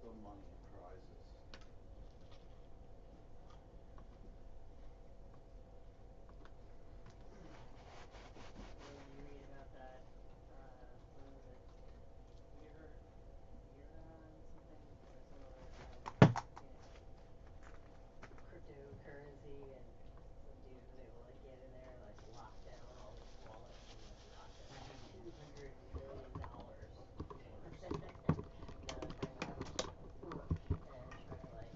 the money and prizes. So when you read about that, what was it? Iran something or some other cryptocurrency, and some dude was able to like get in there and like lock down all these wallets and like lock down like $200 million during a push and try to like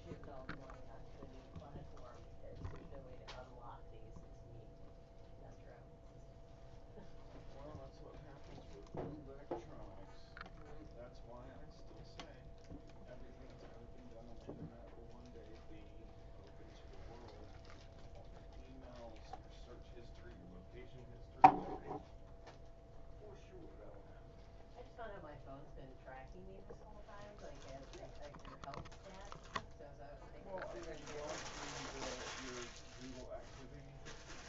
shift all the money onto the new platform because there's no way to unlock these Nostro systems. Well, that's what happens with electronics. Mhm. That's why I still say everything that's ever been done on the internet will one day be open to the world. All your emails, your search history, your location history. For sure, that'll happen. I just found out my phone's been tracking me this whole time, like your health stats. So I was thinking Well, if I there's didn't anything go like, through your Google activity.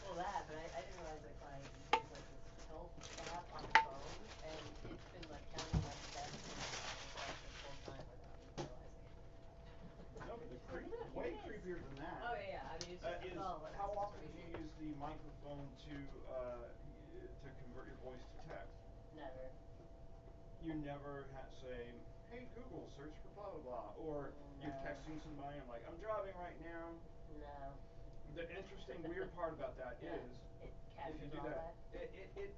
well that, but I didn't realize like there's like this health app on the phone, and it's been like counting my steps and stuff this whole time without me realizing it. No, but She's like, look, here way it is. creepier than that Oh yeah, I mean it's is all how it's often do crazy. you use the microphone to convert your voice to text? Never. You never say, "Hey Google, search for blah blah blah," or you're No. texting somebody and like, "I'm driving right now." No. The interesting weird part about that Yeah. is, It if you captures do all that, that. it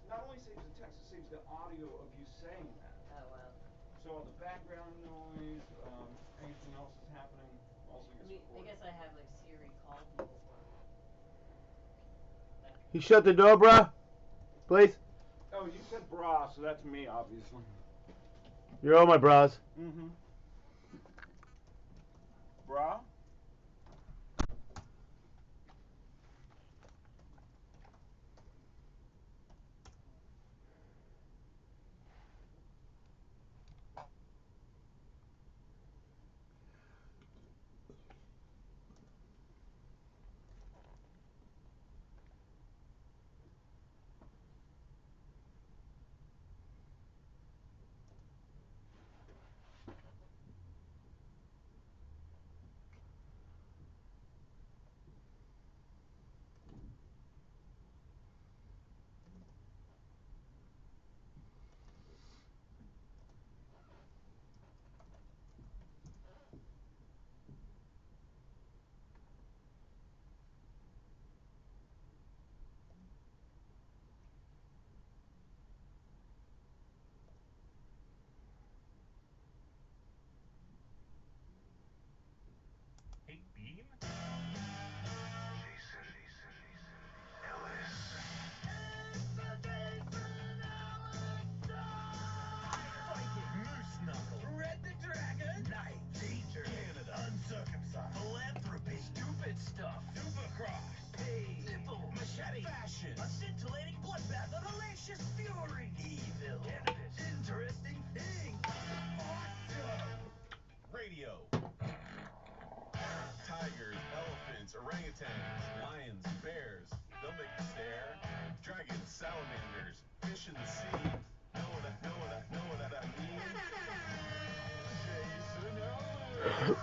not only saves the text, it saves the audio of you saying that. Oh wow. So all the background noise, anything else that's happening, also I gets mean, I recorded. guess I have like Siri called me before. That You shut the door, bruh? Please? Oh, you said bra, so that's me, obviously. You're all my bras. Mm-hmm. Bra? Hey, Bean? Jason. Ellis. Moose Knuckle. Red the Dragon. Knight. Danger. Canada. Uncircumcised. Philanthropy. Stupid stuff. Supercross. Pain. Nipple. Machete. Fashion. A scintillating bloodbath of hellacious fury. Evil. Cannabis. Interesting thing. Awesome. Radio. Tigers, elephants, orangutans, lions, bears. They'll make you stare. Dragons, salamanders, fish in the sea. Know what I mean? Jason Ellis.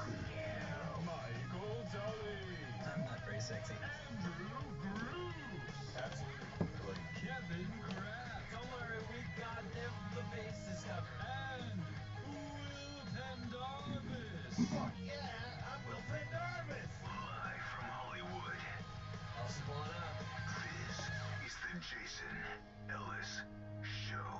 Michael Tully. I'm not very sexy. Andrew Groove. Absolutely. Kevin Kraft. Don't worry, we got him. The base is covered. And Will Pendarvis. Fuck yeah, I'm Will Pendarvis. Live from Hollywood. Elsa pulling up. This is the Jason Ellis Show.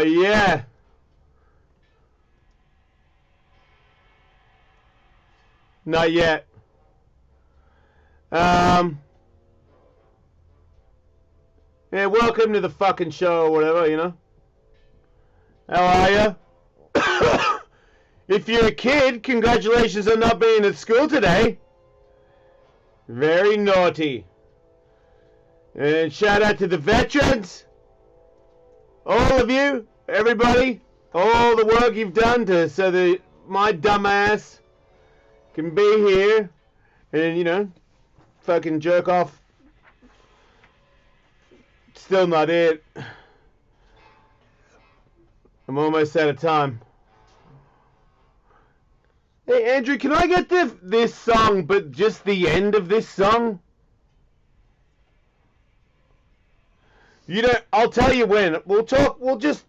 Yeah. Not yet. Yeah, welcome to the fucking show or whatever, you know. How are you? If you're a kid, congratulations on not being at school today. Very naughty. And shout out to the veterans. All of you, everybody, all the work you've done so that my dumbass can be here and, you know, fucking jerk off. Still not it. I'm almost out of time. Hey, Andrew, can I get this song, but just the end of this song? You know, I'll tell you when. We'll just...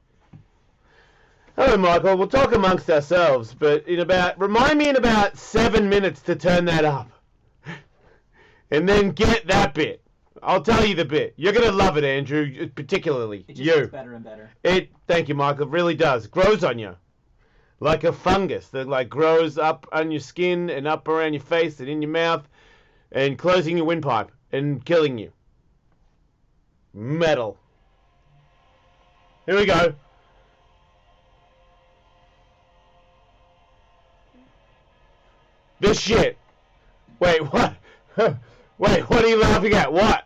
Hello, Michael. We'll talk amongst ourselves, but remind me in about 7 minutes to turn that up. And then get that bit. I'll tell you the bit. You're going to love it, Andrew, particularly. It just gets better and better. Thank you, Michael. It really does. It grows on you. Like a fungus that like grows up on your skin and up around your face and in your mouth and closing your windpipe and killing you. Metal. Here we go. This shit. Wait, what? Wait, what are you laughing at? What?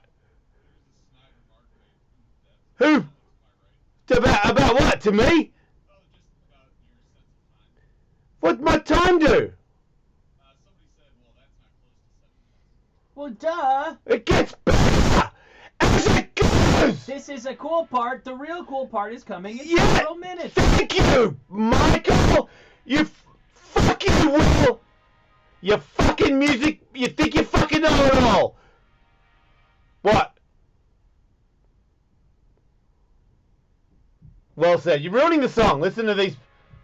Who? About what? To me? What'd my time do? Well, duh. It gets better as it goes. This is a cool part. The real cool part is coming in several minutes. Thank you, Michael. Fuck you, Will. You fucking music. You think you fucking know it all. What? Well said. You're ruining the song. Listen to these.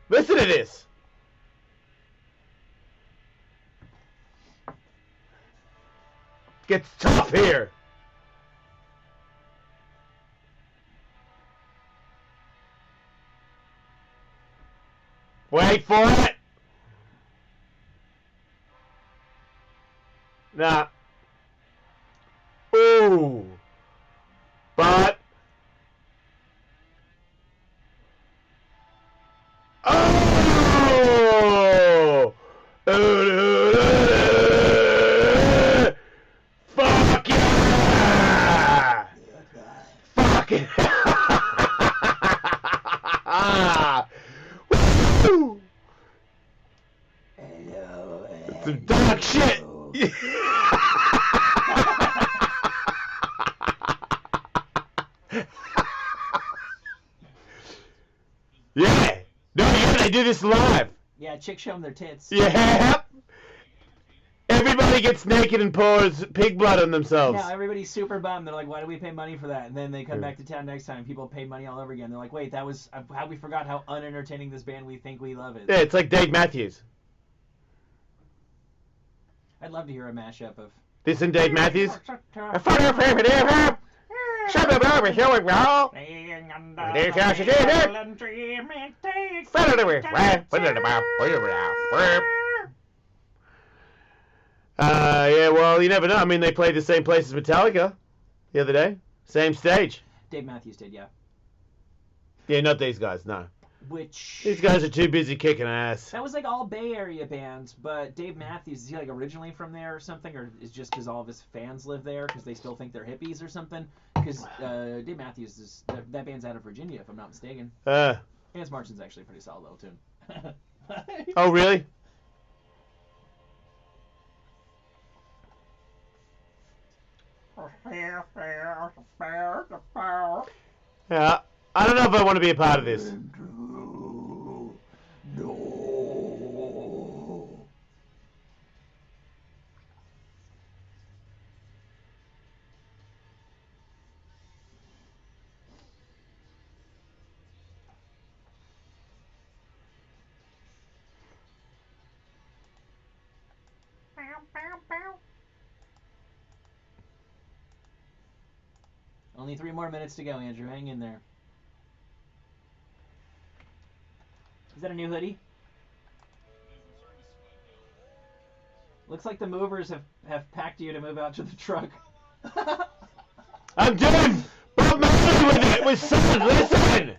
Listen to this. Gets tough here. Wait for it. Nah. Ooh. But. Oh! Fuck yeah! Fuck it! Woo! It's some dark shit! Yeah! No, yeah, they do this live! Yeah, chicks show them their tits. Yeah! Everybody gets naked and pours pig blood on themselves. Now everybody's super bummed. They're like, why do we pay money for that? And then they come back to town next time. People pay money all over again. They're like, wait, that was how we forgot how unentertaining this band we think we love is. Yeah, it's like Dave Matthews. I'd love to hear a mashup of... This and Dave Matthews? Yeah, well, you never know. I mean, they played the same place as Metallica the other day. Same stage. Dave Matthews did, yeah. Yeah, not these guys, no. Which... These guys are too busy kicking ass. That was like all Bay Area bands, but Dave Matthews, is he like originally from there or something? Or is just because all of his fans live there because they still think they're hippies or something? Because Dave Matthews, that band's out of Virginia, if I'm not mistaken. Hans Martin's actually a pretty solid little tune. Oh, really? Yeah, I don't know if I want to be a part of this. Only 3 more minutes to go, Andrew. Hang in there. Is that a new hoodie? Looks like the movers have packed you to move out to the truck. I'm doing Bob Marley with it, with son, listen!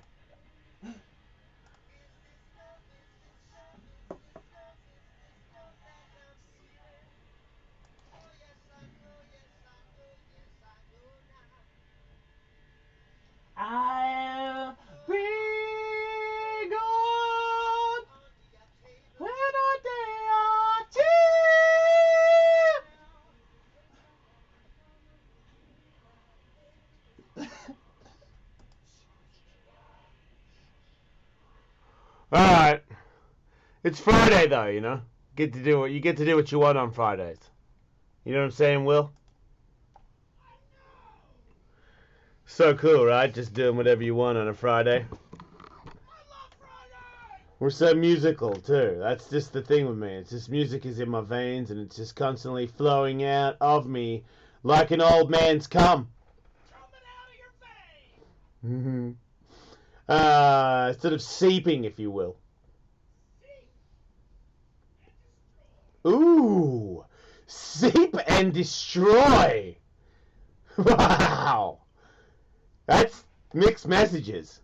I'll be gone in a day or two. It's Friday though, you know. You get to do what you want on Fridays. You know what I'm saying, Will? So cool, right? Just doing whatever you want on a Friday. We're so musical too. That's just the thing with me. It's just music is in my veins and it's just constantly flowing out of me like an old man's cum. Sort of seeping, if you will. Ooh, seep and destroy. Wow, that's mixed messages.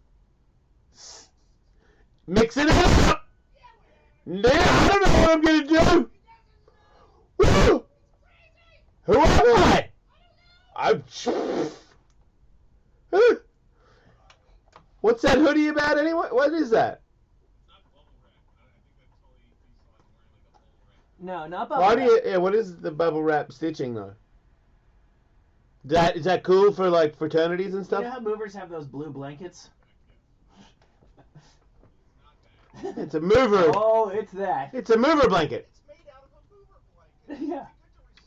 Mix it up. Yeah, I don't know what I'm gonna do. Woo! Who am I? I'm. What's that hoodie about anyway? What is that? No, not bubble Why wrap. do you? Yeah, what is the bubble wrap stitching though? Is that cool for like fraternities and You stuff? know how movers have those blue blankets? It's a mover. Oh, it's that. It's a mover blanket. It's made out of a mover blanket. Yeah. Good to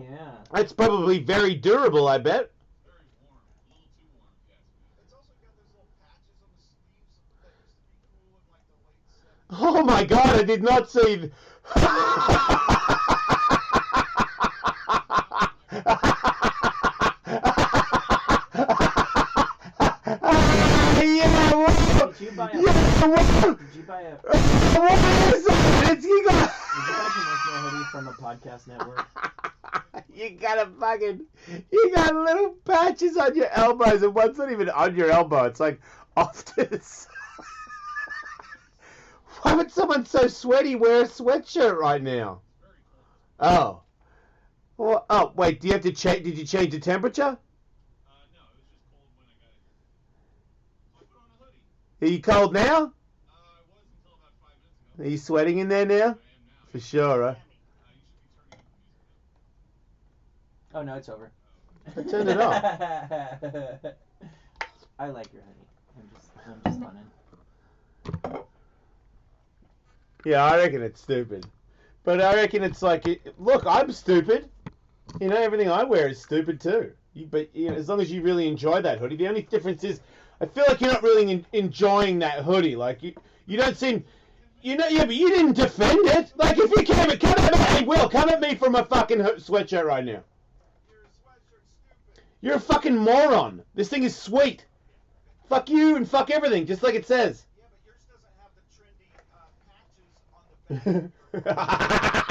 recycle. Yeah. It's probably very durable, I bet. Very warm. A little too warm, if you ask me. It's also got those little patches on the sleeves that used to be cool in like the late 70s. Oh my god, I did not see. Yeah, whoa! Did you buy a? Yeah, whoa! Did you buy a? What is that? You got. Did you buy a promotional hoodie from a podcast network? You got a fucking. You got little patches on your elbows, and one's not even on your elbow. It's like off to the side. Why would someone so sweaty wear a sweatshirt right now? Oh. Well, oh, wait, do you have to change? Did you change the temperature? No, it was just cold when I got it. So I put on a hoodie. Are you cold now? I was until about 5 minutes ago. Are you sweating in there now? I am now. For sure, right? You should be turning up the music. Oh no, it's over. I turned it off. I like your hoodie. I'm just funning. Yeah, I reckon it's stupid. But I reckon it's like, look, I'm stupid. You know, everything I wear is stupid too. But you know, as long as you really enjoy that hoodie, the only difference is, I feel like you're not really enjoying that hoodie. Like you don't seem, you know, yeah, but you didn't defend it. Like if you come at me, hey Will, come at me for my fucking sweatshirt right now. Your sweatshirt's stupid. You're a fucking moron. This thing is sweet. Fuck you and fuck everything, just like it says. Yeah, but yours doesn't have the trendy patches on the back.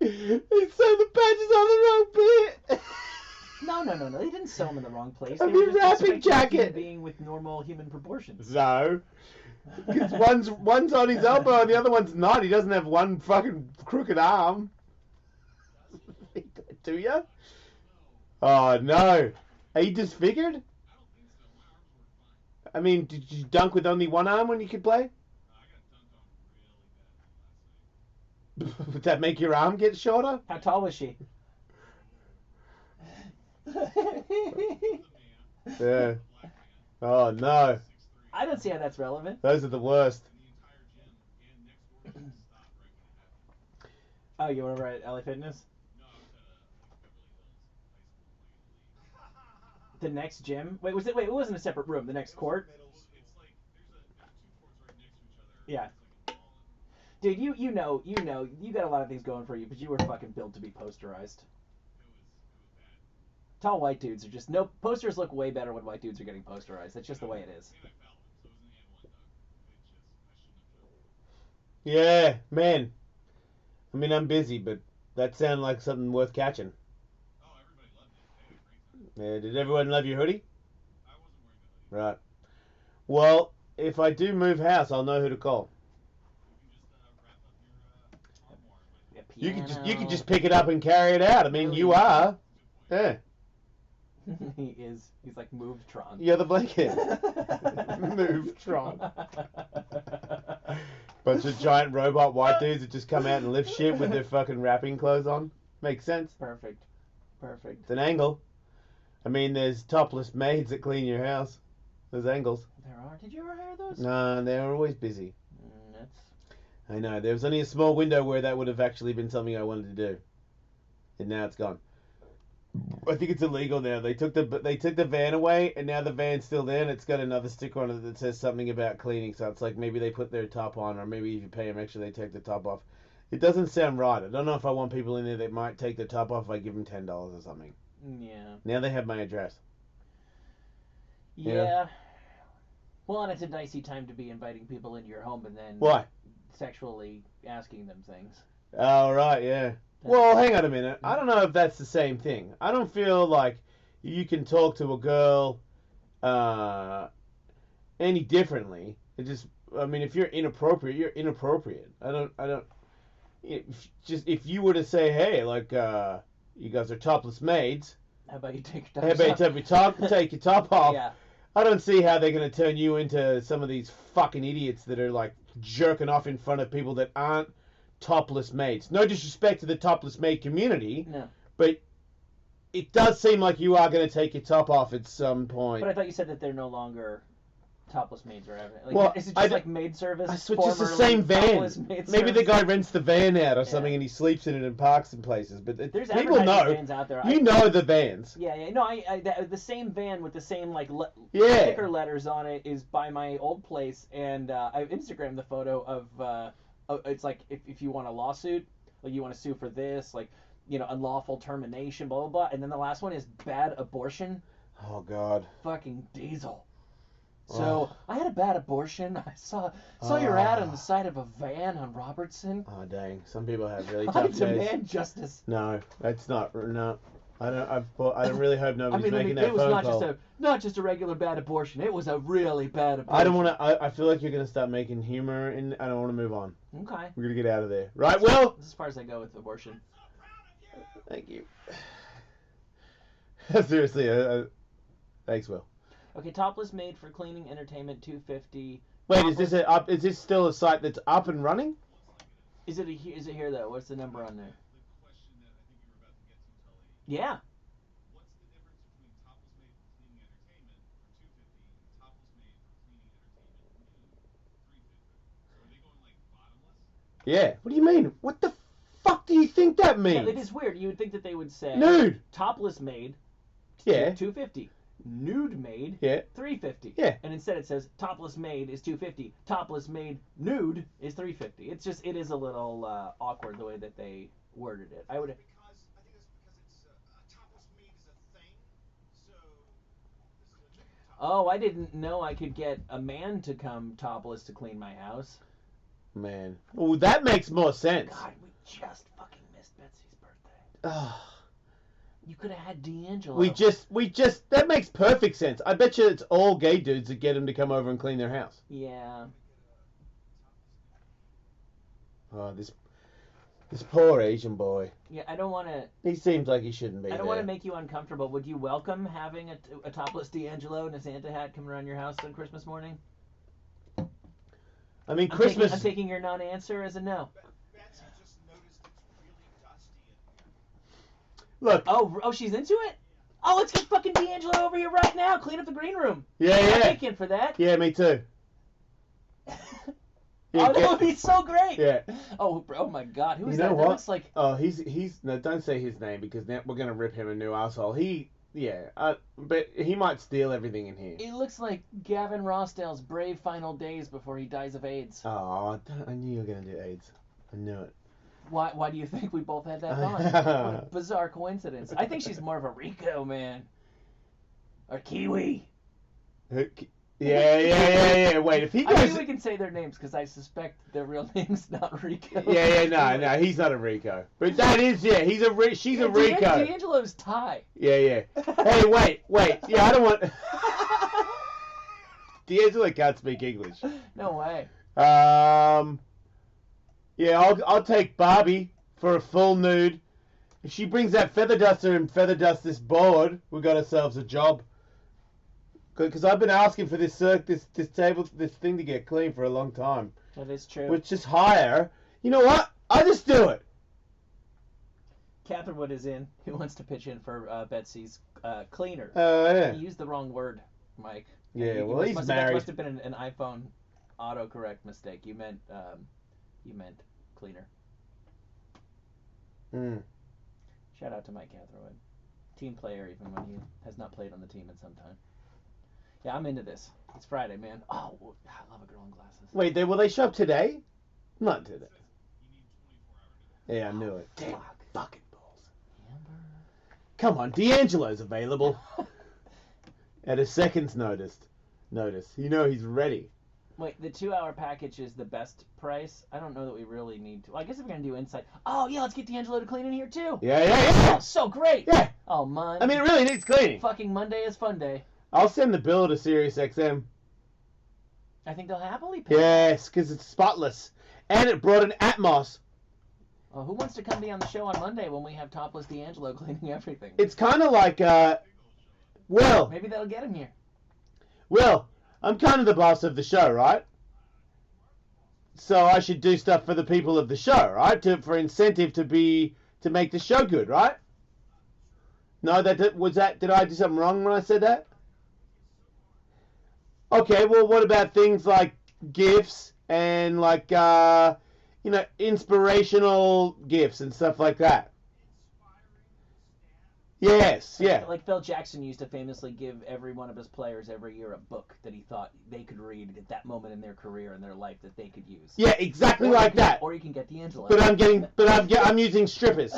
He sewed the patches on the wrong bit. No. They didn't sew them in the wrong place. I They mean, were just wrapping expecting a human jacket. being with normal human proportions. So, because one's on his elbow and the other one's not. He doesn't have one fucking crooked arm. Do you? Oh no. Are you disfigured? I mean, did you dunk with only one arm when you could play? I got dunked on really bad last night. Would that make your arm get shorter? How tall was she? Yeah. Oh no. I don't see how that's relevant. Those are the worst. Oh, you were over at LA Fitness? The next gym? Wait, it wasn't a separate room. The next court? Yeah. Dude, you know, you got a lot of things going for you, but you were fucking built to be posterized. Tall white dudes are just posters look way better when white dudes are getting posterized. That's just the way it is. Yeah, man. I mean, I'm busy, but that sounded like something worth catching. Yeah, did everyone love your hoodie? Right. Well, if I do move house, I'll know who to call. You could just pick it up and carry it out. I mean, you are. Yeah. He's like moved Tron. You're the blanket. Move Tron. Bunch of giant robot white dudes that just come out and lift shit with their fucking wrapping clothes on. Makes sense. Perfect. It's an angle. I mean, there's topless maids that clean your house. Those angles. There are. Did you ever hear those? No, they're always busy. That's. I know. There was only a small window where that would have actually been something I wanted to do, and now it's gone. I think it's illegal now. They took the van away, and now the van's still there, and it's got another sticker on it that says something about cleaning. So it's like maybe they put their top on, or maybe if you pay them extra, they take the top off. It doesn't sound right. I don't know if I want people in there that might take the top off if I give them $10 or something. Yeah. Now they have my address. Yeah. Well, and it's a dicey time to be inviting people into your home and then Why? sexually asking them things. Oh, right, yeah. Well, hang on a minute. I don't know if that's the same thing. I don't feel like you can talk to a girl any differently. It just, I mean, if you're inappropriate, you're inappropriate. I don't. If you were to say, hey, like, you guys are topless maids. How about you take your How about you take your top off? Yeah. I don't see how they're going to turn you into some of these fucking idiots that are like jerking off in front of people that aren't topless maids. No disrespect to the topless maid community. No. But it does seem like you are going to take your top off at some point. But I thought you said that they're no longer topless maids or whatever. Like, Well, is it just like maid service? It's just the formerly same van. topless maid Maybe the service? guy rents the van out or something Yeah. and he sleeps in it and parks in places. But There's people advertising know. vans out there. You know the vans. Yeah. No, the same van with the same like Yeah. sticker letters on it is by my old place, and I've Instagrammed the photo of it's like if you want a lawsuit, like you want to sue for this, like unlawful termination, blah blah blah, and then the last one is bad abortion. Oh God. Fucking diesel. So I had a bad abortion. I saw your ad on the side of a van on Robertson. Oh dang! Some people have really I tough days. demand justice. No, that's not. No, I don't. I really hope nobody's making that it was phone call. not just a regular bad abortion. It was a really bad abortion. I don't want to. I feel like you're gonna start making humor, and I don't want to move on. Okay. We're gonna get out of there, right? Will? This is as far as I go with abortion. Thank you. Seriously, thanks, Will. Okay, topless maid for cleaning, entertainment, $250. Wait, is this Is this still a site that's up and running? Is it here though? What's the number on there? The question that I think you were about to get to, Tully. Yeah. What's the difference between topless maid for cleaning entertainment for $250 and topless maid for cleaning entertainment nude $350? So are they going like bottomless? Yeah. What do you mean? What the fuck do you think that means? Yeah, it is weird. You would think that they would say Nude. topless maid. Yeah. $250. Nude maid. Yeah. $350. Yeah. And instead it says topless maid is $250. Topless maid nude is $350. It is a little awkward the way that they worded it. I think it's because it's a topless maid is a thing. So this is a new topless. Oh, I didn't know I could get a man to come topless to clean my house. Man. Oh, that makes more sense. God, we just fucking missed Betsy's birthday. Ugh. You could have had D'Angelo. We just, that makes perfect sense. I bet you it's all gay dudes that get him to come over and clean their house. Yeah. Oh, this poor Asian boy. Yeah, I don't want to. He seems like he shouldn't be I don't there. want to make you uncomfortable. Would you welcome having a topless D'Angelo in a Santa hat coming around your house on Christmas morning? I mean, Christmas. I'm taking your non-answer as a no. Betsy just noticed it's really dusty in here. Look. Oh, she's into it? Oh, let's get fucking D'Angelo over here right now. Clean up the green room. Yeah, I'm yeah. making for that. Yeah, me too. Yeah, Oh, that would be so great. Yeah. Oh my God, who is You know that? what? That looks like. Oh, he's no. Don't say his name because now we're gonna rip him a new asshole. But he might steal everything in here. It looks like Gavin Rossdale's brave final days before he dies of AIDS. Oh, I knew you were gonna do AIDS. I knew it. Why do you think we both had that bond? What a bizarre coincidence. I think she's more of a Rico man. Or Kiwi. Yeah. Wait, if he I goes. think we can say their names because I suspect their real name's not Rico. No, he's not a Rico. But that is, she's a Rico. D'Angelo's Thai. Yeah. Hey, wait. Yeah, I don't want. D'Angelo can't speak English. No way. Yeah, I'll take Barbie for a full nude. If she brings that feather duster and feather dust this board, we got ourselves a job. Because I've been asking for this thing to get clean for a long time. That is true. Which just hire. You know what? I just do it. Catherwood is in. Who wants to pitch in for Betsy's cleaner? Yeah. He used the wrong word, Mike. Yeah, You well, he's that married. must have been an iPhone autocorrect mistake. You meant cleaner. Mm. Shout out to Mike Catherwood. Team player, even when he has not played on the team in some time. Yeah, I'm into this. It's Friday, man. Oh, I love a girl in glasses. Wait, will they show up today? Not today. Yeah, I knew it. Damn fucking balls. Amber. Come on, D'Angelo's available. At a second's notice. You know he's ready. Wait, the 2-hour package is the best price? I don't know that we really need to. Well, I guess if we're going to do Insight. Oh, yeah, let's get D'Angelo to clean in here, too. Yeah. Oh, so great. Yeah. Oh, man. I mean, it really needs cleaning. Fucking Monday is fun day. I'll send the bill to SiriusXM. I think they'll happily pay. Yes, because it's spotless. And it brought an Atmos. Well, who wants to come be on the show on Monday when we have topless D'Angelo cleaning everything? It's kind of like, Will, Maybe that'll get him here. I'm kind of the boss of the show, right? So I should do stuff for the people of the show, right? For incentive to make the show good, right? No, did I do something wrong when I said that? Okay, well, what about things like gifts and like, inspirational gifts and stuff like that? Yes, yeah. Like Phil Jackson used to famously give every one of his players every year a book that he thought they could read at that moment in their career and their life that they could use. Yeah, exactly like that. Or you can get D'Angelo. But I'm using strippers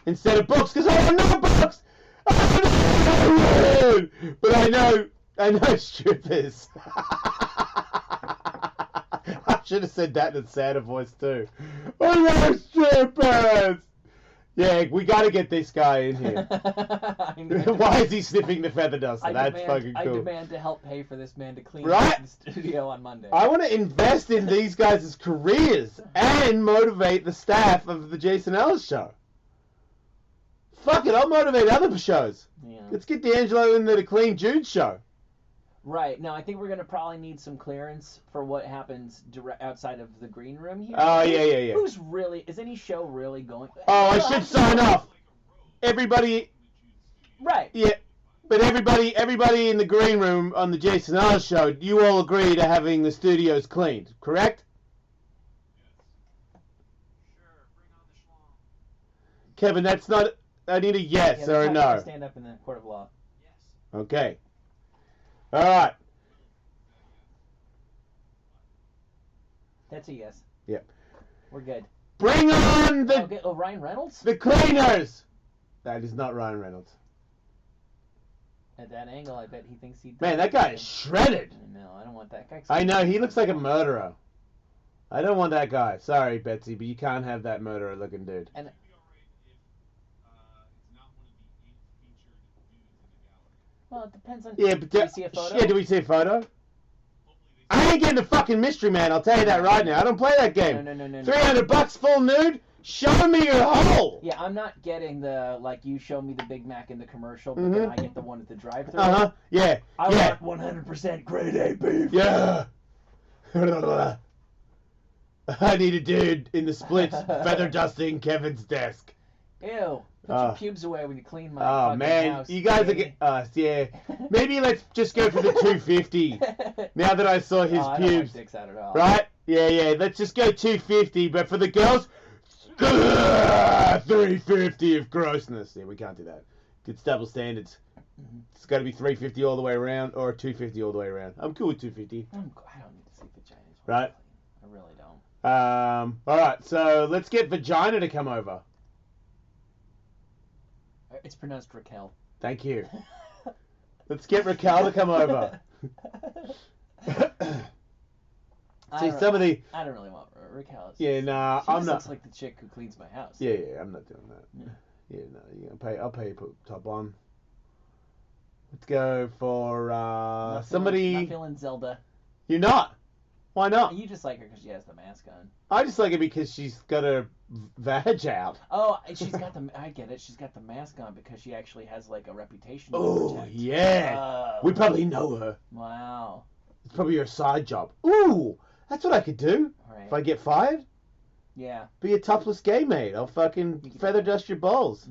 instead of books because I don't know books. But I know strippers. I should have said that in a sadder voice too. I know strippers. Yeah, we got to get this guy in here. Why is he sniffing the feather duster? That's fucking cool. I demand to help pay for this man to clean Right? the studio on Monday. I want to invest in these guys' careers and motivate the staff of the Jason Ellis show. Fuck it, I'll motivate other shows. Yeah. Let's get D'Angelo in the Clean Jude show. Right. Now, I think we're going to probably need some clearance for what happens outside of the green room here. Oh, yeah. Is any show really going? Oh, I should sign off. Everybody. Right. Yeah. But everybody in the green room on the Jason Ellis show, you all agree to having the studios cleaned, correct? Sure, bring on the schlong. Kevin, that's not... I need a yes Yeah, or a that's how no. you stand up in the court of law. Yes. Okay. All right. That's a yes. Yep. We're good. Bring on the Ryan Reynolds? the cleaners. That is not Ryan Reynolds. At that angle, I bet he thinks he. Man, that guy is shredded. No, I don't want that guy. I know, he looks like a murderer. I don't want that guy. Sorry, Betsy, but you can't have that murderer-looking dude. And It'd be alright if it's not one of the 8 featured dudes in the gallery. well, it depends on. Yeah, but do we see a photo? Yeah, do we see a photo? Hopefully they I ain't getting the fucking Mystery Man. I'll tell you that right now. I don't play that game. No. $300 full nude. Show me your hole. Yeah, I'm not getting the you show me the Big Mac in the commercial, but then I get the one at the drive-thru. Yeah. I Yeah. want 100% grade A beef. Yeah. I need a dude in the splits feather dusting Kevin's desk. Ew. Put your pubes away when you clean my Oh fucking man, house. you guys are baby. yeah. Maybe let's just go for the 250. Now that I saw his Oh, I don't pubes, like dicks out at all. right? Yeah. Let's just go 250. But for the girls, 350 of grossness. Yeah, we can't do that. It's double standards. It's got to be 350 all the way around or 250 all the way around. I'm cool with 250. I don't need to see vaginas. Right. I really don't. All right. So let's get Vagina to come over. It's pronounced Raquel. Thank you. Let's get Raquel to come over. See, some of the... I don't really want Raquel. Yeah, nah, She I'm just not... looks like the chick who cleans my house. Yeah, I'm not doing that. Yeah, no, I'll pay you to put top on. Let's go for somebody... Not feeling Zelda. You're not? Why not? You just like her because she has the mask on. I just like it because she's got her vag out. Oh, she's got the... I get it. She's got the mask on because she actually has, a reputation to Oh, protect. yeah. We probably know her. Wow. It's probably her side job. Ooh, that's what I could do Right. if I get fired. Yeah. Be a topless gay mate. I'll fucking feather dust your balls.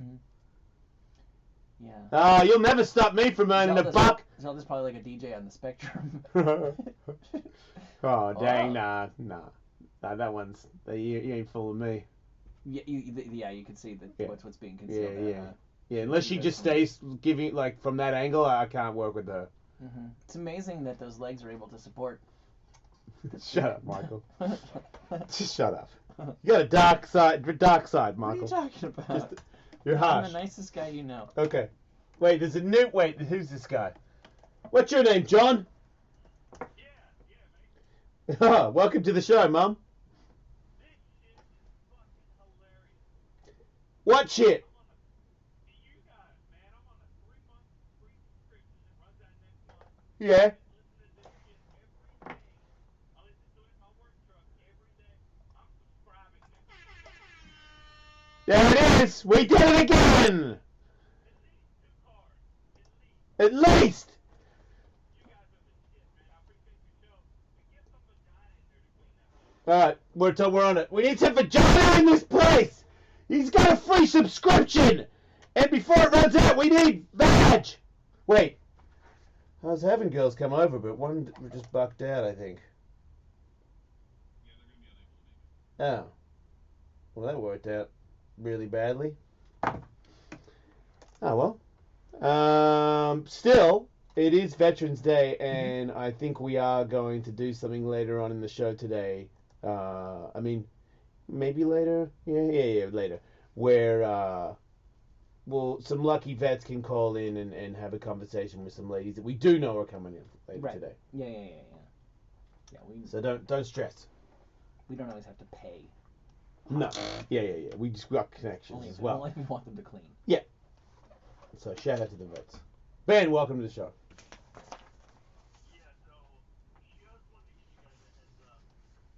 Yeah. Oh, you'll never stop me from earning a buck. Zelda's probably like a DJ on the Spectrum. Oh, dang, nah. That one's, you ain't fooling me. Yeah, you can see that what's being concealed. Yeah, unless she just stays giving, like, from that angle, I can't work with her. It's amazing that those legs are able to support. Shut up, Michael. Just shut up. You got a dark side, Michael. What are you talking about? You're harsh. I'm the nicest guy you know. Okay. Wait, who's this guy? What's your name, John? Yeah, mate. Welcome to the show, Mum. This shit is fucking hilarious. What shit? You guys, man, I'm on a 3-month free subscription that runs out next month. Yeah. I listen to this shit every day. I listen to it in my work truck every day. I'm subscribing now. There it is. We did it again. At least 2 cars. At least. At least. You guys are the shit, man. I appreciate your show. But get some vagina in there to clean that place. Alright, we're on it. We need some vagina in this place. He's got a free subscription. And before it runs out, we need vag. Wait. I was having girls come over, but one just bucked out, I think. Yeah, they're gonna be unable to make it. Oh. Well, that worked out really badly. Oh, well. Still, it is Veterans Day, and I think we are going to do something later on in the show today. I mean, maybe later? Yeah, later. Where, some lucky vets can call in and have a conversation with some ladies that we do know are coming in later today. Yeah, So don't stress. we don't always have to pay. No. Yeah. We just got connections Only as well. if we want them to clean. So shout out to the vets. Ben, welcome to the show. Yeah, so just wanted to give you guys a heads up.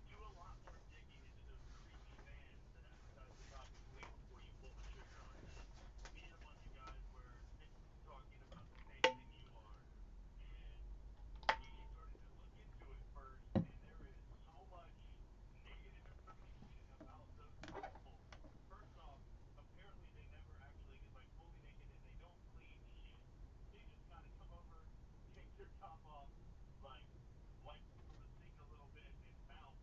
Do a lot more digging into those creepy vans that advertise the topic week before you pull the trigger on that. Me and a bunch of guys were talking about the same thing you are, and we started to look into it first, and there is so much negative information about those people. First off, apparently they never actually get like fully naked and they don't clean shit. They just kind of come over, take their top off, like wipe from the sink a little bit and bounce.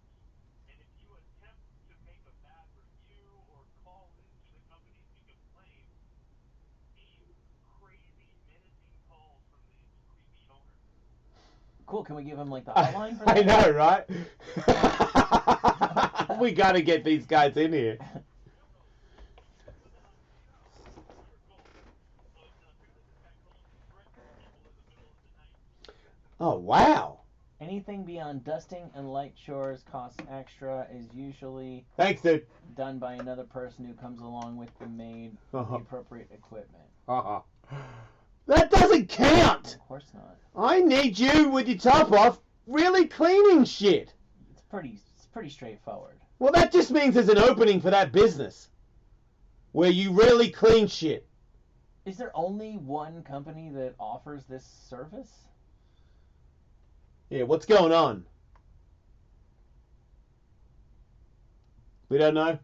And if you attempt to make a bad review or call into the companies to complain, receive crazy menacing calls from these creepy owners. Cool. Can we give him like the hotline for that? I know, right? We gotta get these guys in here. Oh, wow. Anything beyond dusting and light chores costs extra. Is usually Thanks, dude. done by another person who comes along with the maid, the appropriate equipment. That doesn't count. Of course not. I need you with your top off, really cleaning shit. It's pretty straightforward. Well, that just means there's an opening for that business where you really clean shit. Is there only one company that offers this service? Yeah, what's going on? We don't know?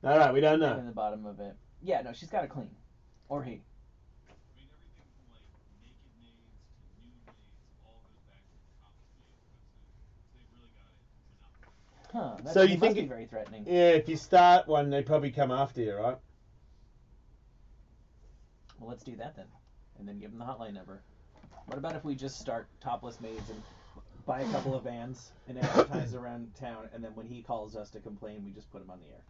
Alright, we don't Down know. in the bottom of it. Yeah, no, she's got to clean. Or he. I mean, everything from like naked maids to nude maids all goes back to the topless maids website. So they've really got it monopolized. Huh. So you must think be it- very threatening. Yeah, if you start one, they probably come after you, right? Well, let's do that then. And then give them the hotline number. What about if we just start topless maids and buy a couple of vans and advertise around town, and then when he calls us to complain, we just put him on the air?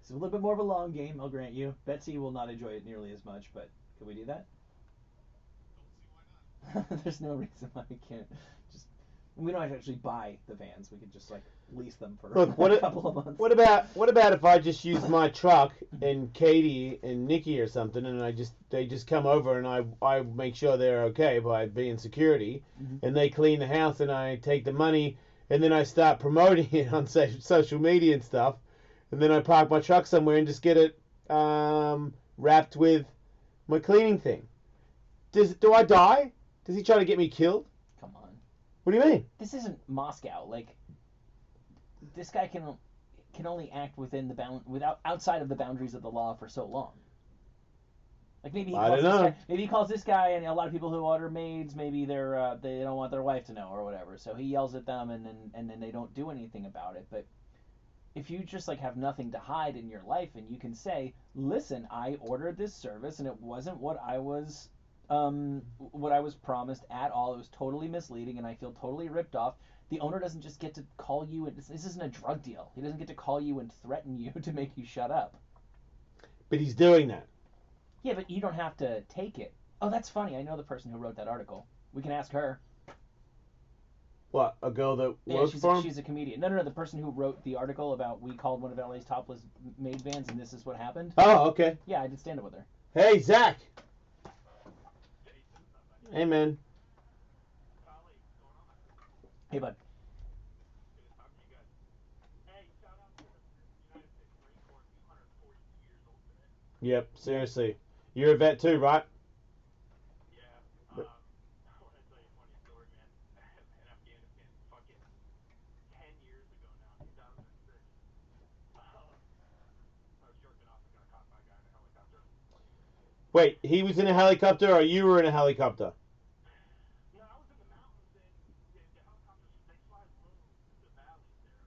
It's a little bit more of a long game, I'll grant you. Betsy will not enjoy it nearly as much, but can we do that? Don't see why not. There's no reason why we can't just... We don't have to actually buy the vans. We could just like lease them for Look, a couple of months. What about if I just use my truck and Katie and Nikki or something, and they just come over and I make sure they're okay by being security, and they clean the house and I take the money and then I start promoting it on social media and stuff, and then I park my truck somewhere and just get it wrapped with my cleaning thing. Do I die? Does he try to get me killed? Come on. What do you mean? This isn't Moscow. Like, this guy can can only act within without outside of the boundaries of the law for so long. Like maybe he I calls don't know. maybe he calls this guy, and a lot of people who order maids, maybe they don't want their wife to know or whatever. So he yells at them, and then they don't do anything about it. But if you just like have nothing to hide in your life, and you can say, listen, I ordered this service and it wasn't what I was promised at all. It was totally misleading and I feel totally ripped off. The owner doesn't just get to call you, and this isn't a drug deal. He doesn't get to call you and threaten you to make you shut up. But he's doing that. Yeah, but you don't have to take it. Oh, that's funny. I know the person who wrote that article. We can ask her. What, a girl that works she's for him? She's a comedian. No, the person who wrote the article about we called one of LA's topless maid vans and this is what happened. Oh, okay. Yeah, I did stand up with her. Hey, Zach. Hey, man. Hey, bud. Yep, seriously. You're a vet too, right? Wait, he was in a helicopter or you were in a helicopter? No, I was in the mountains, and the helicopters, they fly low the valleys there.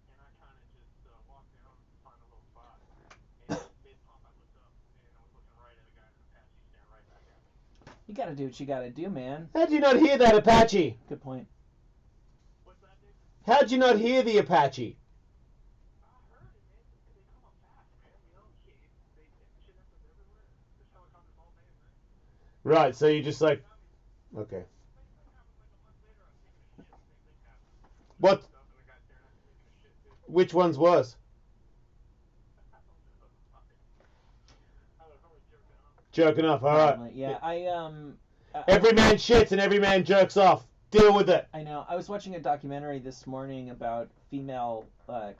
And I kind of just walked down to find a little spot. And mid-pump, I looked up, and I was looking right at a guy in an Apache staring right back at me. You gotta do what you gotta do, man. How'd you not hear that Apache? Good point. What's that, dude? How'd you not hear the Apache? I heard it, man. They come up fast, man. You know, they shit happens everywhere. There's helicopters all day and night. Right, so you just like... Okay. Same thing happened like a month later. I was taking a shit. Same thing happened. What? Looked up, and the guy staring at me taking a shit, too. Which one's worse? I don't know. I was only jerking off. Jerking off, alright. Yeah, Every man shits and every man jerks off. Deal with it. I know. I was watching a documentary this morning about female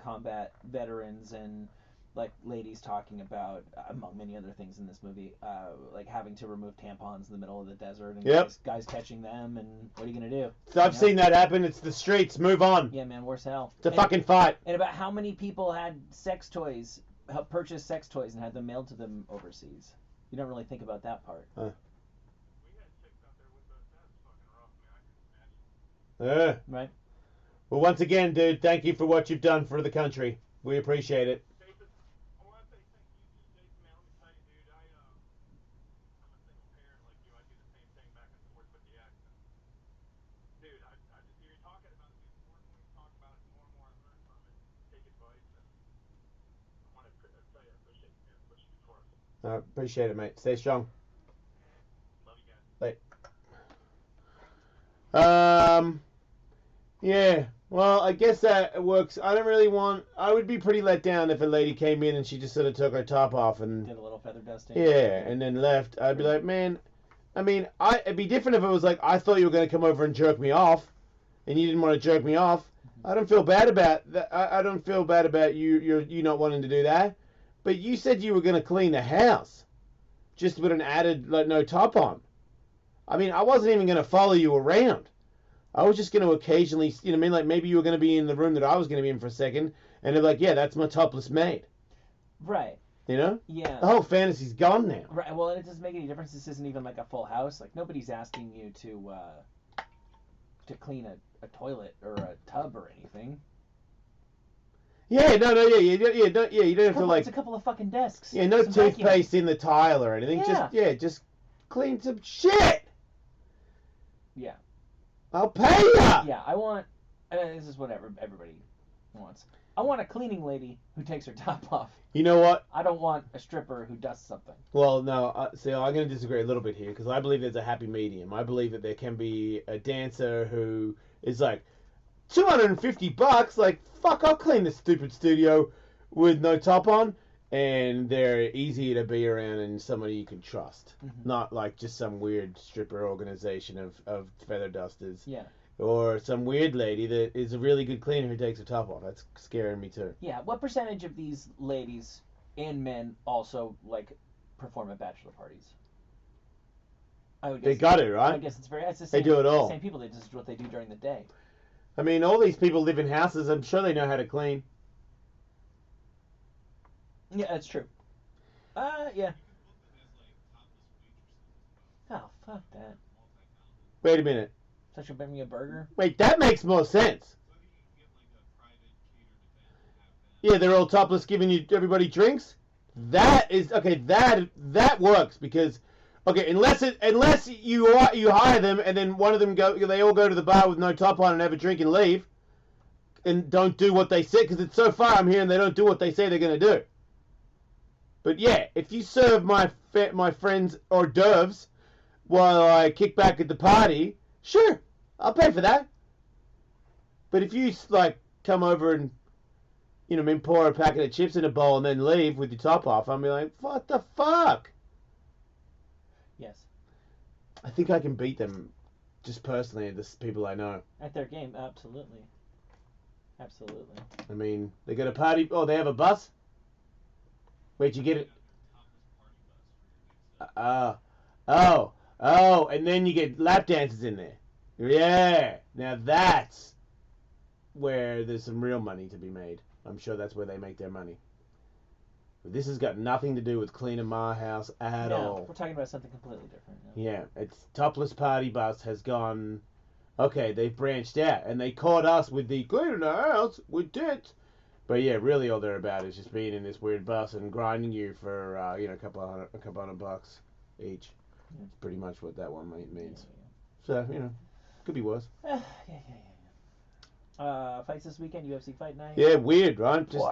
combat veterans and like ladies talking about, among many other things in this movie, like having to remove tampons in the middle of the desert and guys catching them, and what are you gonna do? So I've seen that happen. It's the streets. Move on. Yeah, man, worse hell. It's a fucking fight. And about how many people had sex toys, purchased sex toys, and had them mailed to them overseas. You don't really think about that part. We had chicks out there with us. That's fucking rough, man. I couldn't imagine. Right. Well, once again, dude, thank you for what you've done for the country. We appreciate it. Jason, I want to say thank you to Jason, man. Let me tell you, dude, I'm a single parent like you. I do the same thing back and forth with the accent. Dude, I just hear you talking about it, dude. The more and more you talk about it, the more and more I learn from it. Take advice, and I want to tell you I appreciate you, man. What you do for us. I appreciate it, mate. Stay strong. Love you guys. Yeah. Well, I guess that works. I don't really want... I would be pretty let down if a lady came in and she just sort of took her top off and... Did a little feather dusting. Yeah, and then left. I'd be like, man... I mean, it'd be different if it was like, I thought you were going to come over and jerk me off, and you didn't want to jerk me off. I don't feel bad about that. I don't feel bad about you not wanting to do that. But you said you were going to clean the house, just with an added, like, no top on. I mean, I wasn't even going to follow you around. I was just going to occasionally, you know what I mean? Like, maybe you were going to be in the room that I was going to be in for a second, and they're like, yeah, that's my topless maid. Right. You know? Yeah. The whole fantasy's gone now. Right. Well, it doesn't make any difference. This isn't even like a full house. Like, nobody's asking you to clean a toilet or a tub or anything. Yeah, no, you don't have to, like... It's a couple of fucking desks. Yeah, no some toothpaste vacuums. in the tile or anything. Yeah. Just clean some shit. Yeah. I'll pay ya. Yeah, I want... this is what everybody wants. I want a cleaning lady who takes her top off. You know what? I don't want a stripper who does something. Well, no, see, I'm going to disagree a little bit here because I believe there's a happy medium. I believe that there can be a dancer who is like, $250? Like, fuck, I'll clean this stupid studio with no top on. And they're easy to be around and somebody you can trust. Mm-hmm. Not like just some weird stripper organization of feather dusters. Yeah. Or some weird lady that is a really good cleaner who takes her top off. That's scaring me too. Yeah. What percentage of these ladies and men also like perform at bachelor parties? I would guess They got it, right? I guess it's the They same. do it all. The same people. They just do what they do during the day. I mean, all these people live in houses. I'm sure they know how to clean. Yeah, that's true. Yeah. Oh, fuck that. Wait a minute. So she'll bring me a burger? Wait, that makes more sense. Yeah, they're all topless, giving you everybody drinks. That is okay. That works because okay, unless you hire them and then one of them they all go to the bar with no top on and have a drink and leave, and don't do what they say because it's so far I'm hearing they don't do what they say they're gonna do. But yeah, if you serve my friends hors d'oeuvres while I kick back at the party, sure, I'll pay for that. But if you like come over and pour a packet of chips in a bowl and then leave with your top off, I'll be like, what the fuck? Yes. I think I can beat them just personally, the people I know. At their game, absolutely. Absolutely. I mean, they got a party. Oh, they have a bus? Where'd you get it? Oh, and then you get lap dances in there. Yeah, now that's where there's some real money to be made. I'm sure that's where they make their money. But this has got nothing to do with cleaning my house at all. We're talking about something completely different. Yeah, it's Topless Party Bus has gone. Okay, they've branched out and they caught us with the cleaning our house with tits. But yeah, really all they're about is just being in this weird bus and grinding you for a couple hundred bucks each. Yeah. That's pretty much what that one means. Yeah. So could be worse. Yeah. Fights this weekend, UFC Fight Night. Yeah, weird, right? Just...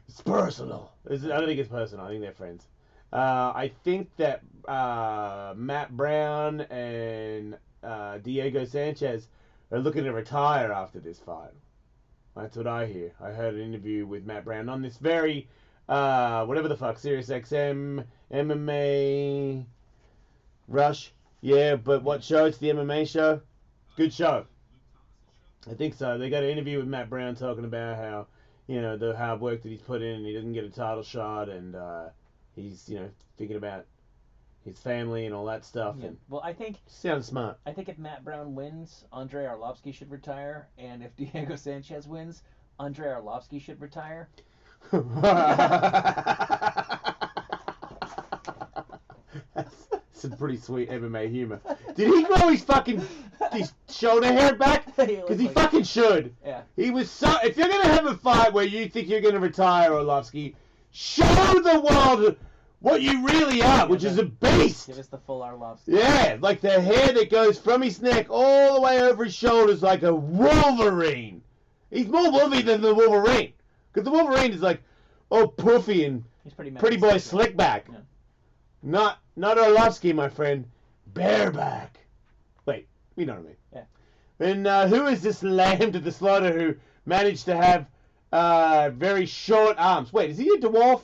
It's personal. I don't think it's personal. I think they're friends. I think that Matt Brown and Diego Sanchez are looking to retire after this fight. That's what I hear. I heard an interview with Matt Brown on this very, whatever the fuck, SiriusXM, MMA, Rush. Yeah, but what show? It's the MMA show? Good show. I think so. They got an interview with Matt Brown talking about how, the hard work that he's put in and he doesn't get a title shot and he's, thinking about his family and all that stuff. Yeah. And well, I think... Sounds smart. I think if Matt Brown wins, Andrei Arlovsky should retire. And if Diego Sanchez wins, Andrei Arlovsky should retire. That's some pretty sweet MMA humor. Did he grow his shoulder hair back? Because he fucking should. Yeah. He was so... If you're going to have a fight where you think you're going to retire, Arlovsky, show the world what you really are, which is a beast. Give us the full Arlovsky. Yeah, like the hair that goes from his neck all the way over his shoulders like a Wolverine. He's more Wolverine than the Wolverine. Because the Wolverine is like, puffy and He's pretty boy slick back. Yeah. Not Arlovsky, my friend. Bareback. Wait, you know what I mean. Yeah. And who is this lamb to the slaughter who managed to have very short arms? Wait, is he a dwarf?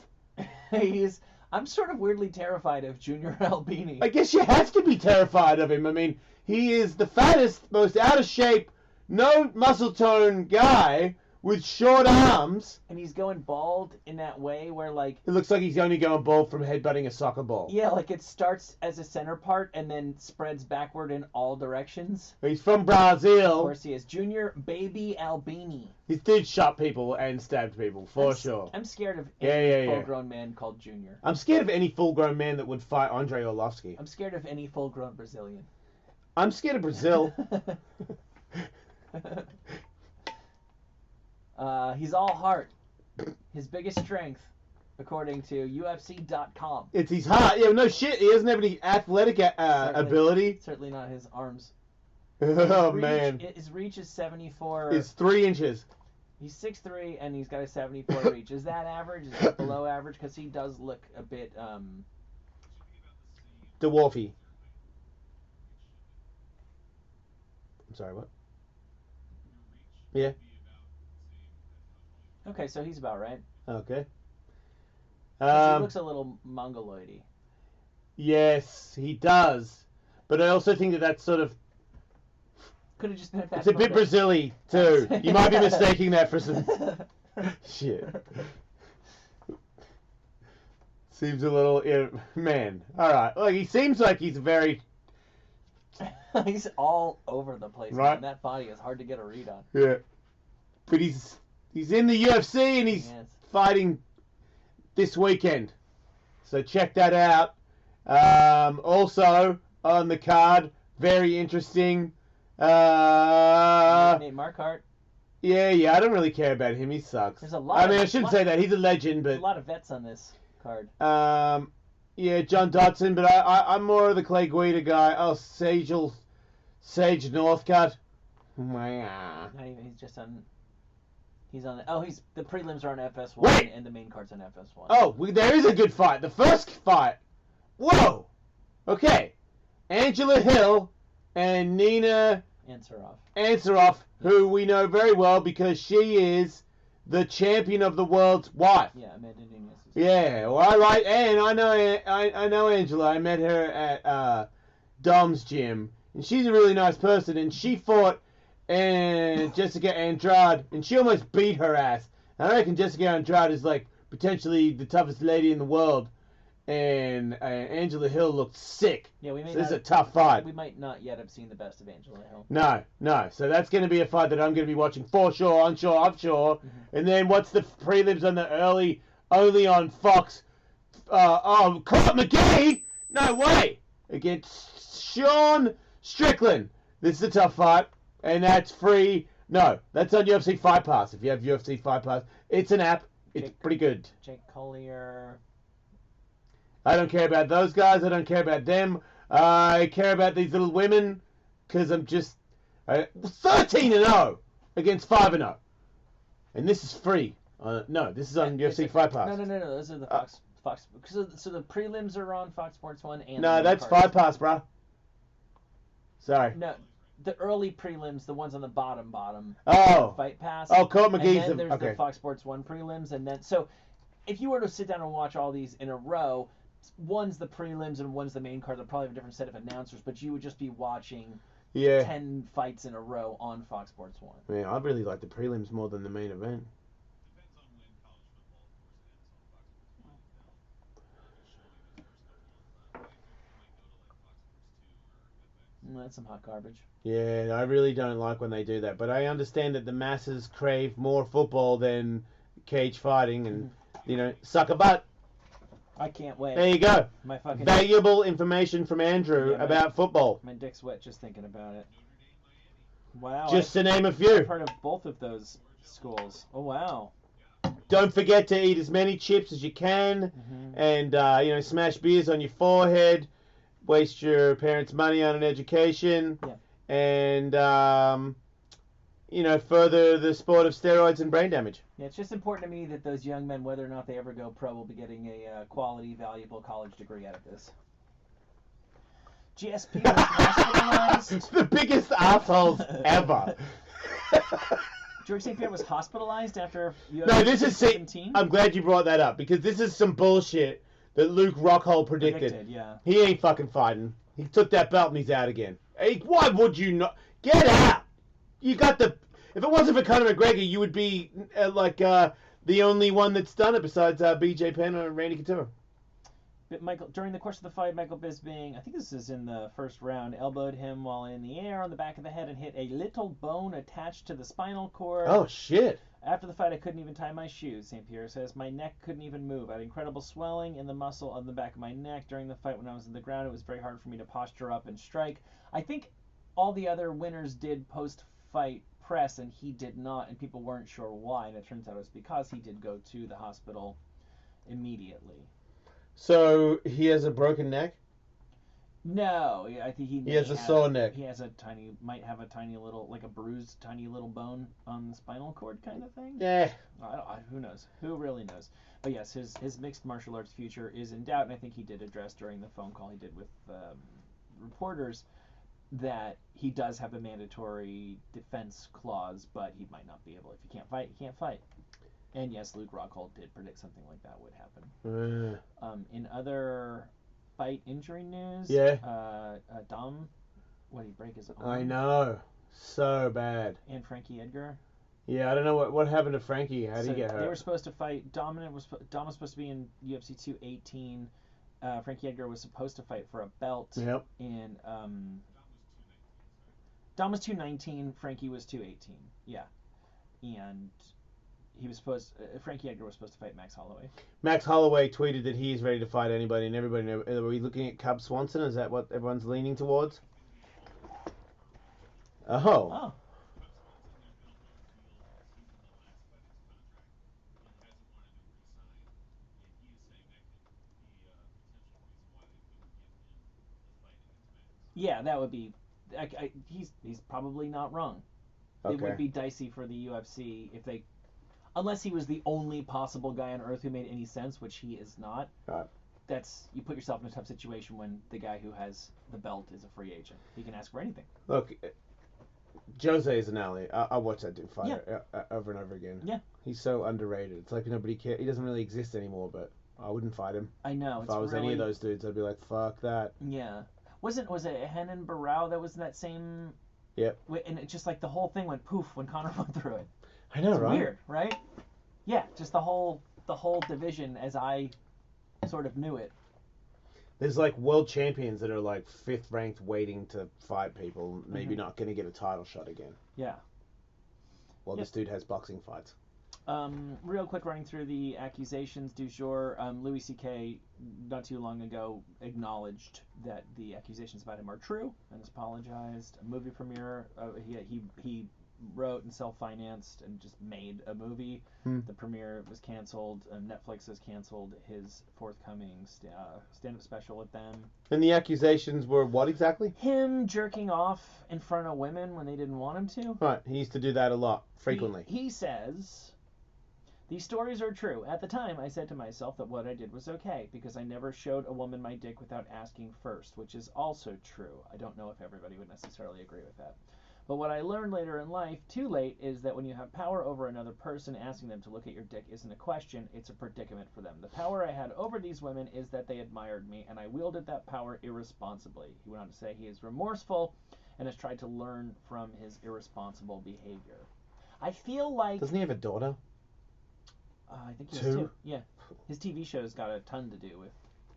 I'm sort of weirdly terrified of Junior Albini. I guess you have to be terrified of him. I mean, he is the fattest, most out of shape, no muscle tone guy with short arms. And he's going bald in that way where, like... It looks like he's only going bald from headbutting a soccer ball. Yeah, like it starts as a center part and then spreads backward in all directions. He's from Brazil. Of course he is. Junior Baby Albini. He did shot people and stabbed people, for sure. I'm scared of any Yeah. full-grown man called Junior. I'm scared of any full-grown man that would fight Andrei Arlovsky. I'm scared of any full-grown Brazilian. I'm scared of Brazil. He's all heart. His biggest strength, according to UFC.com. It's his heart. Yeah, no shit. He doesn't have any athletic ability. Certainly not his arms. Oh, man. His reach is 74. It's 3 inches. He's 6'3", and he's got a 74 reach. Is that average? Is that below average? Because he does look a bit... Dwarfy. I'm sorry, what? Yeah. Okay, so he's about right. Okay. He looks a little mongoloidy. Yes, he does. But I also think that's sort of... Could have just been a fat It's a bit Brazil-y, too. You might be mistaking that for some... Shit. Seems a little... man. Alright. Like, he seems like he's very... He's all over the place, right? Man. That body is hard to get a read on. Yeah. But he's He's in the UFC and he's Yes. fighting this weekend. So check that out. Also on the card, very interesting. Nate Marquardt. Yeah, I don't really care about him. He sucks. There's a lot. I shouldn't say that. He's a legend, There's but a lot of vets on this card. yeah, John Dodson, but I'm more of the Clay Guida guy. Oh, Sage Northcutt. Not even. He's just on. He's on. He's the prelims are on FS1 Wait! and the main card's on FS1. Oh, there is a good fight. The first fight. Whoa. Okay. Angela Hill and Nina Ansaroff, who we know very well because she is the champion of the world's wife. Yeah, Amanda Nunes. Yeah, well, I know Angela. I met her at Dom's gym, and she's a really nice person. And she fought Jessica Andrade, and she almost beat her ass. And I reckon Jessica Andrade is like potentially the toughest lady in the world, and Angela Hill looked sick. Yeah, we may. So this is a tough fight. We might not yet have seen the best of Angela Hill. No. So that's going to be a fight that I'm going to be watching for sure, onshore, offshore. Mm-hmm. And then what's the prelims on the early, only on Fox? Court McGee? No way! Against Sean Strickland. This is a tough fight, and that's free. No, that's on UFC Fight Pass. If you have UFC Fight Pass, it's an app. It's pretty good. Jake Collier. I don't care about those guys. I don't care about them. I care about these little women because I'm just 13-0 against 5-0, and this is free. No, this is on UFC Fight Pass. No. Those are the Fox. So the prelims are on Fox Sports 1 and. No, that's Fight Pass, bruh. Sorry. No, the early prelims, the ones on the bottom. Oh. Fight Pass. Oh, Colt McGee's. And then there's okay. the Fox Sports 1 prelims, and then so if you were to sit down and watch all these in a row, one's the prelims and one's the main card. They'll probably have a different set of announcers, but you would just be watching 10 fights in a row on Fox Sports 1. Man, I really like the prelims more than the main event. Depends on when college football, of course, ends on Fox Sports 1. Surely the first couple of nights might go to like Fox Sports 2 or FX. That's some hot garbage. Yeah, I really don't like when they do that, but I understand that the masses crave more football than cage fighting, and suck a butt. I can't wait. There you go. My fucking Valuable information from Andrew about football. My dick's wet just thinking about it. Wow. Just to name a few. I've heard of both of those schools. Oh wow. Don't forget to eat as many chips as you can, and smash beers on your forehead. Waste your parents' money on an education, and further the sport of steroids and brain damage. Yeah, it's just important to me that those young men, whether or not they ever go pro, will be getting a quality, valuable college degree out of this. GSP was hospitalized. The biggest assholes ever. George St. Pierre was hospitalized after UFC No, this is 17. I'm glad you brought that up because this is some bullshit that Luke Rockhold predicted. Yeah. He ain't fucking fighting. He took that belt and he's out again. Hey, why would you not? Get out! You got the... If it wasn't for Conor McGregor, you would be the only one that's done it besides BJ Penn and Randy Couture. But during the course of the fight, Michael Bisping, I think this is in the first round, elbowed him while in the air on the back of the head and hit a little bone attached to the spinal cord. Oh, shit. After the fight, I couldn't even tie my shoes, St. Pierre says. My neck couldn't even move. I had incredible swelling in the muscle on the back of my neck. During the fight when I was in the ground, it was very hard for me to posture up and strike. I think all the other winners did post-fight press, and he did not, and people weren't sure why, and it turns out it was because he did go to the hospital immediately. So he has a broken neck? No, I think he has a sore neck. He has might have a tiny little, like a bruised, tiny little bone on the spinal cord kind of thing. Yeah. Who knows? Who really knows? But yes, his mixed martial arts future is in doubt, and I think he did address during the phone call he did with reporters that he does have a mandatory defense clause, but he might not be able. If you can't fight, you can't fight. And yes, Luke Rockhold did predict something like that would happen. In other fight injury news, Dom, what did he break his arm? I know, so bad. And Frankie Edgar. Yeah, I don't know what happened to Frankie. How did he get hurt? They were supposed to fight. Dom was supposed to be in UFC 218. Frankie Edgar was supposed to fight for a belt. Yep. And Dom was 219. Frankie was 218. Yeah, and he was supposed. Frankie Edgar was supposed to fight Max Holloway. Max Holloway tweeted that he's ready to fight anybody, and everybody. Are we looking at Cub Swanson? Is that what everyone's leaning towards? It's going to be all or nothing for Oh. Cub Oh. Swanson. There's been a lot of reveals that he's in the last fight of his contract. He hasn't wanted to re-sign, and he is saying that could be a potential reason why they couldn't give him the fight against Max. Yeah, that would be. He's probably not wrong. Okay. It would be dicey for the UFC if they, unless he was the only possible guy on earth who made any sense, which he is not. Right. That's, you put yourself in a tough situation when the guy who has the belt is a free agent. He can ask for anything. Look, Jose Zanelli. I watch that dude fight over and over again. Yeah. He's so underrated. It's like nobody cares. He doesn't really exist anymore, but I wouldn't fight him. I know. If I was any of those dudes, I'd be like, fuck that. Yeah. Was it Henan Barao that was in that same? Yep. And it just like the whole thing went poof when Conor went through it. I know, It's right? weird, right? Yeah, just the whole division as I sort of knew it. There's like world champions that are like 5th ranked waiting to fight people, maybe Mhm. not going to get a title shot again. Yeah. Well, this dude has boxing fights. Real quick, running through the accusations du jour. Louis C.K. not too long ago acknowledged that the accusations about him are true and has apologized. A movie premiere. He wrote and self-financed and just made a movie. The premiere was canceled. Netflix has canceled his forthcoming stand-up special with them. And the accusations were what exactly? Him jerking off in front of women when they didn't want him to. Right, he used to do that a lot, frequently. He says, these stories are true. At the time, I said to myself that what I did was okay, because I never showed a woman my dick without asking first, which is also true. I don't know if everybody would necessarily agree with that. But what I learned later in life, too late, is that when you have power over another person, asking them to look at your dick isn't a question, it's a predicament for them. The power I had over these women is that they admired me, and I wielded that power irresponsibly. He went on to say he is remorseful and has tried to learn from his irresponsible behavior. I feel like... Doesn't he have a daughter? I think he has two. Yeah. His TV show's got a ton to do with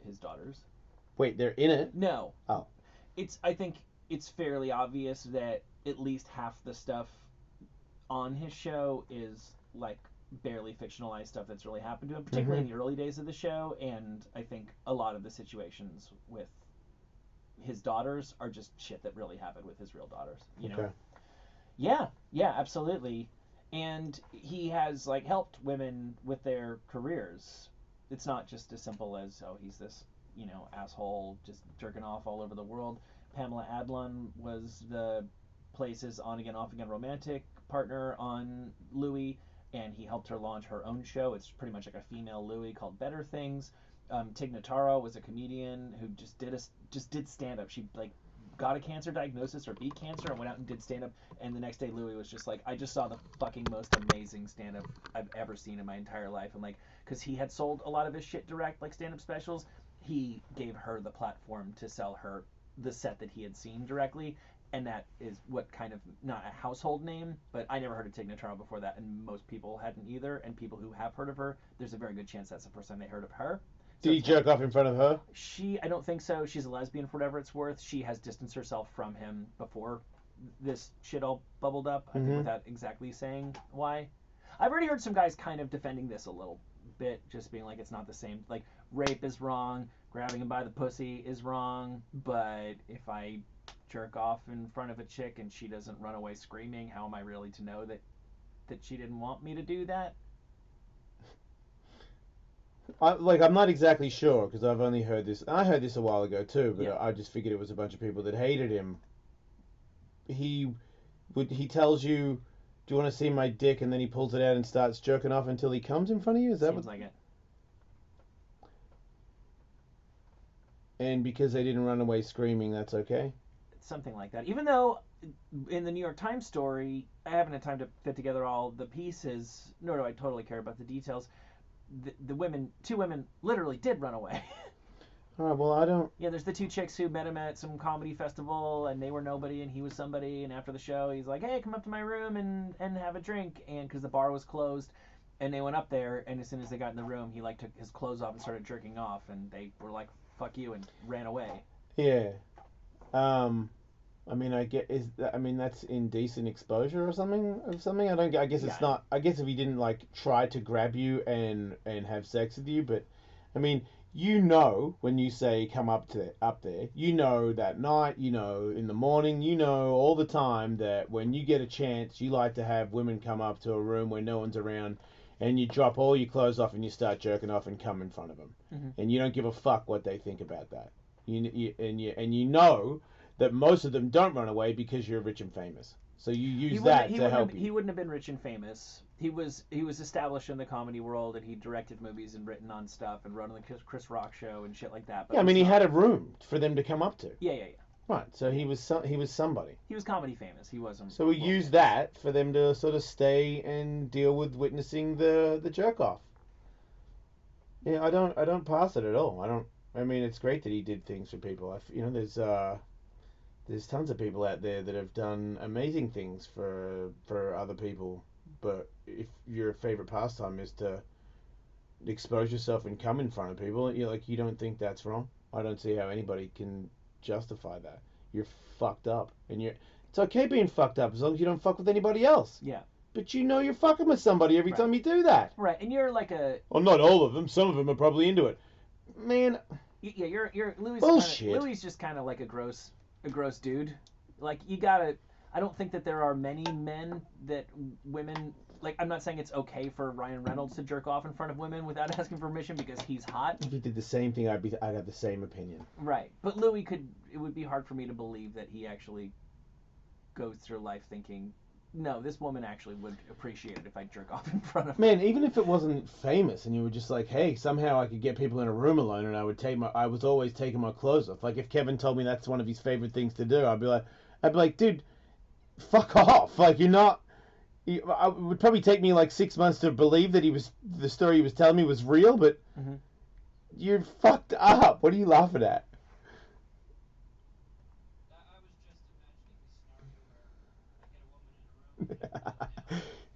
his daughters. Wait, they're in it? No. Oh. I think it's fairly obvious that at least half the stuff on his show is like barely fictionalized stuff that's really happened to him, particularly in the early days of the show. And I think a lot of the situations with his daughters are just shit that really happened with his real daughters. You know? Yeah, absolutely. And he has like helped women with their careers. It's not just as simple as, oh, he's this, asshole just jerking off all over the world. Pamela Adlon was the Place's on-again, off-again romantic partner on Louis, and he helped her launch her own show. It's pretty much like a female Louis called Better Things. Tig Notaro was a comedian who just did stand-up. She got a cancer diagnosis or beat cancer and went out and did stand-up, and the next day Louis was just like, I just saw the fucking most amazing stand-up I've ever seen in my entire life. And because he had sold a lot of his shit direct, like stand-up specials, he gave her the platform to sell her the set that he had seen directly, and that is what kind of, not a household name, but I never heard of Tig Notaro before that, and most people hadn't either, and people who have heard of her, there's a very good chance that's the first time they heard of her. Did he jerk off in front of her? I don't think so. She's a lesbian for whatever it's worth. She has distanced herself from him before this shit all bubbled up, I think, without exactly saying why. I've already heard some guys kind of defending this a little bit, just being like, it's not the same. Like, rape is wrong, grabbing him by the pussy is wrong, but if I jerk off in front of a chick and she doesn't run away screaming, how am I really to know that she didn't want me to do that? I'm not exactly sure, because I've only heard this. I heard this a while ago too, but Yeah. I just figured it was a bunch of people that hated him. He tells you, do you want to see my dick? And then he pulls it out and starts jerking off until he comes in front of you? Is that Seems like it. And because they didn't run away screaming, that's okay? Something like that. Even though in the New York Times story, I haven't had time to fit together all the pieces, nor do I totally care about the details. The two women literally did run away. All right, well, I don't... Yeah, there's the two chicks who met him at some comedy festival, and they were nobody, and he was somebody, and after the show, he's like, hey, come up to my room and have a drink, and because the bar was closed, and they went up there, and as soon as they got in the room, he, took his clothes off and started jerking off, and they were like, fuck you, and ran away. Yeah. I mean, I mean that's indecent exposure or something of something. I don't. I guess it's Yeah. not. I guess if he didn't like try to grab you and have sex with you, but I mean, when you say come up there, that night, in the morning, all the time that when you get a chance, you like to have women come up to a room where no one's around, and you drop all your clothes off and you start jerking off and come in front of them, and you don't give a fuck what they think about that. You know that most of them don't run away because you're rich and famous. So you use that to help He you. wouldn't have been rich and famous. He was established in the comedy world, and he directed movies and written on stuff and wrote on the Chris Rock show and shit like that. But Yeah, I mean, he's he not. had a room for them to come up to. Yeah. Right, so he was somebody. He was comedy famous. He wasn't. So we world use famous. that for them to sort of stay and deal with witnessing the jerk off. Yeah, I don't pass it at all. I don't. I mean, it's great that he did things for people. There's tons of people out there that have done amazing things for other people. But if your favorite pastime is to expose yourself and come in front of people, you don't think that's wrong. I don't see how anybody can justify that. You're fucked up, and it's okay being fucked up as long as you don't fuck with anybody else. Yeah. But you're fucking with somebody every Right. time you do that. Right, and you're like a. Well, not all of them. Some of them are probably into it. Man, Yeah, you're Louis. Bullshit. Louis just kind of like a gross dude. Like you gotta. I don't think that there are many men that women like. I'm not saying it's okay for Ryan Reynolds to jerk off in front of women without asking permission because he's hot. if he did the same thing, I'd have the same opinion. Right, but Louis could. It would be hard for me to believe that he actually goes through life thinking, no, this woman actually would appreciate it if I jerk off in front of her. Man, even if it wasn't famous and you were just like, hey, somehow I could get people in a room alone and I was always taking my clothes off. Like if Kevin told me that's one of his favorite things to do, I'd be like, dude, fuck off. Like you're not. It would probably take me like 6 months to believe that the story he was telling me was real, but you're fucked up. What are you laughing at? I was just imagining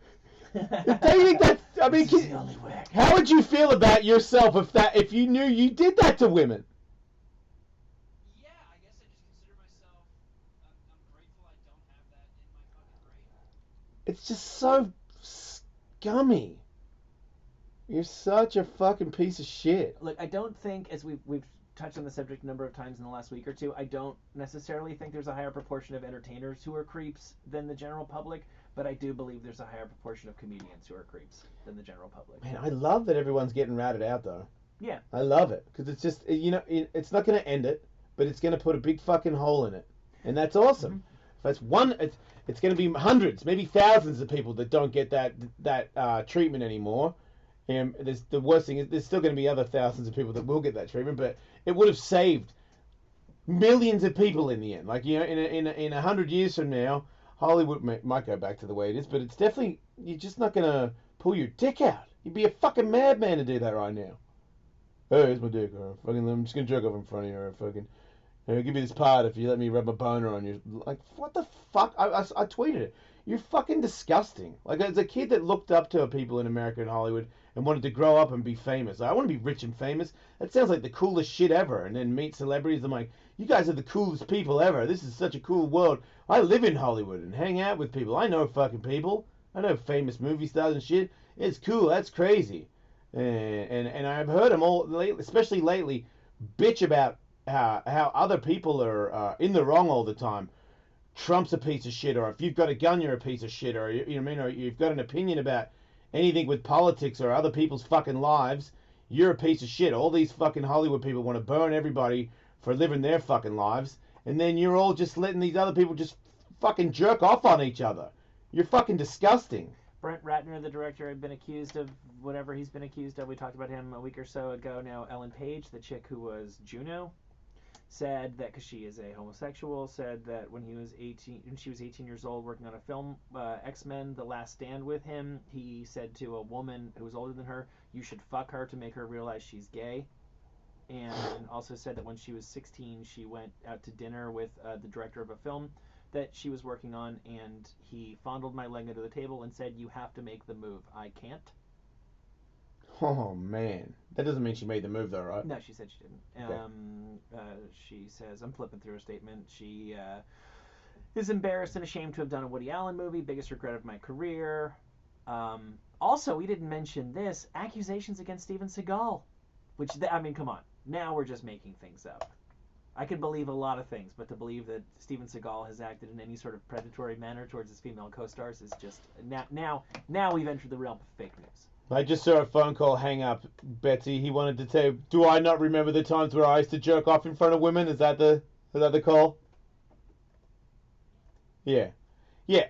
the scenario where I get a woman in a room. Do you think that's? I mean, This is the only way. how would you feel about yourself if you knew you did that to women? Yeah, I guess I just consider myself. I'm grateful I don't have that in my fucking brain. It's just so scummy. You're such a fucking piece of shit. Look, I don't think, as we've touched on the subject a number of times in the last week or two, I don't necessarily think there's a higher proportion of entertainers who are creeps than the general public, but I do believe there's a higher proportion of comedians who are creeps than the general public. Man, I love that everyone's getting ratted out though. Yeah. I love it because it's just it's not going to end it, but it's going to put a big fucking hole in it, and that's awesome. If that's one, it's going to be hundreds, maybe thousands of people that don't get that treatment anymore. And the worst thing is there's still going to be other thousands of people that will get that treatment, but it would have saved millions of people in the end. Like in 100 years from now, Hollywood might go back to the way it is, but it's definitely you're just not going to pull your dick out. You'd be a fucking madman to do that right now. Hey, here's my dick. Or fucking, I'm just gonna jerk off in front of you. Or fucking, give me this part if you let me rub my boner on you. Like, what the fuck? I tweeted it. You're fucking disgusting. Like, as a kid that looked up to people in America and Hollywood and wanted to grow up and be famous. Like, I want to be rich and famous. That sounds like the coolest shit ever. And then meet celebrities. I'm like, you guys are the coolest people ever. This is such a cool world. I live in Hollywood and hang out with people. I know fucking people. I know famous movie stars and shit. It's cool. That's crazy. And I've heard them all, especially lately, bitch about how other people are in the wrong all the time. Trump's a piece of shit, or if you've got a gun, you're a piece of shit, or you know what I mean, or you've got an opinion about anything with politics or other people's fucking lives, you're a piece of shit. All these fucking Hollywood people want to burn everybody for living their fucking lives, and then you're all just letting these other people just fucking jerk off on each other. You're fucking disgusting. Brent Ratner, the director, had been accused of whatever he's been accused of. We talked about him a week or so ago. Now, Ellen Page, the chick who was Juno, said that because she is a homosexual, said that when she was 18 years old, working on a film, X-Men: The Last Stand with him, he said to a woman who was older than her, "You should fuck her to make her realize she's gay." And also said that when she was 16, she went out to dinner with the director of a film that she was working on, and he fondled my leg under the table and said, "You have to make the move. I can't." Oh man, that doesn't mean she made the move though, right? No, she said she didn't. Okay. She says, I'm flipping through her statement. She is embarrassed and ashamed to have done a Woody Allen movie. Biggest regret of my career. Also, we didn't mention this. Accusations against Steven Seagal. Which, I mean, come on. Now we're just making things up. I can believe a lot of things, but to believe that Steven Seagal has acted in any sort of predatory manner towards his female co-stars is just... Now we've entered the realm of fake news. I just saw a phone call hang up, Betsy. He wanted to say, do I not remember the times where I used to jerk off in front of women? Is that the call? Yeah. Yeah.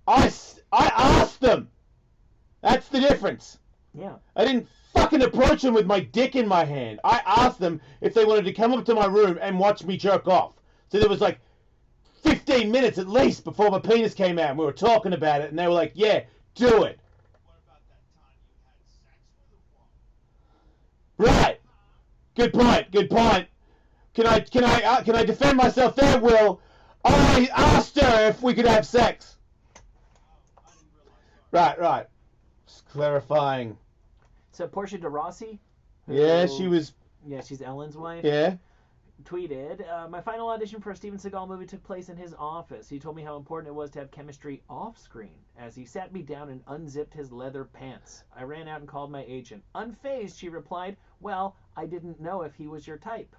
I asked them. That's the difference. Yeah. I didn't fucking approach them with my dick in my hand. I asked them if they wanted to come up to my room and watch me jerk off. So there was like 15 minutes at least before my penis came out and we were talking about it and they were like, yeah, do it. What about that time you had sex with a woman? Right. Good point. Good point. Can I defend myself there, Will? I asked her if we could have sex. Oh, I didn't realize. Right. Just clarifying. So Portia de Rossi. Yeah, she was. Yeah, she's Ellen's wife. Yeah. Tweeted, my final audition for a Steven Seagal movie took place in his office. He told me how important it was to have chemistry off screen as he sat me down and unzipped his leather pants. I ran out and called my agent. Unfazed, she replied, well, I didn't know if he was your type.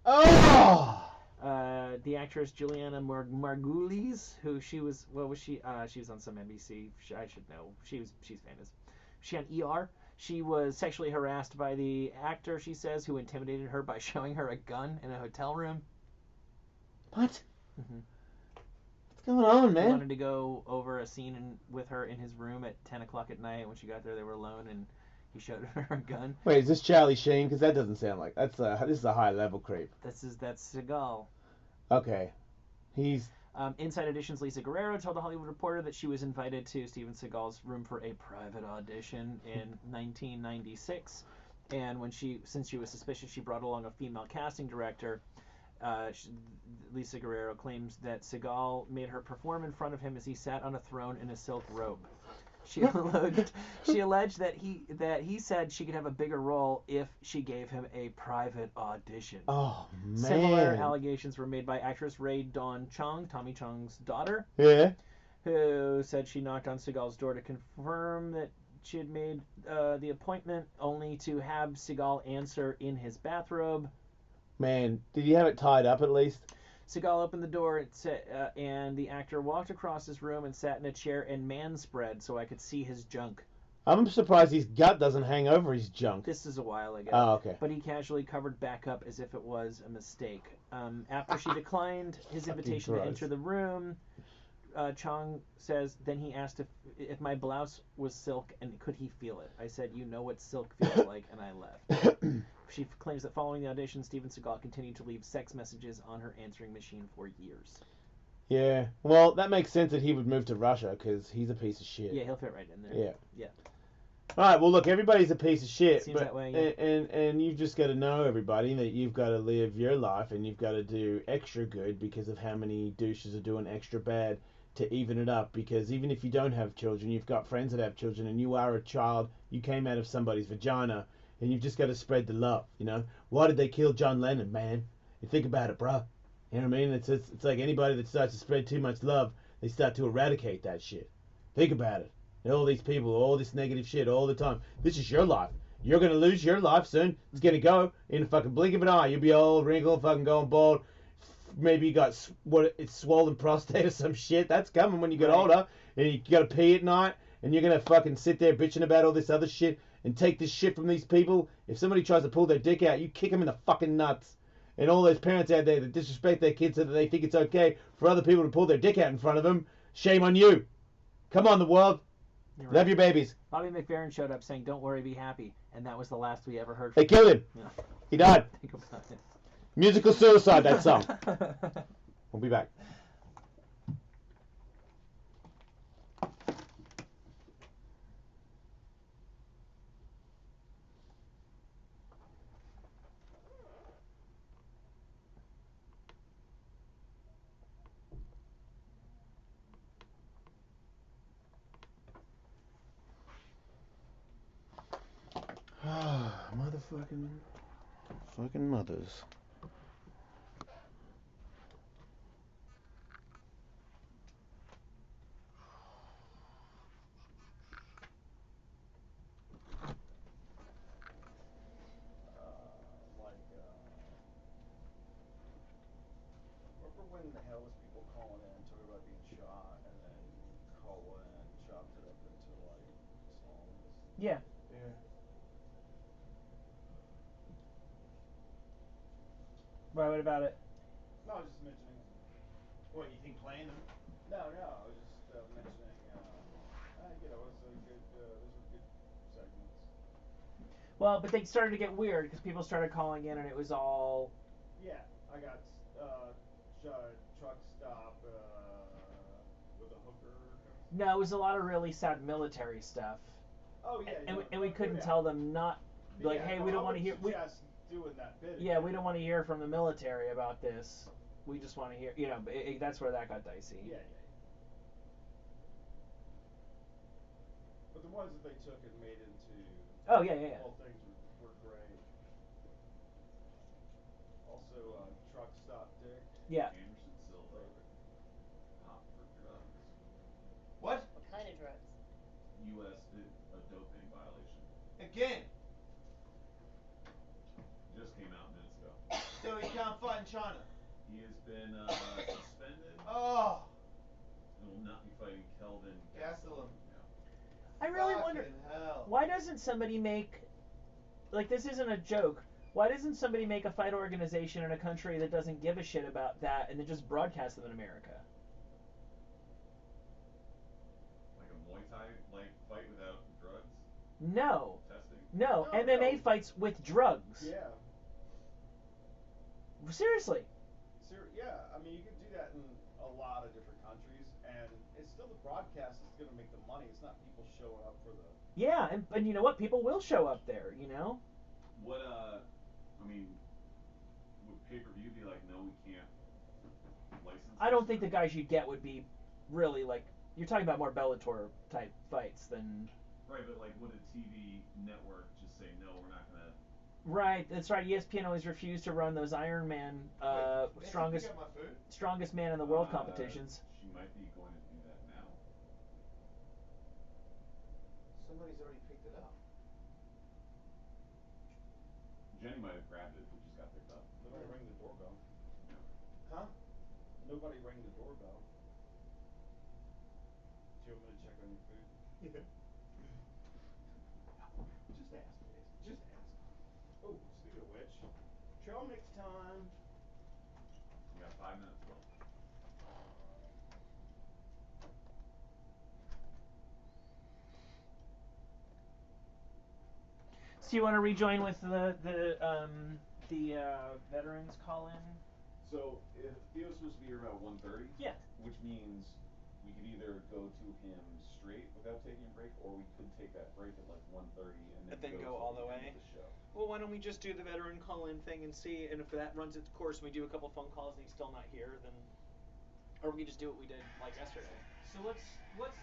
Oh. The actress Juliana Margulies, who she was, what was she? She was on some NBC. I should know. She's famous. She on ER. She was sexually harassed by the actor, she says, who intimidated her by showing her a gun in a hotel room. What? Mm-hmm. What's going on, He man? wanted to go over a scene with her in his room at 10 o'clock at night. When she got there, they were alone, and he showed her a gun. Wait, is this Charlie Sheen? Because that doesn't sound like this is a high level creep. That's Seagal. Okay, he's. Inside Edition's Lisa Guerrero told The Hollywood Reporter that she was invited to Steven Seagal's room for a private audition in 1996, and since she was suspicious, she brought along a female casting director. Lisa Guerrero claims that Seagal made her perform in front of him as he sat on a throne in a silk robe. She alleged that he said she could have a bigger role if she gave him a private audition. Oh man. Similar allegations were made by actress Rae Dawn Chong, Tommy Chong's daughter, Yeah. who said she knocked on Seagal's door to confirm that she had made the appointment, only to have Seagal answer in his bathrobe. Man, did you have it tied up at least? Seagal opened the door and the actor walked across his room and sat in a chair and manspread so I could see his junk. I'm surprised his gut doesn't hang over his junk. This is a while ago. Oh, okay. But he casually covered back up as if it was a mistake. After she declined his invitation to gross. enter the room, Chong says, then he asked if my blouse was silk and could he feel it. I said, you know what silk feels like, and I left. She claims that following the audition, Steven Seagal continued to leave sex messages on her answering machine for years. Yeah. Well, that makes sense that he would move to Russia because he's a piece of shit. Yeah, he'll fit right in there. Yeah. All right. Well, look, everybody's a piece of shit. Seems that way, yeah. And you've just got to know, everybody, that you've got to live your life and you've got to do extra good because of how many douches are doing extra bad to even it up. Because even if you don't have children, you've got friends that have children, and you are a child. You came out of somebody's vagina. And you've just got to spread the love, you know? Why did they kill John Lennon, man? You think about it, bruh. You know what I mean? It's like anybody that starts to spread too much love, they start to eradicate that shit. Think about it. And all these people, all this negative shit all the time. This is your life. You're going to lose your life soon. It's going to go in a fucking blink of an eye. You'll be old, wrinkled, fucking going bald. Maybe you got it's swollen prostate or some shit. That's coming when you get older. And you got to pee at night. And you're going to fucking sit there bitching about all this other shit. And take this shit from these people. If somebody tries to pull their dick out, you kick them in the fucking nuts. And all those parents out there that disrespect their kids so that they think it's okay for other people to pull their dick out in front of them, shame on you. Come on, the world. You're right. Love your babies. Bobby McFerrin showed up saying, don't worry, be happy. And that was the last we ever heard from They killed him. Yeah. He died. Think about it. Musical suicide, that song. We'll be back. Motherfucking mothers. couldn't the hell with people calling in talking about being shot and then Cullen chopped it up into like songs. Yeah. Yeah. Why? What about it? No, I was just mentioning. What, you think playing them? No, I was just mentioning. It was a good. Those were good segments. Well, but they started to get weird because people started calling in, and it was all. Yeah, I got truck stop with a hooker kind of stuff. No, it was a lot of really sad military stuff. Oh yeah, And we couldn't tell them not. Like, hey, we don't want to hear. Suggest doing that bit. Yeah, again. we don't want to hear from the military about this. We just want to hear. That's where that got dicey. Yeah. But the ones that they took and made into Oh yeah. whole things were great. Also, truck stop Dick. Yeah. Anderson Silva Favorite. popped for drugs. What? What kind of drugs? U.S. did a doping violation. Again. Just came out minutes ago. So he can't fight in China. He has been suspended Oh. and will not be fighting Kelvin Gastelum. Yeah. I really wonder Fucking hell. why doesn't somebody make, like, this isn't a joke. Why doesn't somebody make a fight organization in a country that doesn't give a shit about that and then just broadcast them in America? Like a Muay Thai like fight without drugs No. testing. No, No, MMA no. fights with drugs. Yeah. Seriously. Yeah, I mean, you could do that in a lot of different countries, and it's still the broadcast that's going to make the money. It's not people showing up for the. Yeah, and you know what? People will show up there, What I mean, would pay-per-view be like, no, we can't license I don't this, think or- the guys you get would be really, like, you're talking about more Bellator type fights than. Right, but like, would a TV network just say, no, we're not gonna? Right, that's right. ESPN always refused to run those Iron Man Wait, strongest pick up my food? strongest man in the world competitions. She might be going to do that now. Somebody's already picked it up. Jenny might have grabbed it if it just got picked up. Nobody ring the doorbell. Yeah. Huh? Nobody ring the doorbell. Do you want me to check on your food? Yeah. Just ask, please. Just ask. Oh, speaking of which, trail mix time. We got 5 minutes, Will. So you want to rejoin with the veterans call in? So if Theo's supposed to be here about 1:30, Yeah. which means we could either go to him straight without taking a break, or we could take that break at like 1:30 and then, Go all the way. Of the show. Well, why don't we just do the veteran call in thing and see, and if that runs its course and we do a couple phone calls and he's still not here, then, or we can just do what we did like yesterday. So what's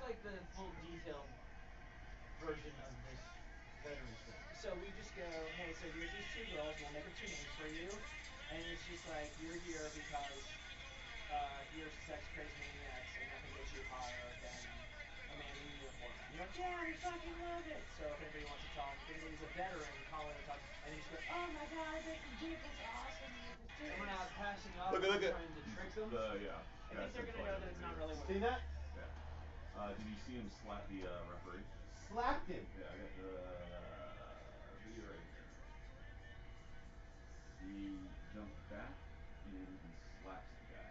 like the full detailed version of this veterans thing? So we just go, hey, so here's these two girls, we'll make up two names for you, and it's just like, you're here because you're sex crazed maniacs and nothing gets you higher than a man in uniform. And you're like, yeah, we fucking love it. So if anybody wants to talk, if anybody's a veteran, call in and talk, and then just go, oh my god, dude, that's awesome. And we're not passing off Look at- trying to trick them. Yeah. I think they're gonna know that it's not really what. See that? Yeah. Did you see him slap the referee? Slapped him. Yeah, I got the video right here. He jumps back in and slaps the guy.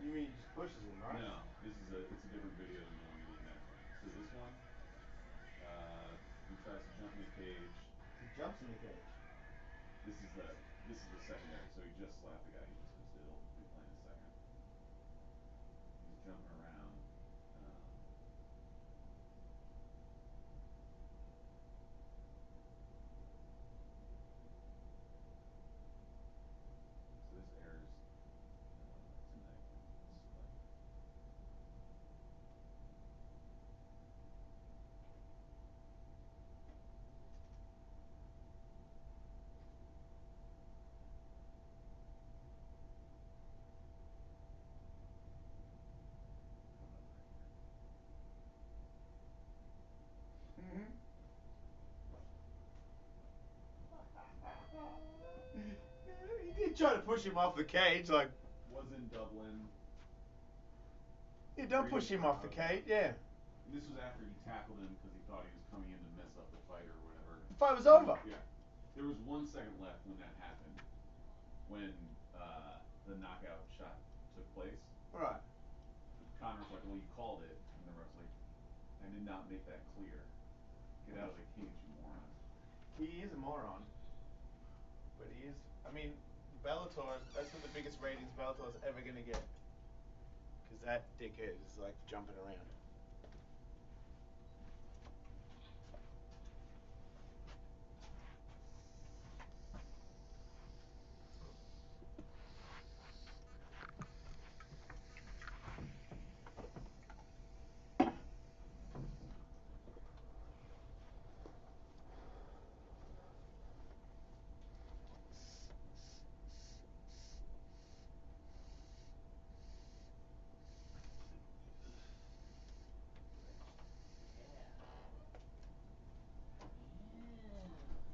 You mean he just pushes him, right? No, it's a different video than the one we did next time. So this one, he tries to jump in the cage. He jumps in the cage. This is the secondary. So he just slapped the guy. He just missed it. It'll replay in a second. He's jumping around. So this airs tonight. This is like. try to push him off the cage, like, Was in Dublin. yeah, don't push him off the cage, yeah. This was after he tackled him because he thought he was coming in to mess up the fight or whatever. The fight was over. Yeah. There was 1 second left when that happened. When the knockout shot took place. Right. Connor's like, well, you called it. And the ref's like, I did not make that clear. Get out of the cage, you moron. He is a moron. But he is, I mean, Bellator, that's what the biggest ratings Bellator is ever going to get. Because that dickhead is like jumping around.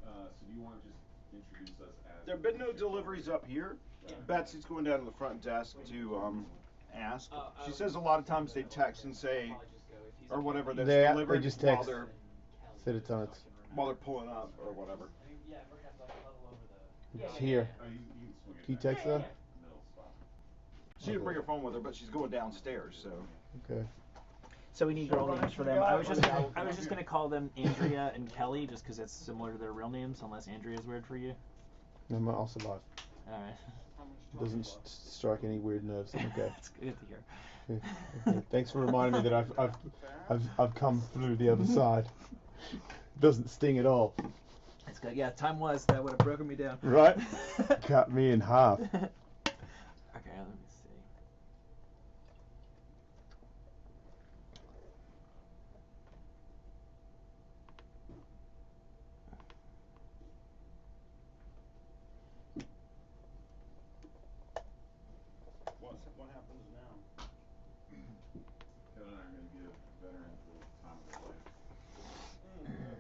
So do you want to just introduce us as... There have been no deliveries up here. Yeah. Betsy's going down to the front desk to ask. She says a lot of times they text and say, or whatever, that's They delivered just while text. they're Said it's on its. pulling up or whatever. Yeah, we're gonna have to like huddle over the. It's here. Oh, you can swing it Can you back. text her? Middle spot. She didn't bring her phone with her, but she's going downstairs, so. Okay. So we need girl names for them. I was just gonna call them Andrea and Kelly, just because it's similar to their real names, unless Andrea's weird for you. I'm also alive. All right. Doesn't strike any weird nerves. Okay. That's good to hear. Okay. Thanks for reminding me that I've come through the other side. Doesn't sting at all. That's good. Yeah, time was that would have broken me down. Right? Cut me in half. Okay, let me see. What happens now? Kevin and I are going to give veterans the time of their life.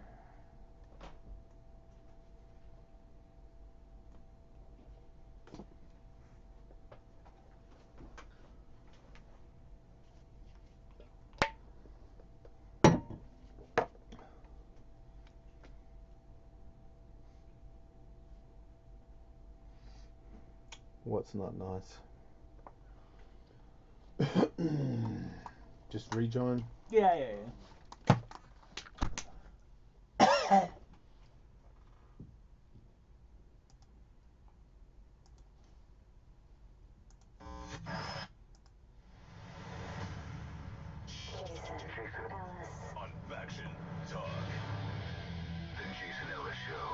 What's not nice? Just rejoin. Yeah. On Faction Talk. The Jason Ellis Show.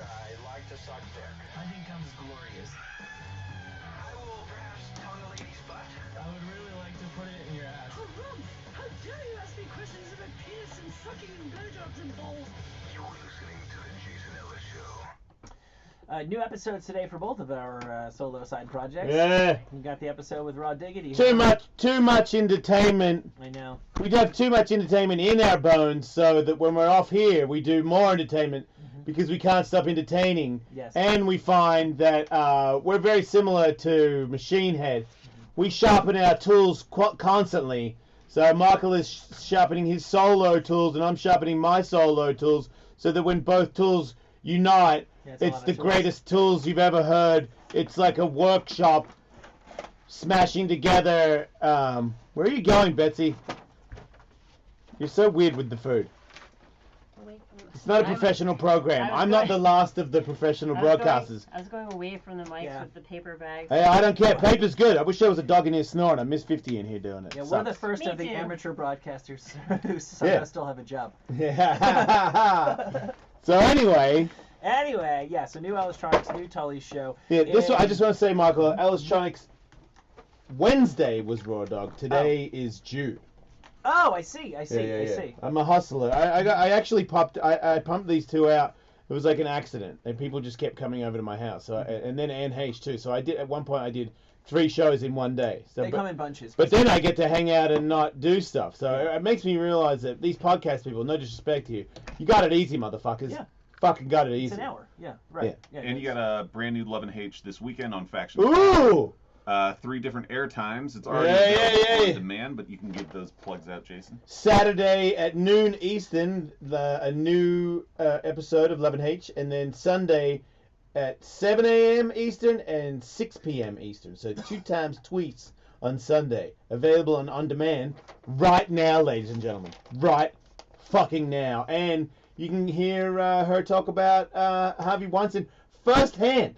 I like to suck dick. Hunting comes glorious. I will perhaps tongue a lady's butt. I would really like to put it in your ass. Oh, Rob, how dare you ask me questions about penis and sucking and blowjobs and balls? You're listening to the Jason Ellis Show. New episodes today for both of our solo side projects. Yeah. You got the episode with Raw Diggity. Too much entertainment. I know. We have too much entertainment in our bones, so that when we're off here, we do more entertainment because we can't stop entertaining. Yes. And we find that we're very similar to Machine Head. We sharpen our tools constantly. So Michael is sharpening his solo tools, and I'm sharpening my solo tools, so that when both tools unite, Yeah, it's a it's lot of the tools. greatest tools you've ever heard. It's like a workshop smashing together. Where are you going, Betsy? You're so weird with the food. It's not a professional program. I was I'm not the going- last of the professional broadcasters. I was going away from the mics Yeah. with the paper bags. Hey, I don't care. Paper's good. I wish there was a dog in here snoring. I miss 50 in here doing it. Yeah, we're the Sucks. first Me of the too. amateur broadcasters who somehow Yeah. still have a job. Yeah. So anyway, Anyway, yeah, so new Electronics, new Tully's show. yeah, this one, I And- just want to say, Michael, Electronics Wednesday was Raw Dog. Today is Jude. Oh, I see. I Yeah. see. I'm a hustler. I actually I pumped these two out. It was like an accident, and people just kept coming over to my house. So and then Anne H too. So at one point I did 3 shows in one day. So They come in bunches. But then I get to hang out and not do stuff. So it makes me realize that these podcast people, no disrespect to you, you got it easy, motherfuckers. Yeah. fucking got it It's easy. an hour. Yeah, right. Yeah. And you got a brand new Love and H this weekend on Faction. Ooh! 3 different air times. It's already Yeah, available yeah. on demand, but you can get those plugs out, Jason. Saturday at noon Eastern, a new episode of Love and H, and then Sunday at 7 a.m. Eastern and 6 p.m. Eastern. So 2 times tweets on Sunday. Available on demand right now, ladies and gentlemen. Right fucking now. And you can hear her talk about Harvey Weinstein firsthand.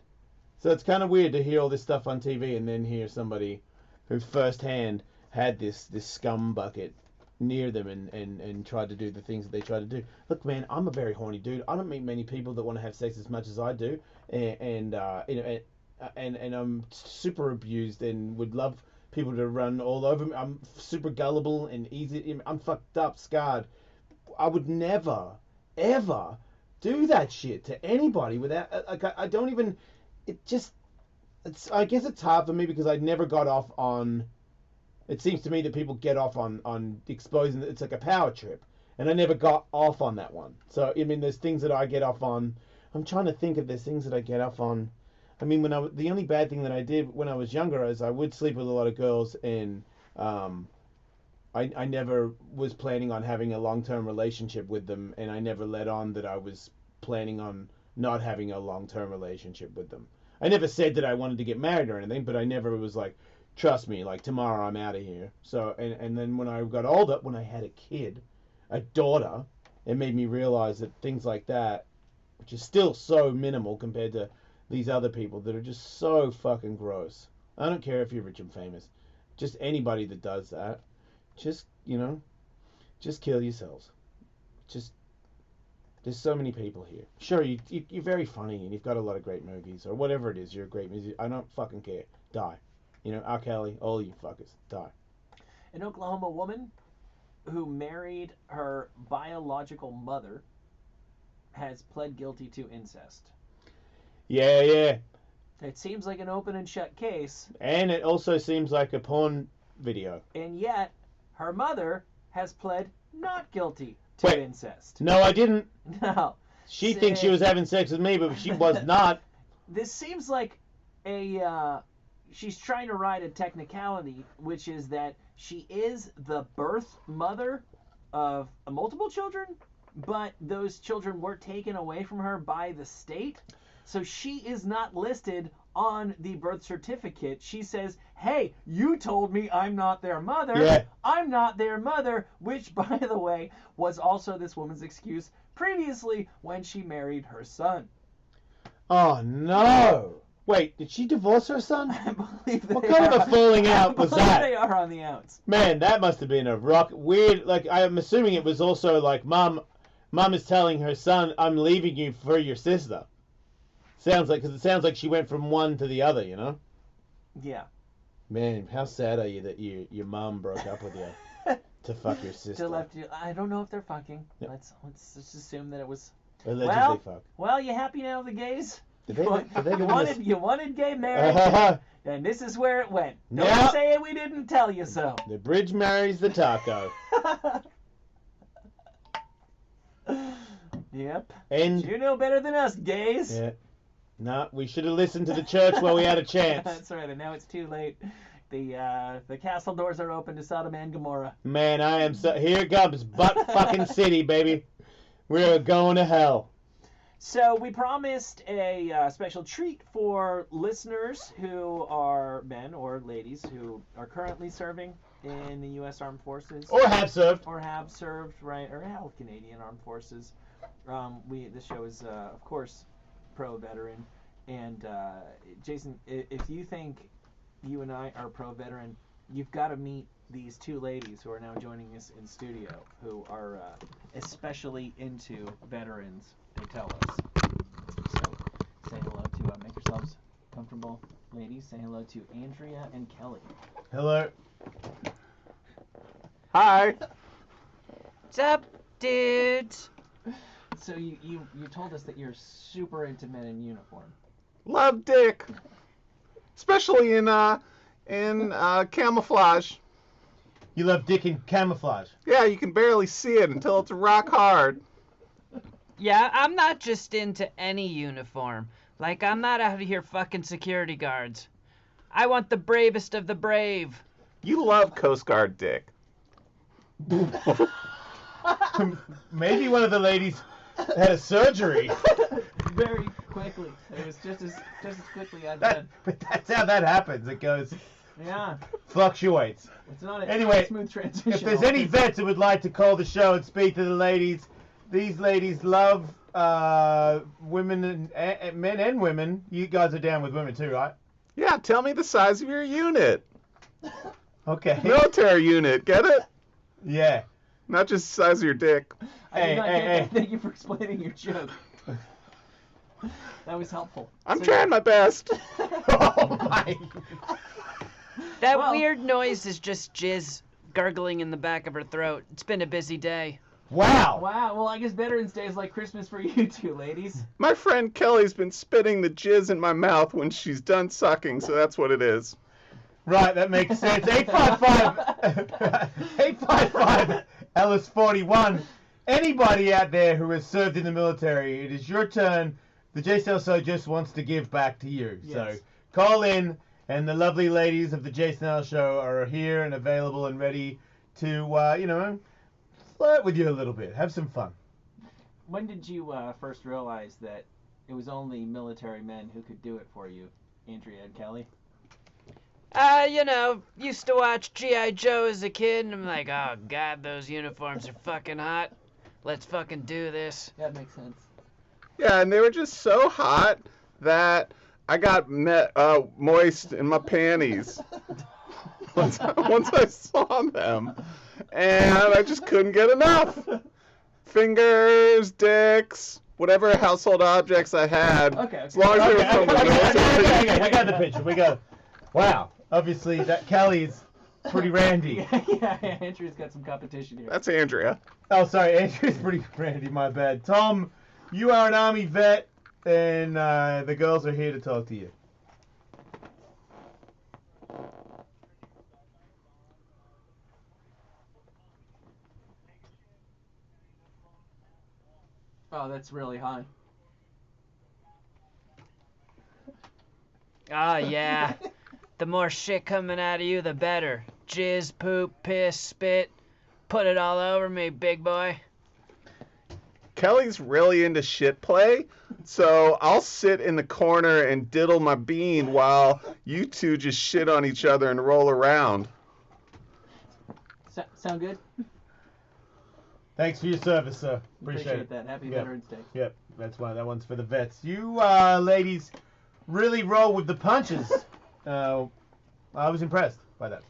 So it's kind of weird to hear all this stuff on TV and then hear somebody who firsthand had this scum bucket near them and tried to do the things that they try to do. Look, man, I'm a very horny dude. I don't meet many people that want to have sex as much as I do, and I'm super abused and would love people to run all over me. I'm super gullible and easy. I'm fucked up, scarred. I would never, ever do that shit to anybody without. I don't even. I guess it's hard for me because I never got off on. It seems to me that people get off on exposing. It's like a power trip, and I never got off on that one. So I mean, there's things that I get off on. I'm trying to think if there's things that I get off on. I mean, the only bad thing that I did when I was younger is I would sleep with a lot of girls, and I never was planning on having a long-term relationship with them, and I never let on that I was planning on not having a long-term relationship with them. I never said that I wanted to get married or anything, but I never was like, trust me, like tomorrow I'm out of here. So, and then when I got older, when I had a kid, a daughter, it made me realize that things like that, which is still so minimal compared to these other people that are just so fucking gross. I don't care if you're rich and famous. Just anybody that does that, just kill yourselves. There's so many people here. Sure, you're very funny and you've got a lot of great movies or whatever it is. You're a great music. I don't fucking care. Die. R. Kelly, all you fuckers, die. An Oklahoma woman who married her biological mother has pled guilty to incest. Yeah. It seems like an open and shut case. And it also seems like a porn video. And yet, her mother has pled not guilty to incest. No, I didn't. No. She thinks she was having sex with me, but she was not. This seems like she's trying to ride a technicality, which is that she is the birth mother of multiple children, but those children were taken away from her by the state. So she is not listed on the birth certificate. She says, hey, you told me I'm not their mother. Yeah. I'm not their mother, which, by the way, was also this woman's excuse previously when she married her son. Oh, no. Wait, did she divorce her son? I believe they What kind of a falling out was that? They are on the outs. Man, that must have been a weird, like, I'm assuming it was also like, Mom is telling her son, I'm leaving you for your sister. Because it sounds like she went from one to the other, Yeah. Man, how sad are you that your mom broke up with you to fuck your sister? Left you. I don't know if they're fucking. Yep. Let's just assume that it was. Allegedly fuck. Well, you happy now, the gays? Did they You wanted gay marriage, and this is where it went. Don't say we didn't tell you so. The bridge marries the taco. Yep. And you know better than us, gays. Yeah. No, we should have listened to the church while we had a chance. That's right, and now it's too late. The castle doors are open to Sodom and Gomorrah. Man, I am so... Here it comes, butt fucking city, baby. We're going to hell. So we promised a special treat for listeners who are men or ladies who are currently serving in the U.S. Armed Forces. Or have served. Or have served, right, or held Canadian Armed Forces. This show is, of course, pro-veteran. And, Jason, if you think you and I are pro-veteran, you've got to meet these two ladies who are now joining us in studio who are especially into veterans, they tell us. So say hello to, make yourselves comfortable, ladies. Say hello to Andrea and Kelly. Hello. Hi. What's up, dudes? So you told us that you're super into men in uniform. Love dick. Especially in camouflage. You love dick in camouflage? Yeah, you can barely see it until it's rock hard. Yeah, I'm not just into any uniform. Like, I'm not out here fucking security guards. I want the bravest of the brave. You love Coast Guard dick. Maybe one of the ladies had a surgery. Very quickly. It was just as quickly as done. But that's how that happens. It goes, Yeah. fluctuates. It's not a Anyway, smooth transition. If there's any vets who would like to call the show and speak to the ladies, these ladies love women and men and women. You guys are down with women too, right? Yeah, tell me the size of your unit. Okay. Military unit, get it? Yeah. Not just the size of your dick. I did not get that. Thank you for explaining your joke. That was helpful. I'm trying my best. Oh my. That weird noise is just jizz gurgling in the back of her throat. It's been a busy day. Wow. Wow. Well, I guess Veterans Day is like Christmas for you two, ladies. My friend Kelly's been spitting the jizz in my mouth when she's done sucking, so that's what it is. Right, that makes sense. 855 Ellis 41. Anybody out there who has served in the military, it is your turn. The Jason L Show just wants to give back to you. Yes. So call in, and the lovely ladies of the Jason L Show are here and available and ready to, flirt with you a little bit. Have some fun. When did you first realize that it was only military men who could do it for you, Andrea and Kelly? Used to watch G.I. Joe as a kid, and I'm like, oh, God, those uniforms are fucking hot. Let's fucking do this. That makes sense. Yeah, and they were just so hot that I got moist in my panties once I saw them, and I just couldn't get enough. Fingers, dicks, whatever household objects I had. Okay. As long as they were from the military. Okay, we got the picture. We got. Wow. Obviously, that Kelly's pretty randy. yeah, Andrew's got some competition here. That's Andrea. Oh, sorry, Andrew's pretty randy. My bad. Tom, you are an Army vet, and the girls are here to talk to you. Oh, that's really high. Oh, yeah. The more shit coming out of you, the better. Jizz, poop, piss, spit. Put it all over me, big boy. Kelly's really into shit play, so I'll sit in the corner and diddle my bean while you two just shit on each other and roll around. Sound good? Thanks for your service, sir. Appreciate it. that. Happy Veterans Day. Yep, that's why that one's for the vets. You ladies really roll with the punches. I was impressed by that.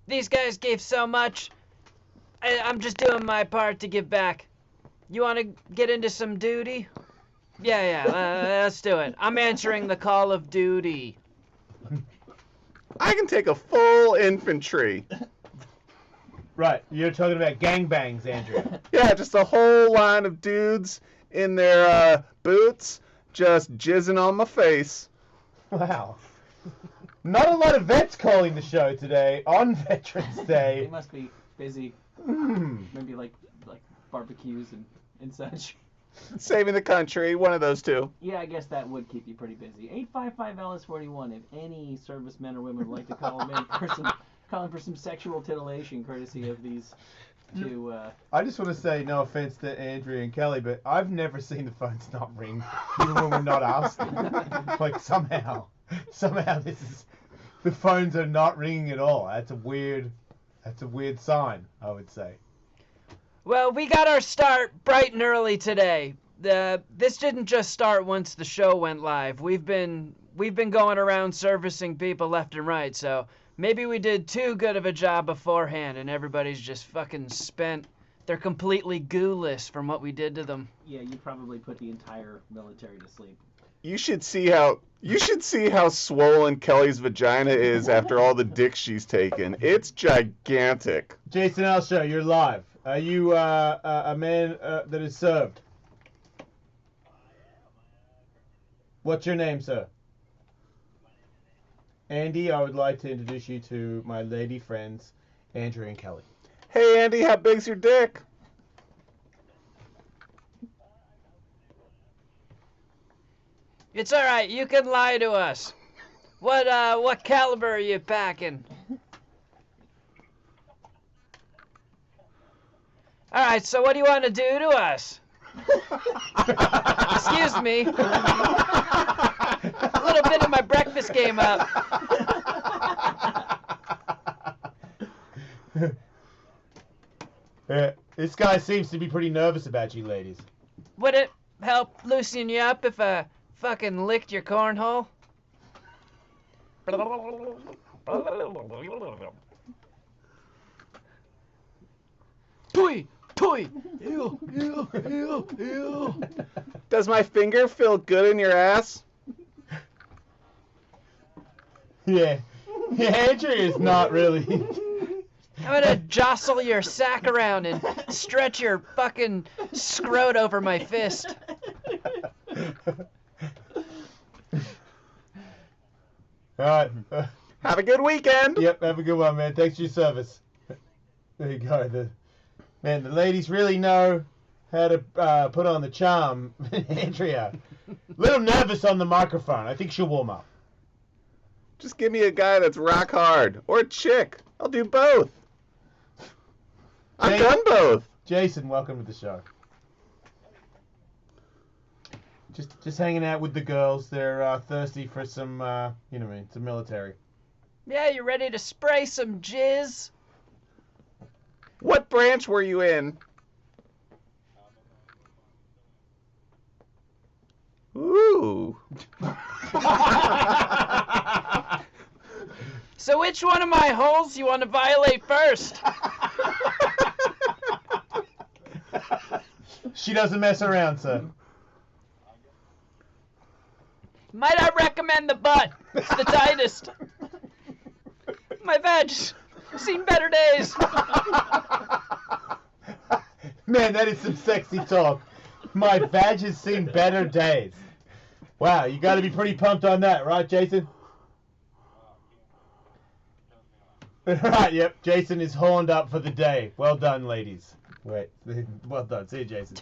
These guys gave so much. I'm just doing my part to give back. You want to get into some duty? Yeah, let's do it. I'm answering the call of duty. I can take a full infantry. Right, you're talking about gangbangs, Andrew. Yeah, just a whole line of dudes in their boots just jizzing on my face. Wow. Not a lot of vets calling the show today on Veterans Day. They must be busy. Maybe like barbecues and such. Saving the country, one of those two. Yeah, I guess that would keep you pretty busy. 855 Ellis 41. If any servicemen or women would like to call them in calling for some sexual titillation, courtesy of these two. I just want to say, no offense to Andrea and Kelly, but I've never seen the phones not ring, even when we're not asking. Like somehow the phones are not ringing at all. That's a weird sign, I would say. Well, we got our start bright and early today. This didn't just start once the show went live. We've been going around servicing people left and right, so maybe we did too good of a job beforehand and everybody's just fucking spent. They're completely gooless from what we did to them. Yeah, you probably put the entire military to sleep. You should see how swollen Kelly's vagina is after all the dick she's taken. It's gigantic. Jason L. Show, you're live. Are you a man that has served? What's your name, sir? Andy, I would like to introduce you to my lady friends, Andrew and Kelly. Hey, Andy, how big's your dick? It's all right. You can lie to us. What caliber are you packing? All right. So what do you want to do to us? Excuse me. A little bit of my breakfast came up. This guy seems to be pretty nervous about you ladies. Would it help loosen you up if I fucking licked your cornhole? Toy, toy. Ew, ew, ew, ew. Does my finger feel good in your ass? Yeah. Yeah, Andrew is not really. I'm gonna jostle your sack around and stretch your fucking scrot over my fist. Alright. Have a good weekend. Yep, have a good one, man. Thanks for your service. There you go. The ladies really know how to put on the charm. Andrea. Little nervous on the microphone. I think she'll warm up. Just give me a guy that's rock hard. Or a chick. I'll do both. I've done both. Jason, welcome to the show. Just hanging out with the girls. They're thirsty for some, you know what I mean, some military. Yeah, you ready to spray some jizz? What branch were you in? Ooh. So which one of my holes you want to violate first? She doesn't mess around, sir. Might I recommend the butt? It's the tightest. My veg's seen better days. Man, that is some sexy talk. My badge has seen better days. Wow, you got to be pretty pumped on that, right, Jason? Right, yep. Jason is horned up for the day. Well done, ladies. Wait, well done. See you, Jason.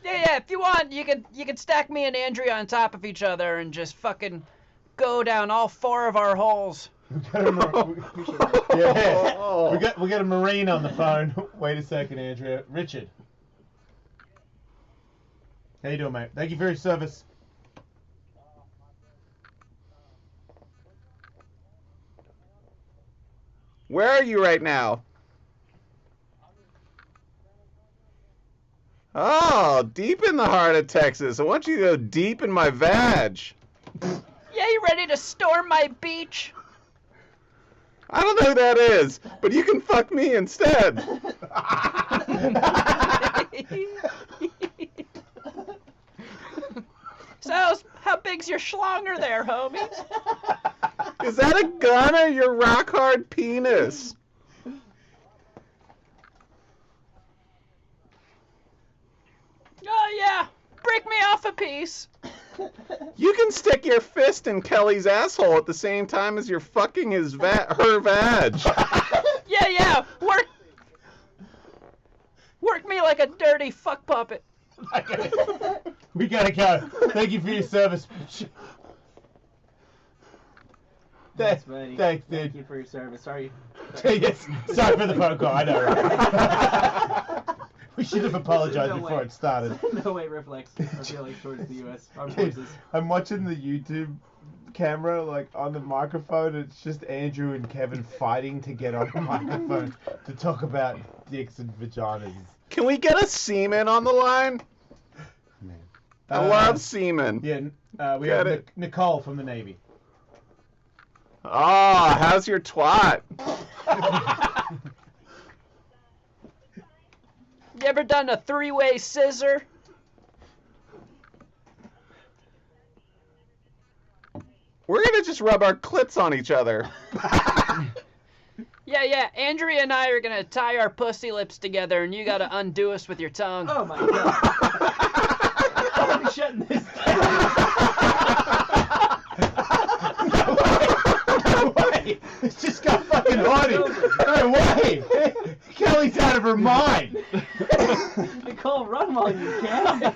Yeah, if you want, you can stack me and Andrea on top of each other and just fucking go down all four of our holes. We got a Marine on the phone. Wait a second, Andrea. Richard. How you doing, mate? Thank you for your service. Where are you right now? Oh, deep in the heart of Texas. I want you to go deep in my vag. Yeah, you ready to storm my beach? I don't know who that is, but you can fuck me instead. So, how big's your schlonger there, homie? Is that a gun or your rock hard penis? Oh, yeah. Break me off a piece. You can stick your fist in Kelly's asshole at the same time as you're fucking her vag. Yeah. Work me like a dirty fuck puppet. We gotta go. Thank you for your service. Thanks, buddy. Thanks, dude. Thank you for your service. Sorry. Yes. Sorry for the phone call. I know, right? We should have apologized before it started. No way reflex our feelings towards the U.S. Armed Dude, Forces. I'm watching the YouTube camera, like, on the microphone. It's just Andrew and Kevin fighting to get on the microphone to talk about dicks and vaginas. Can we get a seaman on the line? Man. I love seamen. Yeah, we have Nicole from the Navy. Oh, how's your twat? You ever done a three-way scissor? We're gonna just rub our clits on each other. Yeah. Andrea and I are gonna tie our pussy lips together, and you gotta undo us with your tongue. Oh my god. I'm shutting this down. No way! It's just got fucking horny. No way! Kelly's out of her mind. Nicole, run while you can.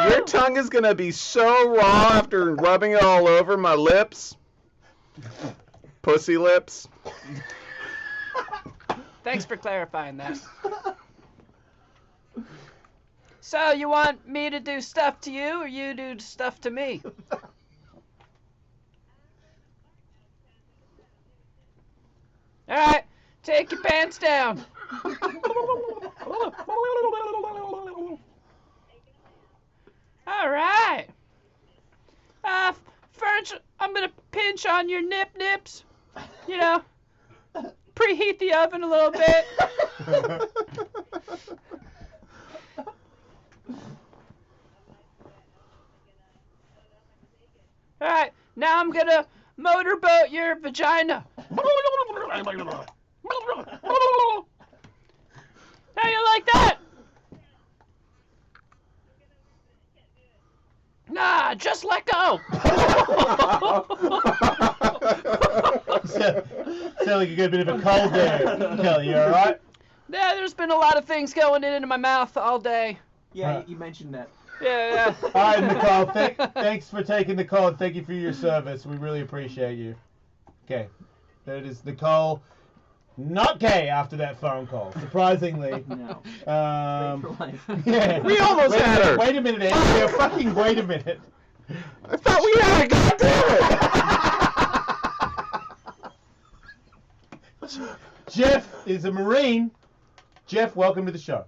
Your tongue is gonna be so raw after rubbing it all over my lips. Pussy lips. Thanks for clarifying that. So, you want me to do stuff to you, or you do stuff to me? Alright, take your pants down. Alright. First, I'm gonna pinch on your nips. You know, preheat the oven a little bit. Alright, now I'm gonna motorboat your vagina. How you like that? Nah, just let go. Sound like you got a bit of a cold there, Kelly. You all right? Yeah, there's been a lot of things going into my mouth all day. Yeah, you mentioned that. Yeah. All right, Nicole. Thanks for taking the call. Thank you for your service. We really appreciate you. Okay, there it is, Nicole. Not gay after that phone call, surprisingly. No. Um, Straight for life. Yeah. We almost had her. Wait a minute, Andrea. Fucking wait a minute. I thought we had it. God damn it. Jeff is a Marine. Jeff, welcome to the show.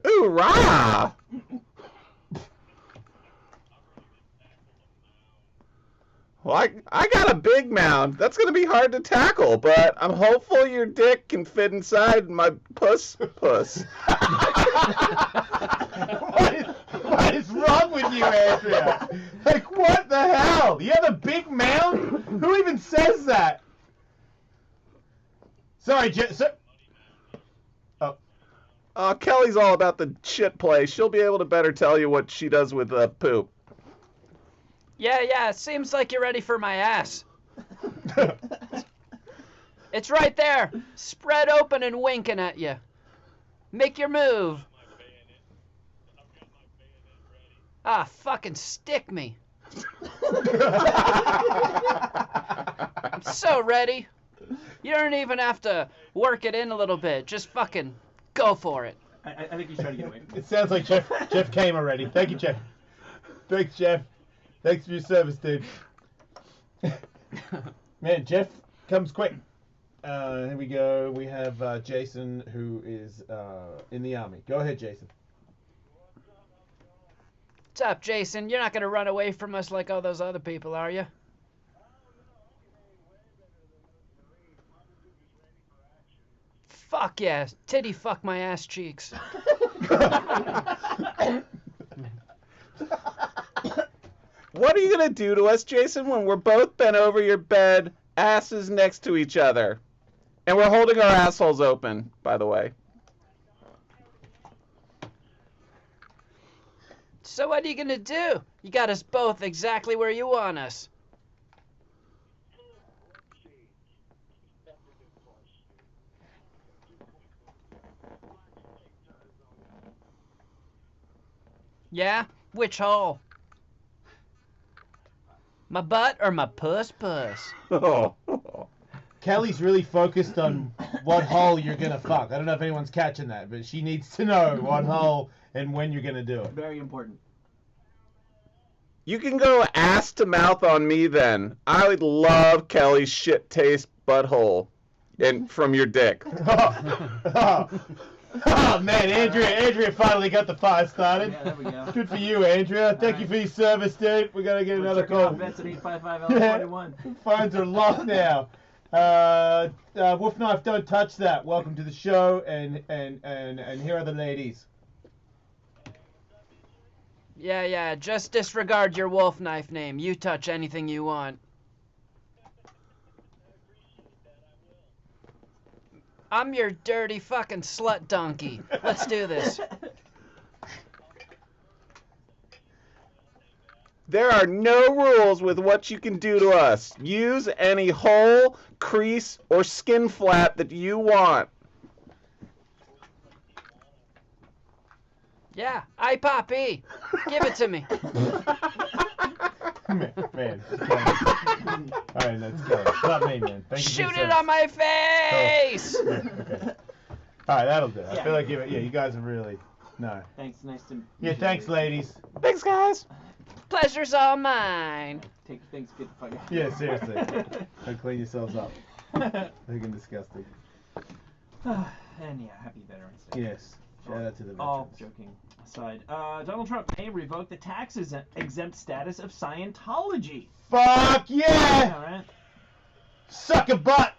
Hoorah! Well, I got a big mound. That's going to be hard to tackle, but I'm hopeful your dick can fit inside my puss. What is wrong with you, Andrea? Like, what the hell? You have a big mound? Who even says that? Sorry, Jeff. Kelly's all about the shit play. She'll be able to better tell you what she does with poop. Yeah, it seems like you're ready for my ass. It's right there, spread open and winking at you. Make your move. Ah, fucking stick me. I'm so ready. You don't even have to work it in a little bit. Just fucking go for it. I think he's trying to get away. It sounds like Jeff came already. Thank you, Jeff. Thanks, Jeff. Thanks for your service, dude. Man, Jeff comes quick. Here we go. We have Jason, who is in the Army. Go ahead, Jason. What's up, Jason? You're not gonna run away from us like all those other people, are you? Fuck yeah. Titty fuck my ass cheeks. What are you going to do to us, Jason, when we're both bent over your bed, asses next to each other? And we're holding our assholes open, by the way. So what are you gonna do? You got us both exactly where you want us. Yeah? Which hole? My butt or my puss? Kelly's really focused on what hole you're gonna fuck. I don't know if anyone's catching that, but she needs to know what hole and when you're gonna do it. Very important. You can go ass to mouth on me then. I would love Kelly's shit taste butthole and from your dick. Oh man, Andrea finally got the fire started. Yeah, there we go. Good for you, Andrea. Thank you for your service, dude. We gotta get another call. Vets at 855-L21. Phones are locked now. Wolf Knife, don't touch that. Welcome to the show, and here are the ladies. Yeah, just disregard your wolf knife name. You touch anything you want. I'm your dirty fucking slut donkey. Let's do this. There are no rules with what you can do to us. Use any hole, crease, or skin flap that you want. Yeah, I Poppy. Give it to me. Man. Alright, let's go. Not me, man. Thank you Shoot for your it on my face. service. Yeah, okay. Alright, that'll do. I Yeah. feel like you guys are really... No. Thanks, nice to meet Yeah, you, thanks, ladies. Thanks, guys. Pleasure's all mine. Take your things, get the fuck out. Yeah, seriously. Don't clean yourselves up. Looking disgusting. And yeah, happy Veterans Day. Yes. Shout out to the veterans. All joking aside, Donald Trump may revoke the tax exempt status of Scientology. Fuck yeah! All right. Suck a butt!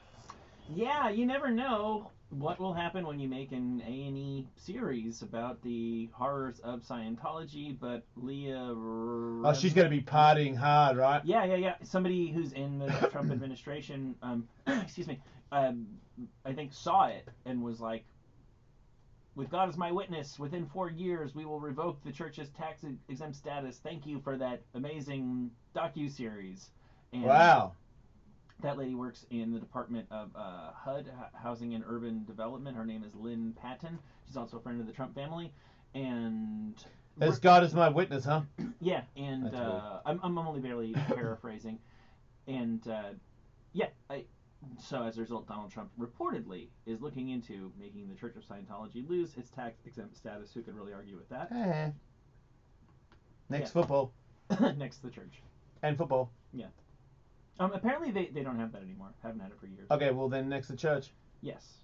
Yeah, you never know what will happen when you make an A&E series about the horrors of Scientology, but Leah... Oh, she's gonna be partying hard, right? Yeah. Somebody who's in the Trump administration, excuse me, I think saw it and was like, with God as my witness, within 4 years we will revoke the church's tax exempt status. Thank you for that amazing docu-series. And Wow. that lady works in the Department of HUD, Housing and Urban Development. Her name is Lynn Patton. She's also a friend of the Trump family. And... As God is my witness, huh? Yeah, and That's weird. I'm only barely paraphrasing. And, so as a result, Donald Trump reportedly is looking into making the Church of Scientology lose its tax-exempt status. Who could really argue with that? Next Yeah. football. Next to the church. And football. Yeah. Apparently they don't have that anymore. Haven't had it for years. Okay, well then next to church. Yes.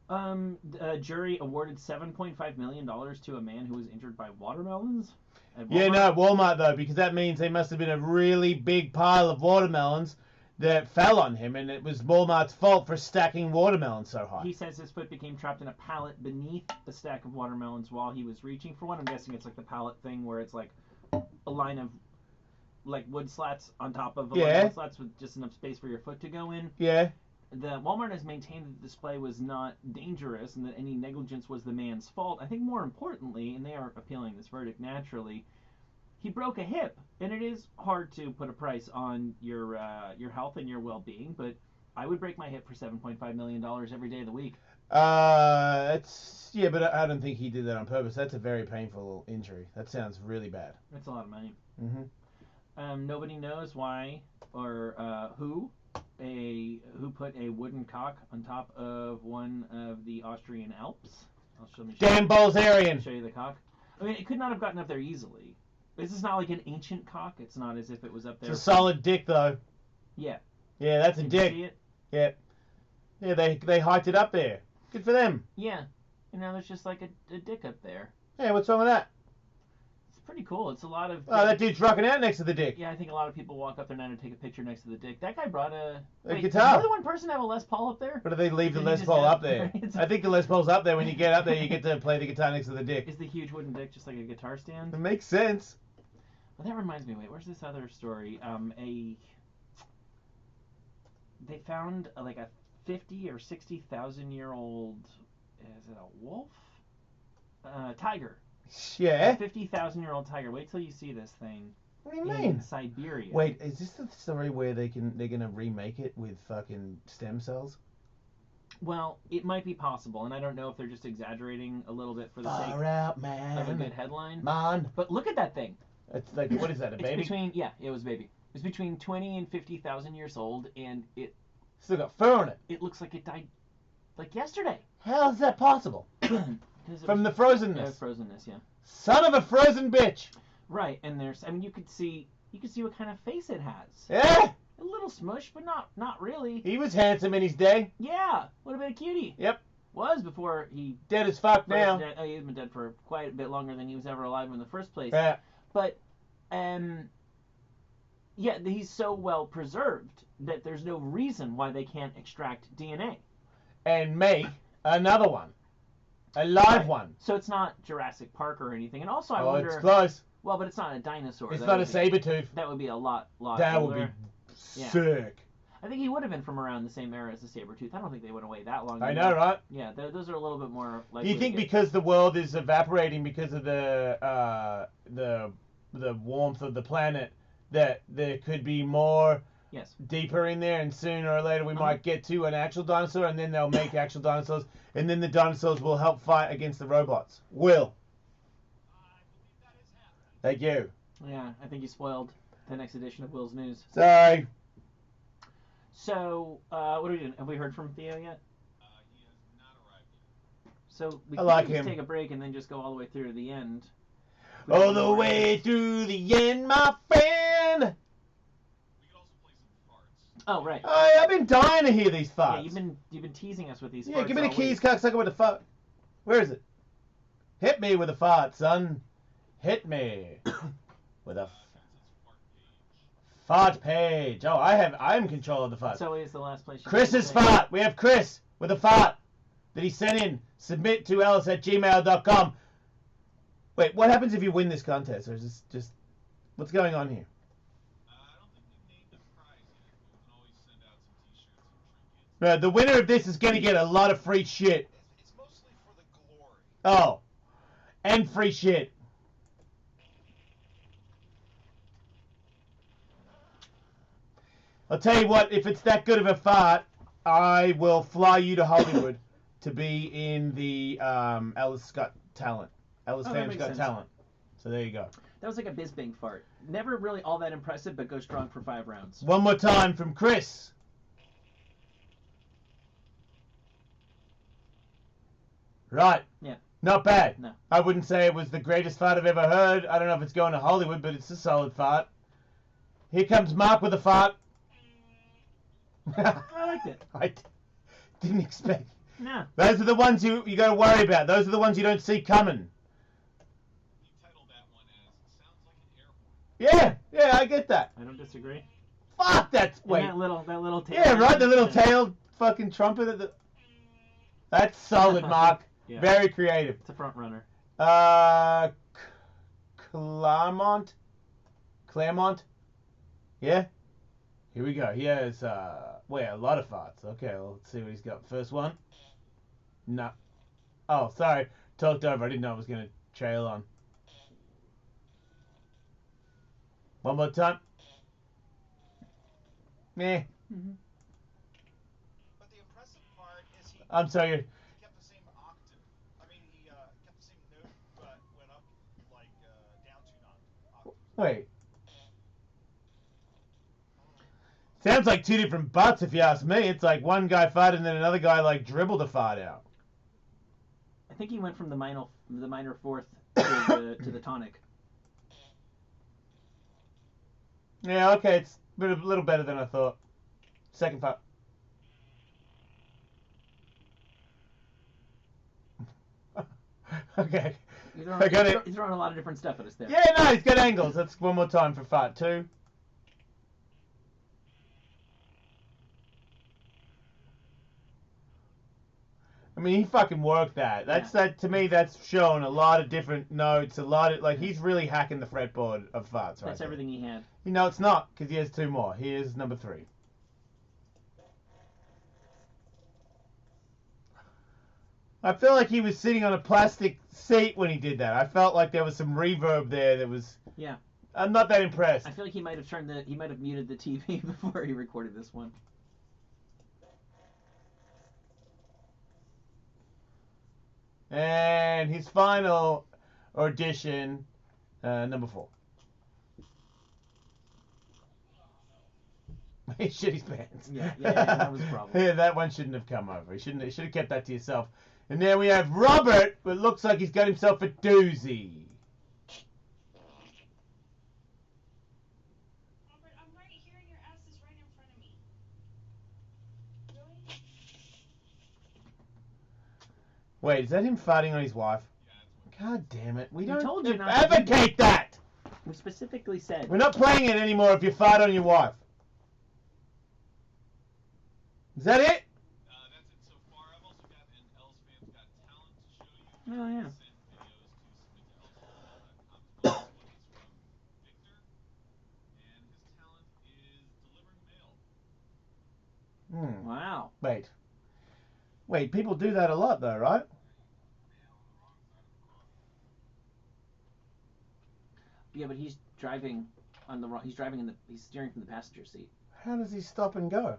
A jury awarded $7.5 million to a man who was injured by watermelons at Walmart. Yeah, no, at Walmart though, because that means they must have been a really big pile of watermelons that fell on him, and it was Walmart's fault for stacking watermelons so high. He says his foot became trapped in a pallet beneath a stack of watermelons while he was reaching for one. I'm guessing it's like the pallet thing where it's like a line of like wood slats on top of a line of wood slats with just enough space for your foot to go in. Yeah. The Walmart has maintained that the display was not dangerous and that any negligence was the man's fault. I think more importantly, and they are appealing this verdict naturally, he broke a hip, and it is hard to put a price on your health and your well-being, but I would break my hip for $7.5 million every day of the week. But I don't think he did that on purpose. That's a very painful injury. That sounds really bad. That's a lot of money. Mm-hmm. Nobody knows why or who put a wooden cock on top of one of the Austrian Alps. Damn Bulgarian! I'll show you the cock. I mean, it could not have gotten up there easily. This is not like an ancient cock. It's not as if it was up there. It's a solid dick, though. Yeah. Yeah, that's a Can dick. you see it? Yeah. Yeah, they hiked it up there. Good for them. Yeah. And now there's just like a dick up there. Yeah, what's wrong with that? It's pretty cool. It's a lot of... Oh, that dude's rocking out next to the dick. Yeah, I think a lot of people walk up there now to take a picture next to the dick. That guy brought a guitar. Did more than one person have a Les Paul up there? Or do they leave the Did he Les just Paul have- up there? I think the Les Paul's up there. When you get up there, you get to play the guitar next to the dick. Is the huge wooden dick just like a guitar stand? It makes sense. Well, that reminds me. Wait, where's this other story? They found like a 50 or 60,000 year old. Is it a wolf? Tiger. Yeah. A 50,000 year old tiger. Wait till you see this thing. What do you in mean? Siberia. Wait, is this the story where they're gonna remake it with fucking stem cells? Well, it might be possible, and I don't know if they're just exaggerating a little bit for the sake Far out, man. of a good headline. Man. But look at that thing. It's like, what is that, a It's baby? it was a baby. It's between 20 and 50,000 years old, and it Still got fur on it. It looks like it died like yesterday. How is that possible? From the frozenness. Yeah, frozenness, yeah. Son of a frozen bitch. Right, and you could see what kind of face it has. Yeah. A little smush, but not really. He was handsome in his day. Yeah, would have been a cutie. Yep. Was before he dead as fuck now. He's been dead for quite a bit longer than he was ever alive in the first place. Yeah. But he's so well preserved that there's no reason why they can't extract DNA and make another one, a live one. So it's not Jurassic Park or anything. And also, I wonder. It's close. Well, but it's not a dinosaur. It's not a saber-tooth. That would be a lot That older. would be sick. I think he would have been from around the same era as the saber-tooth. I don't think they would have waited that long. I know, right? Yeah, those are a little bit more. Do you think because the world is evaporating because of the warmth of the planet that there could be more deeper in there, and sooner or later we might get to an actual dinosaur, and then they'll make actual dinosaurs, and then the dinosaurs will help fight against the robots. Thank you. Yeah, I think you spoiled the next edition of Will's News. Sorry. So, what are we doing? Have we heard from Theo yet? He has not arrived yet. So we I could like just him. take a break and then just go all the way through to the end. All the way through the end, my friend. We could also play some farts. Oh right. I've been dying to hear these farts. Yeah, you've been teasing us with these. Yeah, farts give me the all keys, week. cocksucker, with the fart. Where is it? Hit me with a fart, son. Hit me with a fart page. Oh, I'm in control of the fart. It's always the last place. Chris's fart. We have Chris with a fart that he sent in. Submit to ellis@gmail.com. Wait, what happens if you win this contest? Or is this just... What's going on here? I don't think we've named a prize yet, but we can always send out some t-shirts and trinkets. No, the winner of this is going to get a lot of free shit. It's mostly for the glory. Oh. And free shit. I'll tell you what, if it's that good of a fart, I will fly you to Hollywood to be in the Ellis Got Talent. Ellis that Fans makes Got sense. Talent. So there you go. That was like a Bisbing fart. Never really all that impressive, but go strong for 5 rounds. One more time from Chris. Right. Yeah. Not bad. No. I wouldn't say it was the greatest fart I've ever heard. I don't know if it's going to Hollywood, but it's a solid fart. Here comes Mark with a fart. I liked it. I didn't expect. No. Those are the ones you got to worry about. Those are the ones you don't see coming. He titled that one as "Sounds Like an Air Horn." Yeah, I get that. I don't disagree. Fuck, that's... And Wait. that little tail. Yeah, right, the little tailed fucking trumpet. That's solid, Mark. Yeah. Very creative. It's a front runner. Claremont? Yeah? Here we go. He has, wait, a lot of farts. Okay, well, let's see what he's got. First one. No. Oh, sorry. Talked over. I didn't know I was going to trail on. One more time. Meh. Mm-hmm. But the impressive part is he I'm sorry. kept the same octave. I mean, he kept the same note, but went up, like, down 2 octaves. Wait. Sounds like 2 different butts, if you ask me. It's like one guy farted and then another guy, like, dribbled a fart out. I think he went from the minor fourth to the tonic. Yeah, okay, it's a little better than I thought. Second fart. Okay. I got it. He's throwing a lot of different stuff at us there. Yeah, no, he's got angles. That's one more time for fart 2. I mean, he fucking worked that. That to me. That's showing a lot of different notes. A lot of like he's really hacking the fretboard of farts. That's everything he had. You know, it's not because he has 2 more. Here's number 3. I feel like he was sitting on a plastic seat when he did that. I felt like there was some reverb there. That was. Yeah. I'm not that impressed. I feel like he might have muted the TV before he recorded this one. And his final audition, number 4. He shit his pants. Yeah, that was a problem. Yeah, that one shouldn't have come over. He should have kept that to yourself. And then we have Robert, but it looks like he's got himself a doozy. Robert, I'm right here and your ass is right in front of me. Really? Wait, is that him farting on his wife? God damn it. We don't told you not to advocate that! We specifically said. We're not playing it anymore if you fart on your wife. Is that it? That's it so far. I've also got an Ellis Fans Got Talent to show you. Oh, yeah. Send videos to submit to ellisfans.com. This one is from Victor, and his talent is delivering mail. Wow. Wait, people do that a lot though, right? Yeah, but he's driving on the wrong. He's steering from the passenger seat. How does he stop and go?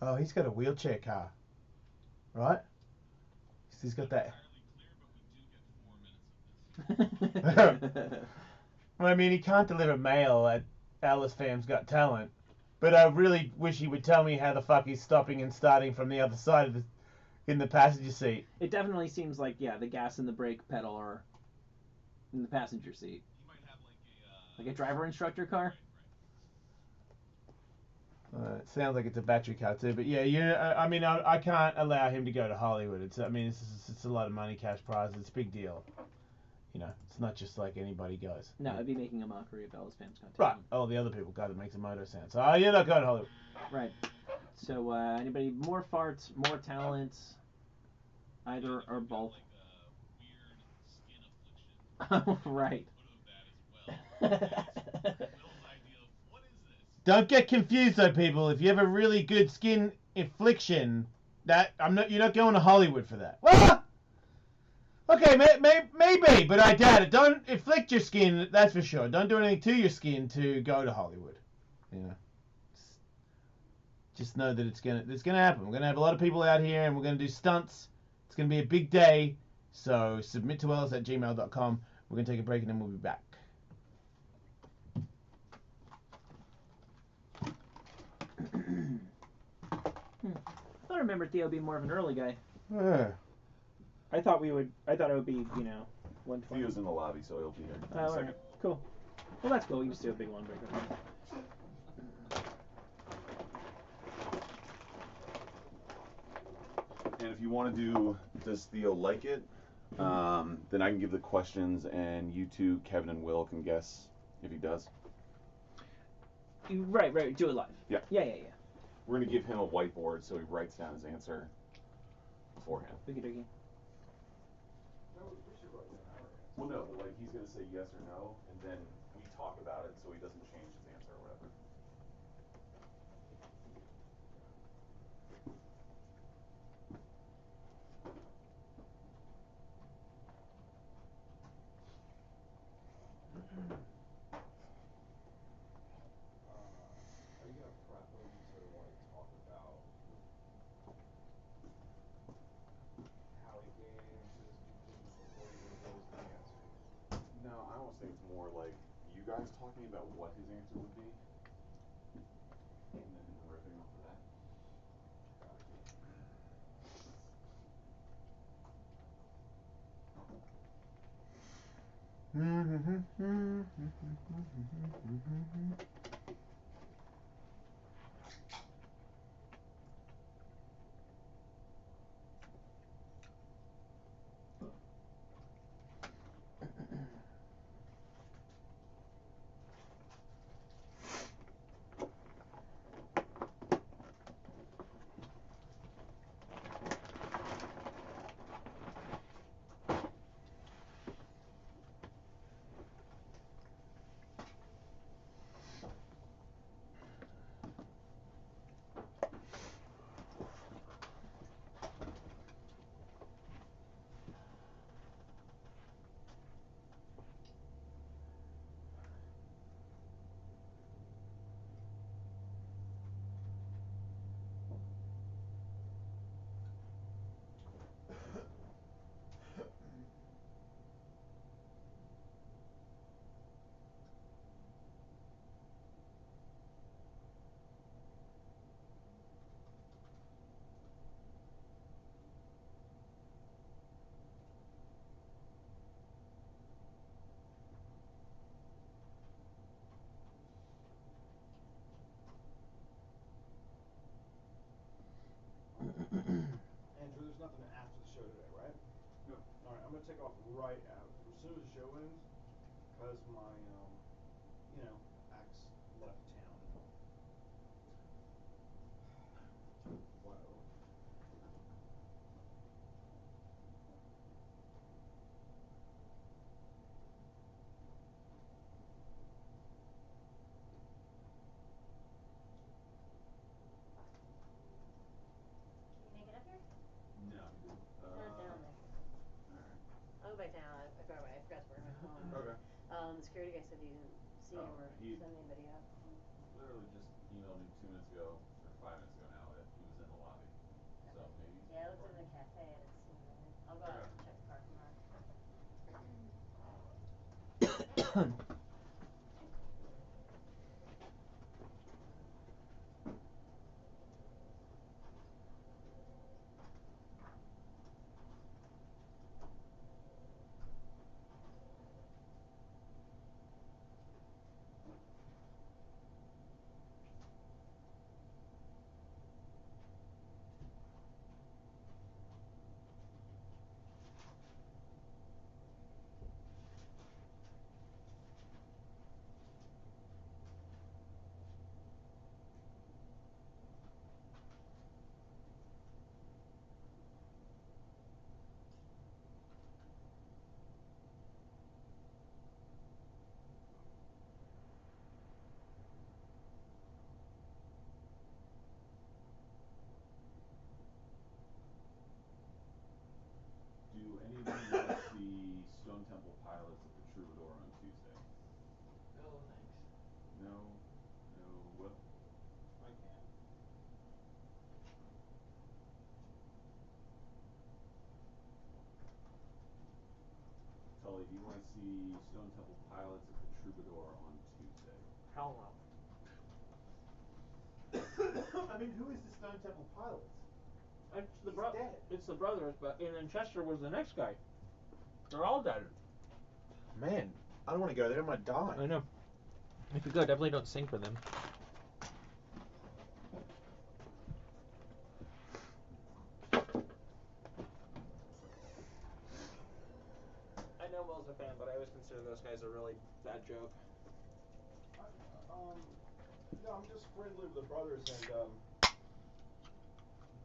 Oh, he's got a wheelchair car, right? He's got that. Well, I mean, he can't deliver mail at Ellis Fam's Got Talent, but I really wish he would tell me how the fuck he's stopping and starting from the other side of in the passenger seat. It definitely seems like, yeah, the gas and the brake pedal are in the passenger seat. He might have like a driver instructor car. It sounds like it's a battery car too, but yeah, I mean, I can't allow him to go to Hollywood. It's a lot of money, cash prizes. It's a big deal. You know, it's not just like anybody goes. No, I'd be making a mockery of Ellis Fam's Got Right. Talent. Oh, the other people. God, it makes a motor sound. So, you're not going to Hollywood. Right. So, anybody more farts, more talents, either or both? Right. Don't get confused though, people. If you have a really good skin affliction, you're not going to Hollywood for that. What? Okay, maybe, but I doubt it. Don't afflict your skin, that's for sure. Don't do anything to your skin to go to Hollywood. You know, just know that it's gonna happen. We're gonna have a lot of people out here, and we're gonna do stunts. It's gonna be a big day. So submit to ellis@gmail.com. We're gonna take a break, and then we'll be back. I remember Theo being more of an early guy. Yeah. I thought it would be, 1:20. Theo's in the lobby, so he'll be here in a Oh, second. alright. Cool. Well, that's cool. We can just do a big long break. And if you want to do, does Theo like it? Then I can give the questions, and you two, Kevin and Will, can guess if he does. Right. Do it live. Yeah. Yeah. We're gonna give him a whiteboard so he writes down his answer beforehand. Okie No, we should write down our answer. Well, no, but like he's gonna say yes or no, and then we talk about it so he doesn't change his answer or whatever. Are you gonna prep him to like talk about how he games his new things before he reveals the answer? No, I almost think it's more like you guys talking about what his answer would be, and then him ripping off of that. Andrew, there's nothing after the show today, right? No. Alright, I'm gonna take off right as soon as the show ends, cause my ex left town. Whoa. Can you make it up here? No, he didn't. It's not down there. Alright. I'll go back down. I forgot to bring my phone. Okay. The security guy said he didn't see him or send anybody up. Literally just emailed me 2 minutes ago, or 5 minutes ago now, that he was in the lobby. So maybe he's Yeah, I looked in the cafe. I didn't see him. I'll go out and check the car tomorrow. Do any of you want to see Stone Temple Pilots at the Troubadour on Tuesday? No, thanks. No. No. Will? I can't. Tully, do you want to see Stone Temple Pilots at the Troubadour on Tuesday? Hell no. I mean, who is the Stone Temple Pilots? It's the He's dead. It's the brothers, but and then Chester was the next guy. They're all dead. Man, I don't want to go there. I'm gonna die. I know. If you go, definitely don't sing for them. I know Will's a fan, but I always consider those guys a really bad joke. No, I'm just friendly with the brothers, and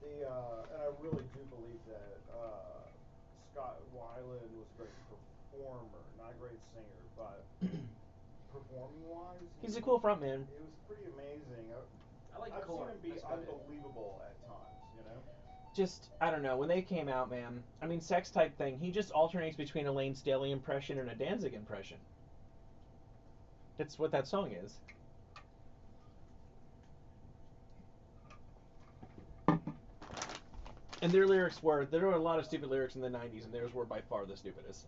and I really do believe that Scott Weiland was a great performer, not a great singer, but performing wise, He's a cool front man. It was pretty amazing. I like I've Core. seen him be That's about it. unbelievable at times, you know. Just, I don't know, when they came out, man, I mean, Sex Type Thing, he just alternates between a Lane Staley impression and a Danzig impression. That's what that song is. And their lyrics were, there were a lot of stupid lyrics in the 90s, and theirs were by far the stupidest.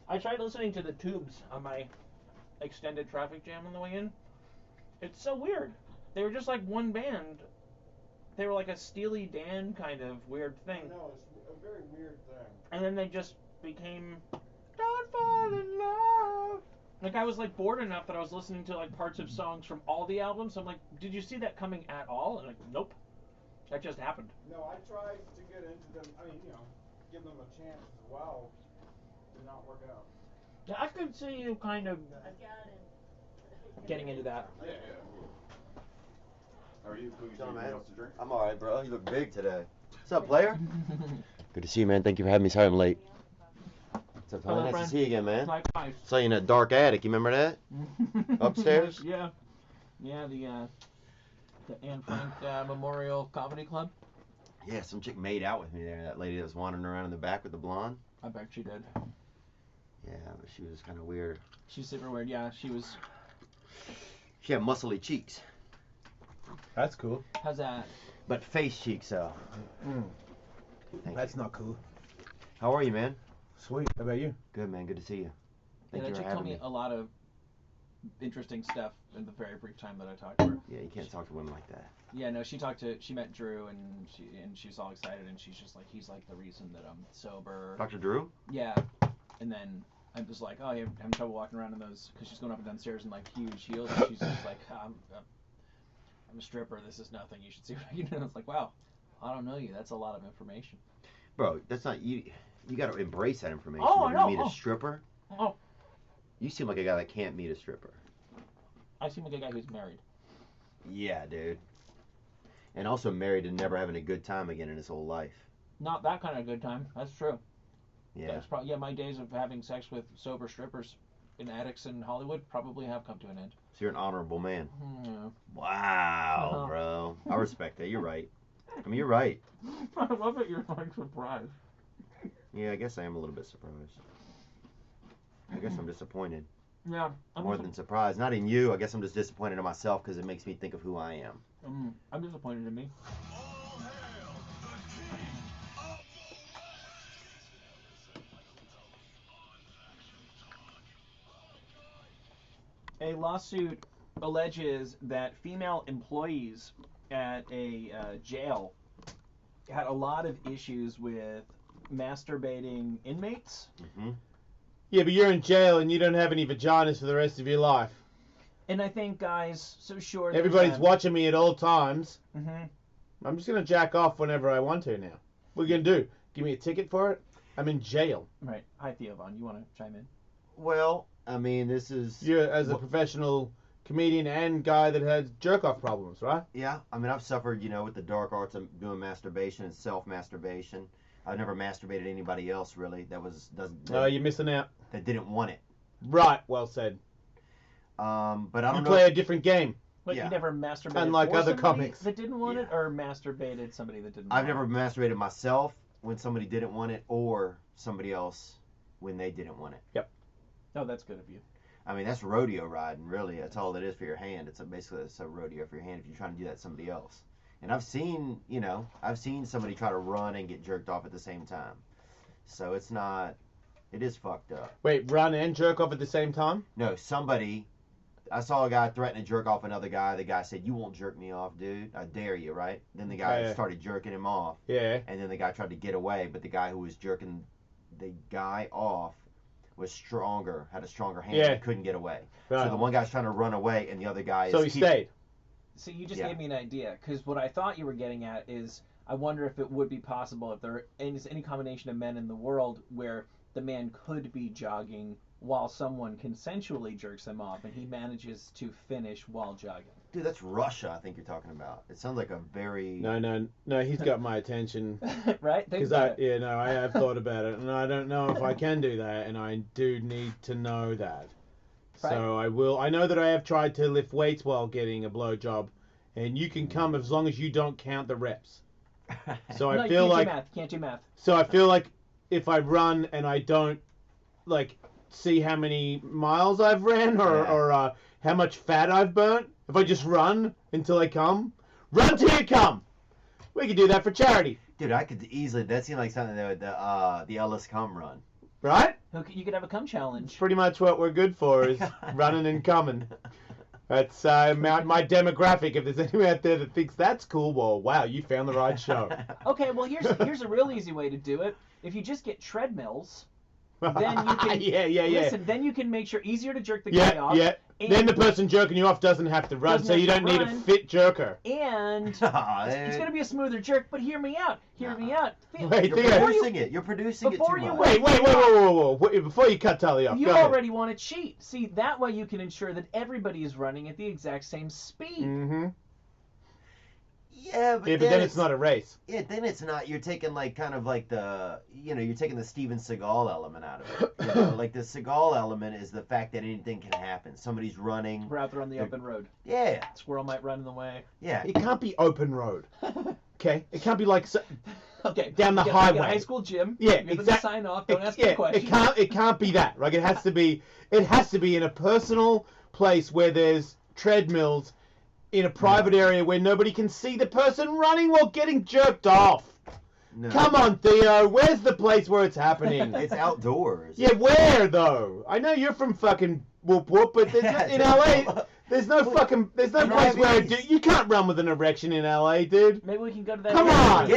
I tried listening to the Tubes on my extended traffic jam on the way in. It's so weird. They were just like one band. They were like a Steely Dan kind of weird thing. I know, it's a very weird thing. And then they just became Don't Fall in Love. Like, I was like bored enough that I was listening to like parts of songs from all the albums. I'm like, did you see that coming at all? And like, nope. That just happened. No, I tried to get into them. I mean, give them a chance as well. Did not work out. Yeah, I could see you kind of I've got him. getting into that. Yeah, cool. How are you? Cookies, John, anything man. else to drink? I'm alright, bro. You look big today. What's up, player? Good to see you, man. Thank you for having me. Sorry I'm late. What's up, Tony? Hello, Nice friend. to see you again, man. Likewise. Saw you in that dark attic. You remember that? Upstairs? Yeah. Yeah, the Anne Frank Memorial Comedy Club. Yeah, some chick made out with me there. That lady that was wandering around in the back with the blonde. I bet she did. Yeah, but she was kind of weird. She's super weird. Yeah, she was. She had muscly cheeks. That's cool. How's that? But face cheeks, though. That's not cool. How are you, man? Sweet. How about you? Good, man. Good to see you. Thank Yeah, you that for chick told having me me. a lot of interesting stuff in the very brief time that I talked to her. Yeah, you can't talk to women like that. Yeah, no, she met Drew and she was all excited and she's just like, he's like the reason that I'm sober. Dr. Drew? Yeah, and then I was like, oh, you're having trouble walking around in those, because she's going up and down stairs in like huge heels, and she's just like, I'm a stripper, this is nothing, you should see what I can do. And it's like, wow, I don't know you, that's a lot of information. Bro, that's not you. You got to embrace that information. Oh, When I know. you meet a stripper. Oh. You seem like a guy that can't meet a stripper. I seem like a guy who's married. Yeah, dude. And also married and never having a good time again in his whole life. Not that kind of good time. That's true. Yeah. That's yeah, my days of having sex with sober strippers in attics in Hollywood probably have come to an end. So you're an honorable man. Yeah. Wow, bro. I respect that. You're right. I mean, you're right. I love it. You're like surprised. Yeah, I guess I am a little bit surprised. I guess I'm disappointed. Yeah. More than surprised. Not in you. I guess I'm just disappointed in myself because it makes me think of who I am. I'm disappointed in me. A lawsuit alleges that female employees at a jail had a lot of issues with masturbating inmates. Mm-hmm. Yeah, but you're in jail and you don't have any vaginas for the rest of your life. And I think, guys, so sure. Everybody's watching me at all times. Mm-hmm. I'm just going to jack off whenever I want to now. What are you going to do? Give me a ticket for it? I'm in jail. Right. Hi, Theo Von. You want to chime in? Well, I mean, this is... You're as a professional comedian and guy that has jerk-off problems, right? Yeah. I mean, I've suffered, with the dark arts of doing masturbation and self-masturbation. I've never masturbated anybody else, really. Oh, you're missing out. That didn't want it. Right. Well said. But I don't know. You play a different game. But you never masturbated Unlike for other somebody comics. that didn't want it, or masturbated somebody that didn't I've want never masturbated myself when somebody didn't want it, or somebody else when they didn't want it. Yep. Oh, that's good of you. I mean, that's rodeo riding, really. That's all it is for your hand. Basically a rodeo for your hand if you're trying to do that to somebody else. And I've seen somebody try to run and get jerked off at the same time. So it is fucked up. Wait, run and jerk off at the same time? No, I saw a guy threaten to jerk off another guy. The guy said, "You won't jerk me off, dude. I dare you," right? Then the guy started jerking him off. Yeah. And then the guy tried to get away, but the guy who was jerking the guy off was stronger, had a stronger hand, and couldn't get away. Right. So the one guy's trying to run away, and the other guy So is... he stayed. So you just gave me an idea, because what I thought you were getting at is, I wonder if it would be possible if there is any combination of men in the world where the man could be jogging while someone consensually jerks him off, and he manages to finish while jogging. Dude, that's Russia, I think you're talking about. It sounds like a very... No, he's got my attention. Right? Because I have thought about it, and I don't know if I can do that, and I do need to know that. Right. So I will. I know that I have tried to lift weights while getting a blowjob, and you can come as long as you don't count the reps. So I feel like... Can't do math. So I feel like if I run and I don't, see how many miles I've ran or how much fat I've burnt, if I just run until I come, run till you come. We could do that for charity. Dude, I could easily. That seemed like something that the Ellis come run. Right? You could have a cum challenge. Pretty much what we're good for is running and coming. That's my demographic. If there's anyone out there that thinks that's cool, well, wow, you found the right show. Okay, well here's a real easy way to do it. If you just get treadmills, then you can listen. Then you can make sure easier to jerk the guy off. Yeah. Then the person jerking you off doesn't have to run, so you don't need a fit jerker. And it's gonna be a smoother jerk. But hear me out. Hear me out. Wait, you're producing it. You're producing it too much. Wait, whoa. Before you cut Tully off, you go already ahead. want to cheat. See, that way you can ensure that everybody is running at the exact same speed. Mm-hmm. Yeah, but then it's not a race. Yeah, then it's not. You're taking you're taking the Steven Seagal element out of it. Like the Seagal element is the fact that anything can happen. Somebody's running. We're out there on the open road. Yeah. Squirrel might run in the way. Yeah. It can't be open road. Okay? It can't be okay. Down the highway. High school gym. Yeah, exactly. Sign off. Don't ask me questions. It can't be that. Like it has to be in a personal place where there's treadmills in a private area where nobody can see the person running while getting jerked off. No. Come on, Theo. Where's the place where it's happening? It's outdoors. Yeah, where though? I know you're from fucking Whoop Whoop, but in LA, there's no place where you can't run with an erection in LA, dude. Maybe we can go to that. Come on.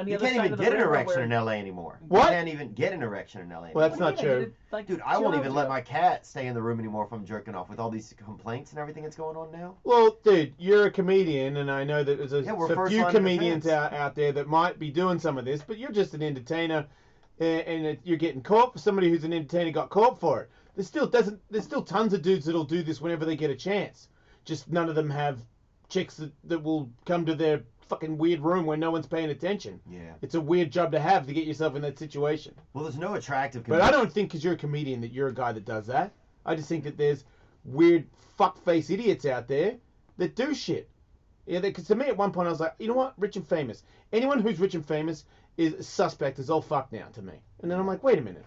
You can't even get an erection in LA anymore. What? You can't even get an erection in LA anymore. Well, that's not true. Dude, I won't even let my cat stay in the room anymore if I'm jerking off with all these complaints and everything that's going on now. Well, dude, you're a comedian, and I know that there's a few comedians out there that might be doing some of this, but you're just an entertainer, and you're getting caught for somebody who's an entertainer got caught for it. There's still tons of dudes that'll do this whenever they get a chance. Just none of them have chicks that will come to their fucking weird room where no one's paying attention. Yeah. It's a weird job to have to get yourself in that situation. Well, there's no attractive But I don't think because you're a comedian that you're a guy that does that. I just think that there's weird fuckface idiots out there that do shit. Yeah, because to me at one point I was like, you know what, rich and famous. Anyone who's rich and famous is suspect is all fucked now to me. And then I'm like, wait a minute.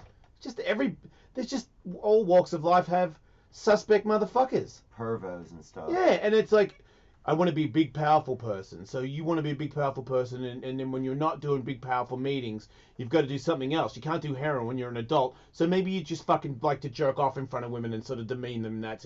There's just all walks of life have suspect motherfuckers. Pervos and stuff. Yeah, and it's like, I want to be a big, powerful person. So you want to be a big, powerful person, and then when you're not doing big, powerful meetings, you've got to do something else. You can't do heroin when you're an adult. So maybe you just fucking like to jerk off in front of women and sort of demean them. That's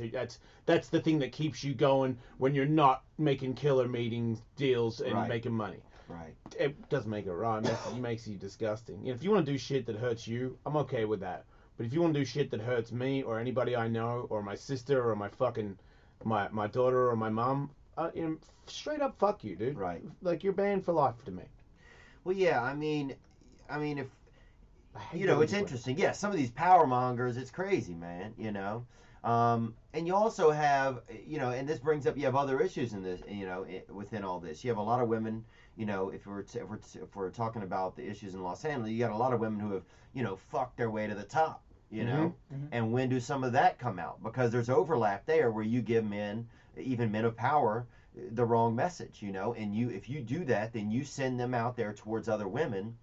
the thing that keeps you going when you're not making killer meetings, deals, and Right. making money. Right. It doesn't make it right. It makes you disgusting. If you want to do shit that hurts you, I'm okay with that. But if you want to do shit that hurts me or anybody I know or my sister or my fucking my daughter or my mom, straight up fuck you, dude. Right. Like you're banned for life to me. Well, yeah. I mean, if I hate you know, going it's this way. interesting. Yeah, some of these power mongers, it's crazy, man. You know, and you also have, you know, and this brings up, you have other issues in this, you know, within all this. You have a lot of women, you know, if we're talking about the issues in Los Angeles, you got a lot of women who have, you know, fucked their way to the top. You know, and when do some of that come out? Because there's overlap there where you give men, even men of power, the wrong message. You know, and if you do that, then you send them out there towards other women.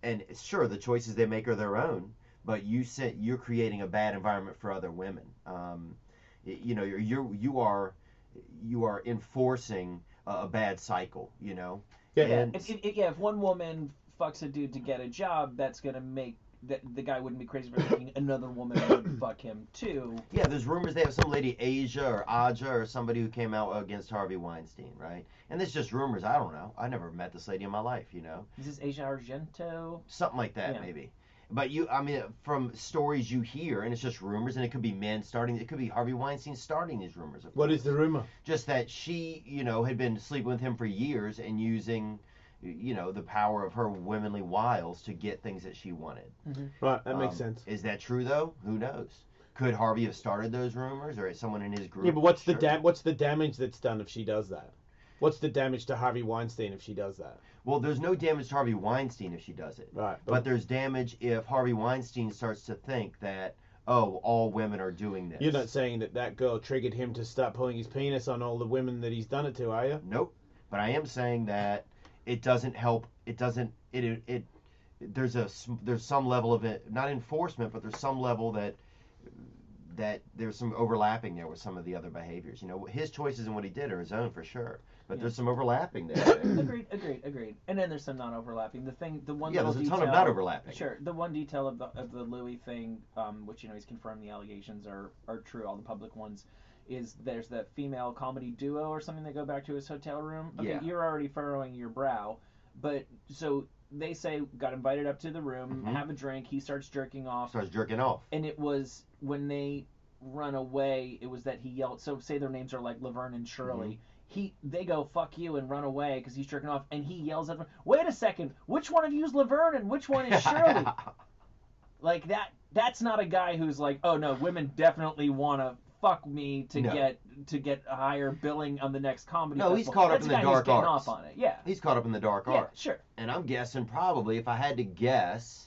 And sure, the choices they make are their own, but you're creating a bad environment for other women. You know, you are enforcing a bad cycle. You know. Yeah. And If one woman fucks a dude to get a job, that's gonna make that the guy wouldn't be crazy for thinking another woman would fuck him too. yeah, there's rumors they have some lady Asia or Aja or somebody who came out against Harvey Weinstein, right? And it's just rumors. I don't know. I never met this lady in my life. You know. Is this Asia Argento? Something like that, Yeah. maybe. But I mean, from stories you hear, and it's just rumors, and it could be men starting, it could be Harvey Weinstein starting these rumors. What is the rumor? Just that she, you know, had been sleeping with him for years and using, you know, the power of her womanly wiles to get things that she wanted. Right, that makes sense. Is that true though? Who knows? Could Harvey have started those rumors, or is someone in his group? Yeah, but what's Sure. the damage that's done if she does that? What's the damage to Harvey Weinstein if she does that? Well, there's no damage to Harvey Weinstein if she does it. Right. But there's damage if Harvey Weinstein starts to think that, oh, all women are doing this. You're not saying that girl triggered him to start pulling his penis on all the women that he's done it to, are you? Nope. But I am saying that it doesn't help. It doesn't. There's some level of it, not enforcement, but there's some level that there's some overlapping there with some of the other behaviors. You know, his choices and what he did are his own for sure. But there's some overlapping there. Agreed. And then there's some non-overlapping. The one. Yeah, little there's a ton detail, of not overlapping. Sure. The one detail of the Louis thing, which, you know, he's confirmed the allegations are true, all the public ones, is there's that female comedy duo or something they go back to his hotel room. Okay, Yeah. You're already furrowing your brow, but so they say got invited up to the room, have a drink. He starts jerking off. And it was when they run away. It was that he yelled. So say their names are like Laverne and Shirley. They go fuck you and run away because he's jerking off, and he yells at them, "Wait a second, which one of you is Laverne and which one is Shirley?" Like that's not a guy who's like, "Oh no, women definitely want to fuck me to get a higher billing on the next comedy No, festival." he's caught up That's in a the guy who's dark getting arts. off on it. Yeah. He's caught up in the dark Yeah, arts. sure. And I'm guessing probably, if I had to guess,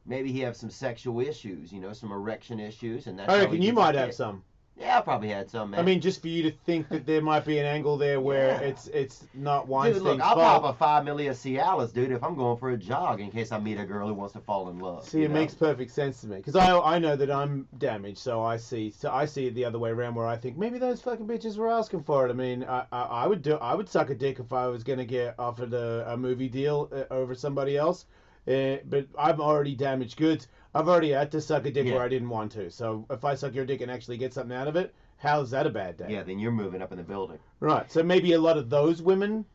maybe he has some sexual issues, you know, some erection issues, and that's. I how reckon he you gets might a have kick. some. Yeah, I probably had some, man. I mean, just for you to think that there might be an angle there where Yeah. it's not Weinstein's dude, look, I'll fault. pop a 5 milli of Cialis, dude, if I'm going for a jog in case I meet a girl who wants to fall in love. See, it makes perfect sense to me because I know that I'm damaged, so I see it the other way around where I think maybe those fucking bitches were asking for it. I mean, I would suck a dick if I was gonna get offered a movie deal over somebody else, but I'm already damaged goods. I've already had to suck a dick where I didn't want to. So if I suck your dick and actually get something out of it, how's that a bad day? Yeah, then you're moving up in the building. Right. So maybe a lot of those women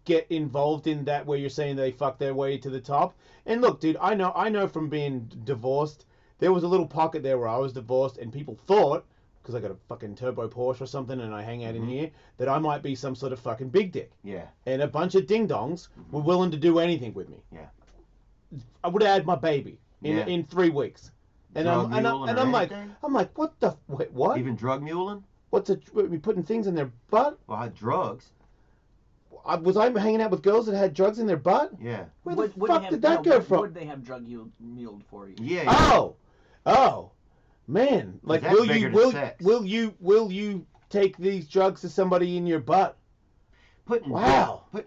get involved in that where you're saying they fuck their way to the top. And look, dude, I know from being divorced, there was a little pocket there where I was divorced and people thought, because I got a fucking turbo Porsche or something and I hang out in here, that I might be some sort of fucking big dick. Yeah. And a bunch of ding-dongs were willing to do anything with me. Yeah. I would have had my baby in 3 weeks. And Drug I'm muling like, or what the, wait, what? Even drug muling? What, we putting things in their butt? Well, drugs. Was I hanging out with girls that had drugs in their butt? Yeah. Where the fuck did that go from? Would they have drug muled for you? Yeah. Oh, man! Like, That's bigger than sex. will you take these drugs to somebody in your butt? Putting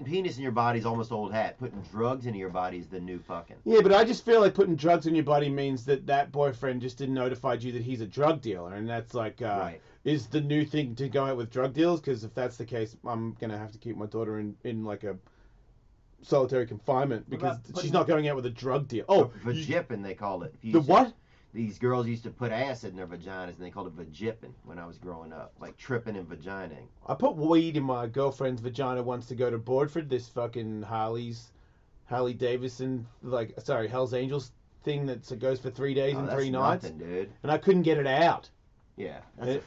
penis in your body is almost old hat. Putting drugs into your body is the new fucking. Yeah, but I just feel like putting drugs in your body means that boyfriend just didn't notify you that he's a drug dealer, and that's like Right. is the new thing to go out with drug deals. Because if that's the case, I'm gonna have to keep my daughter in like a solitary confinement because she's not going out with a drug deal. Oh, vagipping they call it. The what? These girls used to put acid in their vaginas, and they called it vagipping when I was growing up, like tripping and vaginaing. I put weed in my girlfriend's vagina once to go to Broadford, this fucking Harley Davidson, Hell's Angels thing that goes for 3 days and 3 nights. Nothing, dude. And I couldn't get it out. Yeah, I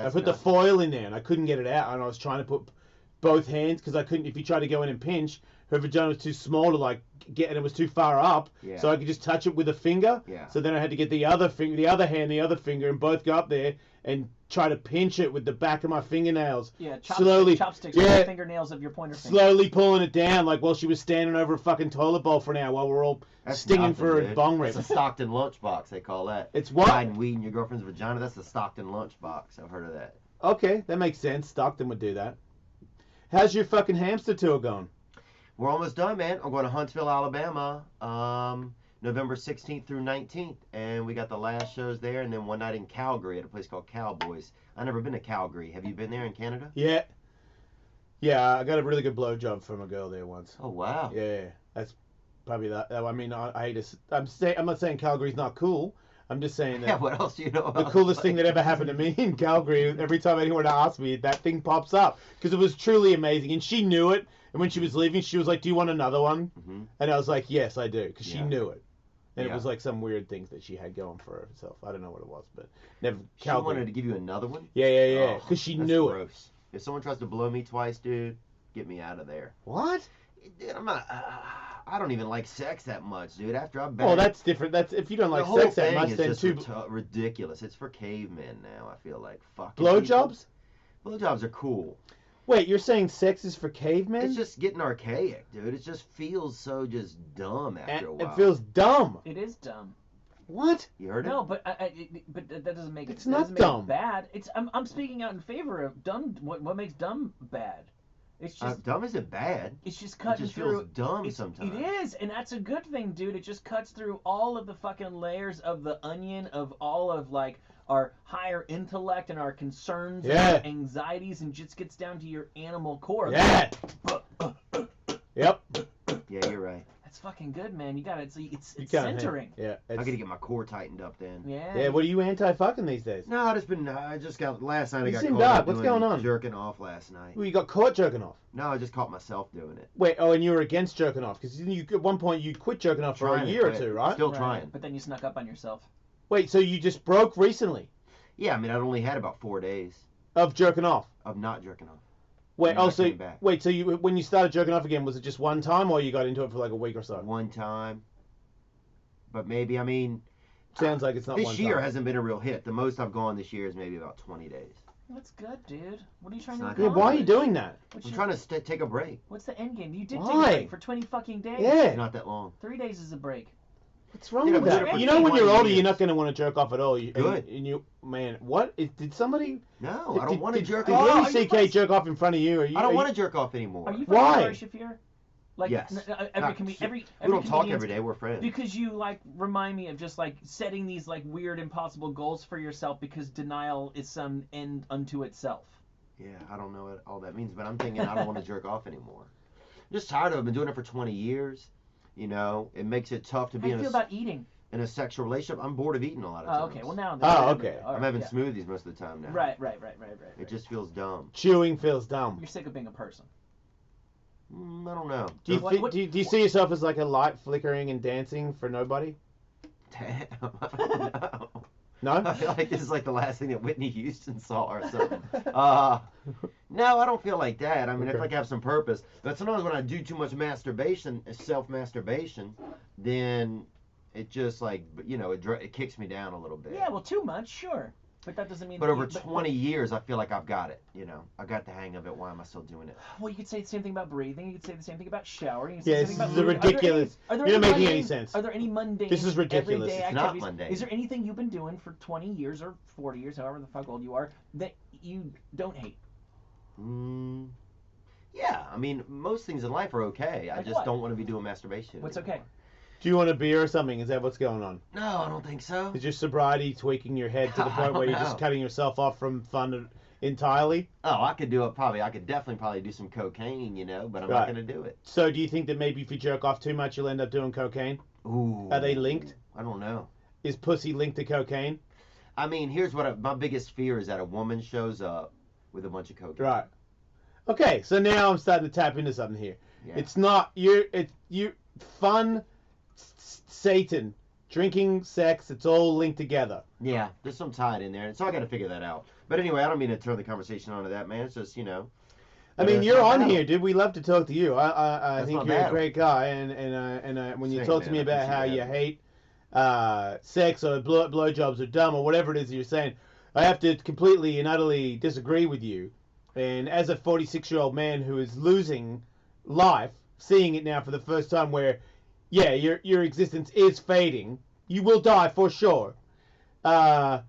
put the foil in there and I couldn't get it out, and I was trying to put both hands because I couldn't. If you tried to go in and pinch, her vagina was too small to like get, and it was too far up, Yeah. so I could just touch it with a finger. Yeah. So then I had to get the other finger, the other hand, the other finger, and both go up there and try to pinch it with the back of my fingernails. Yeah, chopsticks yeah, with the fingernails of your pointer finger. slowly pulling it down, like while she was standing over a fucking toilet bowl for an hour while we're all stinging for a bong rip. It's a Stockton lunchbox, they call that. It's what? Hiding weed in your girlfriend's vagina. That's the Stockton lunchbox. I've heard of that. Okay, that makes sense. Stockton would do that. How's your fucking hamster tour going? We're almost done, man. I'm going to Huntsville, Alabama, November 16th through 19th, and we got the last shows there, and then one night in Calgary at a place called Cowboys. I've never been to Calgary. Have you been there in Canada? Yeah. Yeah, I got a really good blowjob from a girl there once. Oh, wow. Yeah, that's probably that. I mean, I hate to. I'm not saying Calgary's not cool. I'm just saying that. Yeah, what else do you know about the coolest thing that ever happened to me in Calgary? Every time anyone asks me, that thing pops up because it was truly amazing, and she knew it. And when she was leaving, she was like, "Do you want another one?" Mm-hmm. And I was like, "Yes, I do," because she Yeah. knew it. And Yeah. it was like some weird things that she had going for herself. I don't know what it was, but never. She Calgary. wanted to give you another one? Yeah. Oh, Because she that's knew it. gross. If someone tries to blow me twice, dude, get me out of there. What? Dude, I'm not. I don't even like sex that much, dude. After I've been. Well, that's different. That's if you don't like the whole sex that thing much, is then just too. ridiculous. It's for cavemen now. I feel like fucking Blowjobs? people. Blowjobs are cool. Wait, you're saying sex is for cavemen? It's just getting archaic, dude. It just feels so just dumb after a while. It feels dumb. It is dumb. What? You heard it? No, but but that doesn't make it. It's that not doesn't make it dumb. bad. It's I'm speaking out in favor of dumb. What makes dumb bad? It's just dumb isn't bad. It's just cutting it just through. feels dumb sometimes. It is, and that's a good thing, dude. It just cuts through all of the fucking layers of the onion of all of like our higher intellect and our concerns and our anxieties, and just gets down to your animal core. Yeah. Yep. Yeah, you're right. That's fucking good, man. You got it. It's centering. centering. Yeah. I gotta get my core tightened up then. Yeah. Yeah. What are you anti-fucking these days? No, I just got last night. I You got seem caught dark. up What's doing going on? Jerking off last night. Well, you got caught jerking off. No, I just caught myself doing it. Wait. Oh, and you were against jerking off because you at one point you quit jerking off for Trying a to year or quit. two, right? Still trying. But then you snuck up on yourself. Wait. So you just broke recently Yeah, I mean, I'd only had about 4 days of jerking off. of not jerking off. Wait. And Oh, not so coming back. wait. So you when you started jerking off again, was it just one time, or you got into it for like a week or so? One time. But maybe, I mean, Sounds like it's not this one year time. hasn't been a real hit. The most I've gone this year is maybe about 20 days. That's good, dude. What are you trying It's to not accomplish? good. Yeah. Why are you doing that? What's I'm your- trying to take a break. What's the end game? You did take Why? a break for 20 fucking days. Yeah. It's not that long. 3 days is a break. What's wrong Dude, with I've been that? doing it You for know, when you're 20 older, you're years. not going to want to jerk off at all. Good. And you, man, what? Did somebody? No, I don't want to jerk Did off. Louis Are you C.K. friends- jerk off in front of you? Or you I don't are want you- to jerk off anymore. Are you friends Why? with Ari Shafir? Like, Yes. every Not- comedian, every we don't talk comedian's- every day. We're friends. Because you like remind me of just like setting these like weird impossible goals for yourself because denial is some end unto itself. Yeah, I don't know what all that means, but I'm thinking I don't want to jerk off anymore. I'm just tired of it. I've been doing it for 20 years. You know, it makes it tough to How be do you in feel about eating? in a sexual relationship. I'm bored of eating a lot of Oh, times. okay. Well, now. Oh, okay. All I'm right, having yeah. smoothies most of the time now. Right. It just feels dumb. Chewing feels dumb. You're sick of being a person. I don't know. Do you, What- do you see yourself as like a light flickering and dancing for nobody? Damn. No. No? I feel like this is like the last thing that Whitney Houston saw or something. No, I don't feel like that. I mean, I feel like I have some purpose. But sometimes when I do too much masturbation, self-masturbation, then it just like, you know, it kicks me down a little bit. Yeah. Well, too much, sure, but that doesn't mean. But that over you- 20 years, I feel like I've got it. You know, I got the hang of it. Why am I still doing it? Well, you could say the same thing about breathing. You could say the same thing about showering. You could Yeah, say this the same is about food. ridiculous. Are there You're any not making any mundane- sense. Are there any mundane? This is ridiculous. Everyday It's not activities? mundane. Is there anything you've been doing for 20 years or 40 years, however the fuck old you are, that you don't hate? Yeah, I mean, most things in life are okay. I Like just what? don't want to be doing masturbation. What's anymore. okay? Do you want a beer or something? Is that what's going on? No, I don't think so. Is your sobriety tweaking your head to the I point where don't you're just know. cutting yourself off from fun entirely? Oh, I could do it probably. I could definitely probably do some cocaine, but I'm not Right. going to do it. So do you think that maybe if you jerk off too much, you'll end up doing cocaine? Ooh. Are they linked? I don't know. Is pussy linked to cocaine? I mean, here's what my biggest fear is that a woman shows up with a bunch of cocaine. Right. Okay, so now I'm starting to tap into something here. Yeah. It's not you fun, Satan, drinking, sex. It's all linked together. Yeah, there's some tied in there, so I got to figure that out. But anyway, I don't mean to turn the conversation onto that, man. It's just I mean, it's you're not on bad. here, dude. We love to talk to you. I That's think not you're a bad. great guy, and when you Same, talk to man. me I about appreciate how you that. hate sex or blowjobs or dumb or whatever it is that you're saying, I have to completely and utterly disagree with you. And as a 46-year-old man who is losing life, seeing it now for the first time, where, yeah, your existence is fading, you will die for sure. Wow.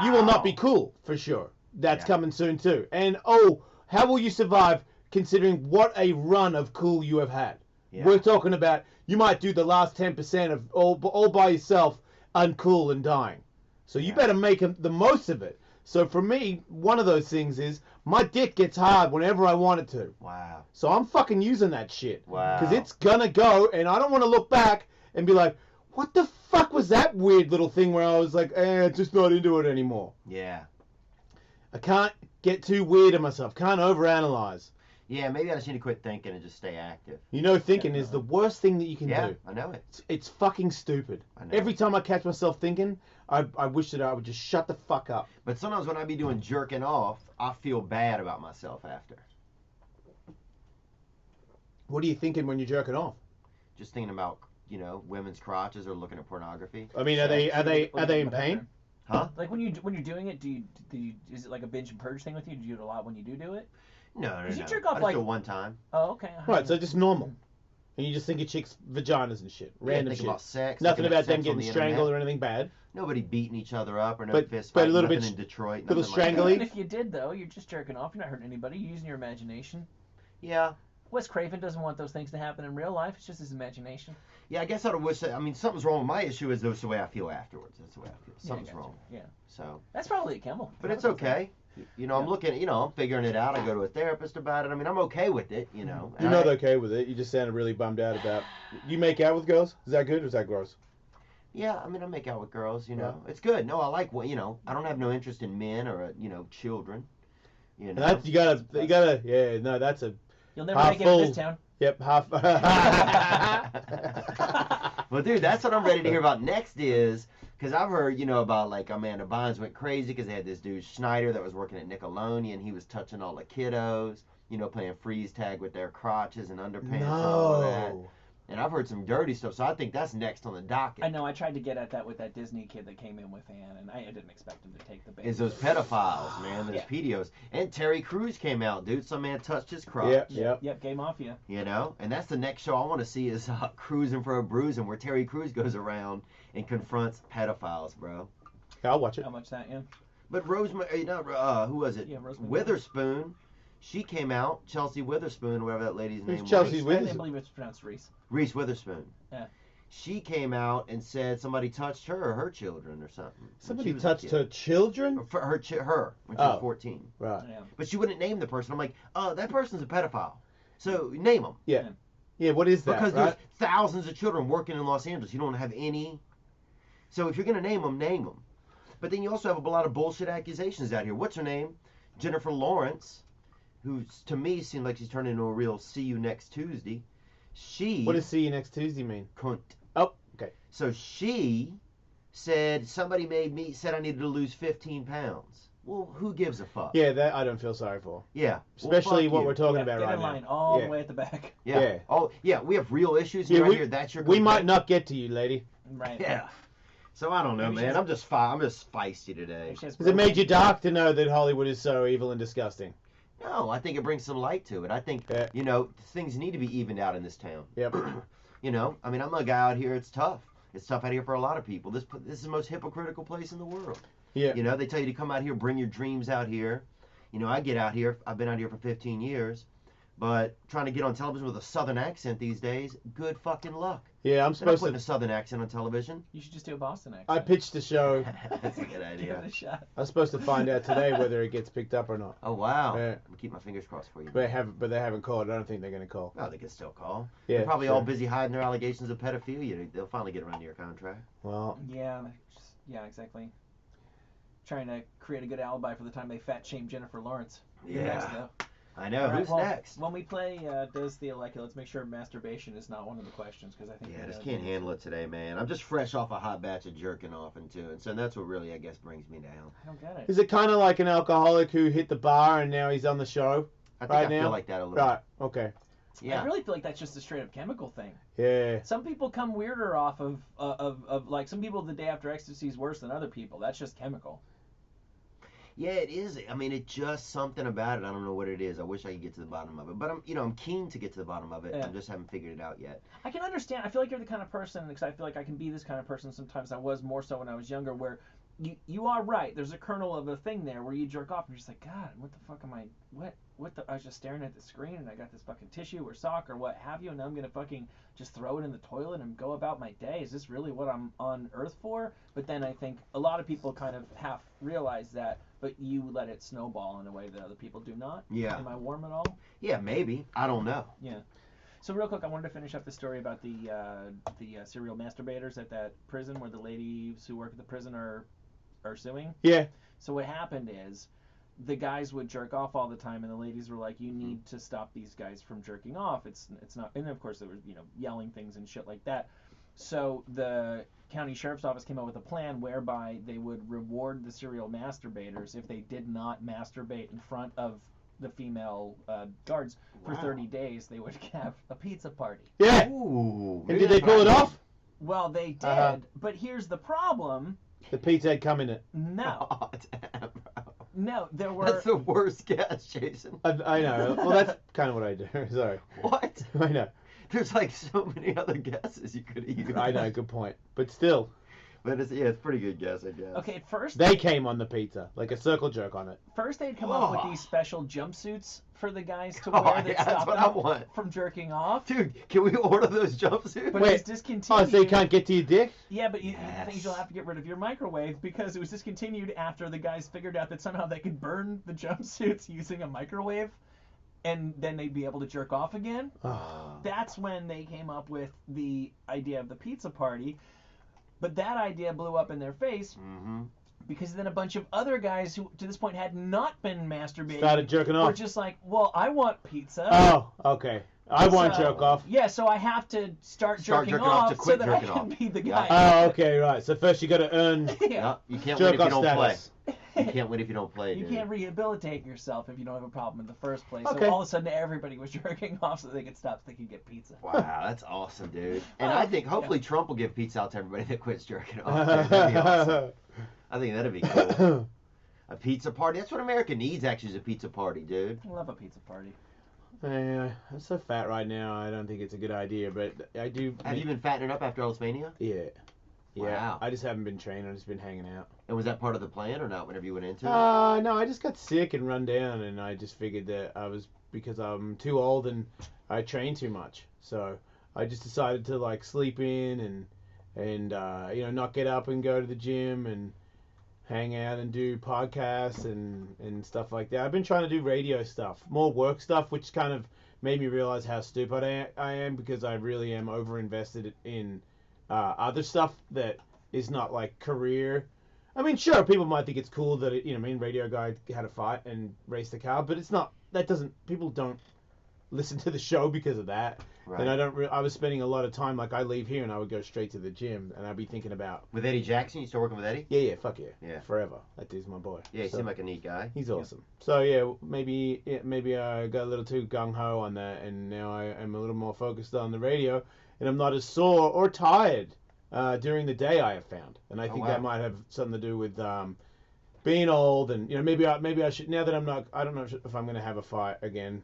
You will not be cool for sure. That's Yeah. coming soon too. And oh, how will you survive considering what a run of cool you have had? Yeah. We're talking about you might do the last 10% of all by yourself, uncool and dying. So you Yeah. better make the most of it. So for me, one of those things is my dick gets hard whenever I want it to. Wow. So I'm fucking using that shit. Wow. Because it's gonna go, and I don't want to look back and be like, what the fuck was that weird little thing where I was like, just not into it anymore. Yeah. I can't get too weird on myself. Can't overanalyze. Yeah, maybe I just need to quit thinking and just stay active. You know, thinking is the worst thing that you can Yeah, do. I know it. It's fucking stupid. I know. Every time I catch myself thinking, I wish that I would just shut the fuck up. But sometimes when I be doing jerking off, I feel bad about myself after. What are you thinking when you're jerking off? Just thinking about, women's crotches or looking at pornography. I mean, are they in pain? Huh? Like when you're doing it, do you is it like a binge and purge thing with you? Do you do it a lot when you do it? No, no, 'Cause no. you jerk off I just like- do it one time. Oh, okay. Right, so just normal. And you just think of chicks' vaginas and shit. Random think shit. about sex. Nothing looking at about them sex on getting the strangled internet. or anything bad. Nobody beating each other up or no But- fist but a fight. little Nothing bit in Detroit. little nothing like that. strangly. Even if you did though, you're just jerking off. You're not hurting anybody. You're using your imagination. Yeah. Wes Craven doesn't want those things to happen in real life. It's just his imagination. Yeah, I guess I would wish that. I mean, something's wrong with my issue. Is that's the way I feel afterwards. That's the way I feel. Yeah, I Something's got you. wrong. Yeah. So. That's probably a chemical. But it's chemical thing. okay. I'm looking. I'm figuring it out. I go to a therapist about it. I mean, I'm okay with it. You're not okay with it. You just sounded really bummed out about. You make out with girls? Is that good or is that gross? Yeah, I mean, I make out with girls. Right. It's good. No, I like what. I don't have no interest in men or children. And that's you gotta. Yeah, no, that's a. You'll never half make it full. in this town. Yep, half. Well, dude, that's what I'm ready to hear about next is, because I've heard, about, like, Amanda Bynes went crazy because they had this dude, Schneider, that was working at Nickelodeon. He was touching all the kiddos, playing freeze tag with their crotches and underpants and all that. No. And I've heard some dirty stuff, so I think that's next on the docket. I know. I tried to get at that with that Disney kid that came in with Anne, and I didn't expect him to take the bait. Is those pedophiles, man, those Yeah. pedos. And Terry Crews came out, dude. Some man touched his crotch. Yep. Game Mafia. And that's the next show I want to see is Cruising for a Bruising, where Terry Crews goes around and confronts pedophiles, bro. I'll watch it. How much that? Yeah. But Rosemary, who was it? Yeah, Rosemary. Witherspoon. She came out, Chelsea Witherspoon, whatever that lady's name was. Chelsea I Witherspoon? believe it's pronounced Reese. Reese Witherspoon. Yeah. She came out and said somebody touched her or her children or something. when Somebody she was a touched kid. her children? For her when she was Oh. 14. Right. Yeah. But she wouldn't name the person. I'm like, that person's a pedophile. So name them. Yeah. Yeah, what is that? Because right? there's thousands of children working in Los Angeles. You don't have any. So if you're going to name them, name them. But then you also have a lot of bullshit accusations out here. What's her name? Jennifer Lawrence, who to me seemed like she's turned into a real see you next Tuesday. What does see you next Tuesday mean? Cunt. Oh, okay. So she said somebody said I needed to lose 15 pounds. Well, who gives a fuck? Yeah, that I don't feel sorry for. Yeah. Especially well, fuck what you. we're talking Yeah, about get right in now. line all Yeah. the way at the back. Yeah. Yeah. Oh, yeah. We have real issues Yeah, here. we- Right here. That's your. We might complaint. not get to you, lady. Right. Yeah. So I don't know, Maybe man. she's- I'm just feisty today. She has Has it made you broken- dark to know that Hollywood is so evil and disgusting? No, I think it brings some light to it. I think Yeah. things need to be evened out in this town. Yep. I mean, I'm a guy out here. It's tough. It's tough out here for a lot of people. This is the most hypocritical place in the world. Yeah. They tell you to come out here, bring your dreams out here. I get out here. I've been out here for 15 years, But trying to get on television with a southern accent these days, good fucking luck. Yeah, I'm They're not supposed putting to. a southern accent on television. You should just do a Boston accent. I pitched the show. That's a good Give idea. it a shot. I was supposed to find out today whether it gets picked up or not. Oh wow. Yeah. I'll keep my fingers crossed for you. But they haven't called. I don't think they're gonna call. Oh, they can still call. Yeah, They're probably sure. all busy hiding their allegations of pedophilia. They'll finally get around to your contract. Well, Yeah, exactly. Trying to create a good alibi for the time they fat shamed Jennifer Lawrence. You're Yeah. next, though. I know. All right, Who's well, next? When we play Does the Alexa, let's make sure masturbation is not one of the questions, because I think Yeah, I we just know can't the handle it today, man. I'm just fresh off a hot batch of jerking off into it, so that's what really, I guess, brings me down. I don't get it. is it kind of like an alcoholic who hit the bar and now he's on the show? I think right I now? feel like that a little. Right. Okay. Yeah. I really feel like that's just a straight up chemical thing. Yeah. Some people come weirder off of like some people the day after ecstasy is worse than other people. That's just chemical. Yeah, it is. I mean, it's just something about it. I don't know what it is. I wish I could get to the bottom of it, but I'm keen to get to the bottom of it. Yeah. I just haven't figured it out yet. I can understand. I feel like you're the kind of person, because I feel like I can be this kind of person sometimes. I was more so when I was younger, where you are right. There's a kernel of a thing there where you jerk off and you're just like, God, what the fuck am I? What the? I was just staring at the screen and I got this fucking tissue or sock or what have you, and now I'm gonna fucking just throw it in the toilet and go about my day. Is this really what I'm on Earth for? But then I think a lot of people kind of half realize that, but you let it snowball in a way that other people do not. Yeah. Am I warm at all? Yeah, maybe. I don't know. Yeah. So real quick, I wanted to finish up the story about the serial masturbators at that prison where the ladies who work at the prison are suing. Yeah. So what happened is the guys would jerk off all the time, and the ladies were like, "You need to stop these guys from jerking off. It's not." And of course, there were yelling things and shit like that. So the county sheriff's office came up with a plan whereby they would reward the serial masturbators if they did not masturbate in front of the female guards for Wow. 30 days. They would have a pizza party. Yeah. Ooh. And did they pull it off? Well, they did, Uh-huh. but here's the problem. The pizza had come in it. No, Oh, damn, bro. no, there were. That's the worst guess, Jason. I know. Well, that's kind of what I do. Sorry. What? I know. There's like so many other guesses you could have used. I know. Good point. But still, But it's a pretty good guess, I guess. Okay, at first they came on the pizza like a circle jerk on it. First, they'd come up with Oh. these special jumpsuits for the guys to Oh, wear yeah, that that's stop what I them want. from jerking off. Dude, can we order those jumpsuits? But Wait. it was discontinued. Oh, so you can't get to your dick? Yeah, but the Yes. thing is you'll have to get rid of your microwave because it was discontinued after the guys figured out that somehow they could burn the jumpsuits using a microwave, and then they'd be able to jerk off again. Oh. That's when they came up with the idea of the pizza party. But that idea blew up in their face Mm-hmm. because then a bunch of other guys who to this point had not been masturbating Started jerking were off. just like, well, I want pizza. Oh, okay. I want So- jerk off. Yeah, so I have to start jerking jerking off to so quit that I jerking can off. be the Yeah. guy. Oh, okay, right. So first you got to earn Yeah. No, you can't win jerk if you off don't status. play. You can't win if you don't play, You dude. can't rehabilitate yourself if you don't have a problem in the first place. Okay. So all of a sudden everybody was jerking off so they could stop so they could get pizza. Wow, that's awesome, dude. And I think hopefully Trump will give pizza out to everybody that quits jerking off. Dude. That'd be awesome. I think that'd be cool. A pizza party. That's what America needs, actually, is a pizza party, dude. I love a pizza party. Yeah, I'm so fat right now. I don't think it's a good idea, but I do. Have you been fattening up after Ellismania? Yeah. Yeah. Wow. I just haven't been training. I've just been hanging out. And was that part of the plan or not whenever you went into it? No, I just got sick and run down, and I just figured that I was because I'm too old and I train too much. So I just decided to like sleep in and not get up and go to the gym and hang out and do podcasts and stuff like that. I've been trying to do radio stuff, more work stuff, which kind of made me realize how stupid I am because I really am over invested in other stuff that is not like career. I mean, sure, people might think it's cool that radio guy had a fight and raced a car, but it's not. People don't listen to the show because of that. Right. And I was spending a lot of time, like I leave here and I would go straight to the gym and I'd be thinking about. With Eddie Jackson? You still working with Eddie? Yeah, fuck yeah. Yeah. Forever. That dude's my boy. Yeah, he So- seemed like a neat guy. He's awesome. So yeah, maybe I got a little too gung ho on that, and now I am a little more focused on the radio, and I'm not as sore or tired during the day. I have found, and I think wow. that might have something to do with being old, and maybe I should now that I'm not. I don't know if I'm gonna have a fight again.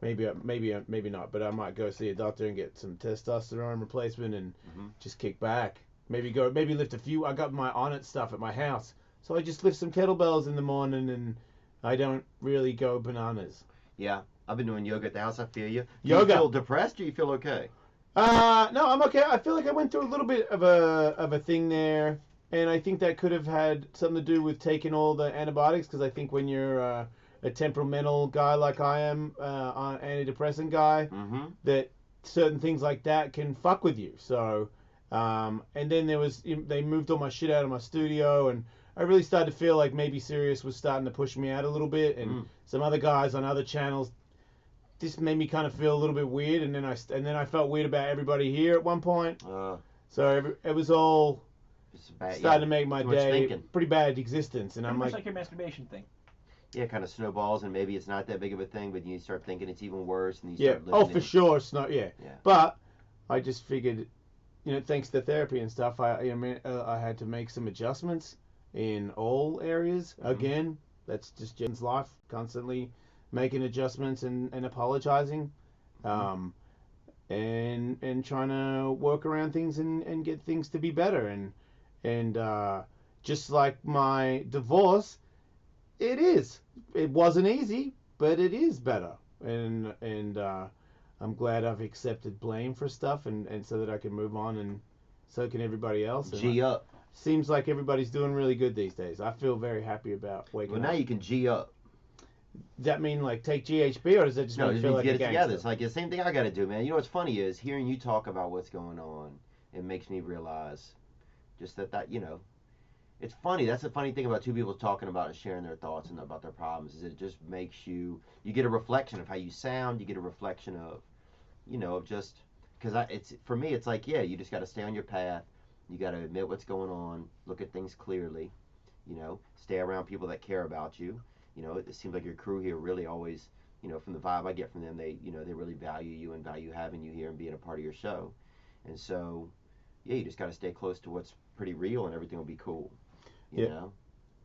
Maybe not, but I might go see a doctor and get some testosterone replacement and just kick back. Maybe lift a few. I got my Onnit stuff at my house. So I just lift some kettlebells in the morning, and I don't really go bananas. Yeah. I've been doing yoga at the house. I feel you. Do Yoga. you feel depressed or you feel okay? No, I'm okay. I feel like I went through a little bit of a thing there, and I think that could have had something to do with taking all the antibiotics. Because I think when you're a temperamental guy like I am, an antidepressant guy, Mm-hmm. that certain things like that can fuck with you. So, and then they moved all my shit out of my studio, and I really started to feel like maybe Sirius was starting to push me out a little bit, and some other guys on other channels. This made me kind of feel a little bit weird, and then I felt weird about everybody here at one point. So it was all starting to make my too much day thinking. pretty bad existence, and Pretty I'm much like, like your masturbation thing. Yeah, kind of snowballs, and maybe it's not that big of a thing, but you start thinking it's even worse, and you yeah, start oh listening. for sure, it's not, yeah. Yeah. But I just figured, thanks to therapy and stuff, I had to make some adjustments in all areas. Again, that's just Jen's life, constantly making adjustments and apologizing, and trying to work around things and get things to be better, and just like my divorce, it wasn't easy, but it is better, and I'm glad I've accepted blame for stuff, and so that I can move on, and so can everybody else. G up. Seems like everybody's doing really good these days. I feel very happy about waking Well, up. now you can G up. Does that mean like take GHB, or does that just No, make you you feel like get a it gangster? together. It's like the same thing I got to do, man. You know what's funny is hearing you talk about what's going on. It makes me realize just that it's funny. That's the funny thing about two people talking about and sharing their thoughts and about their problems is it just makes you get a reflection of how you sound. You get a reflection of of just because it's for me it's like you just got to stay on your path. You got to admit what's going on. Look at things clearly. Stay around people that care about you. It seems like your crew here really always, from the vibe I get from them, they really value you and value having you here and being a part of your show. And so, you just got to stay close to what's pretty real and everything will be cool. You know?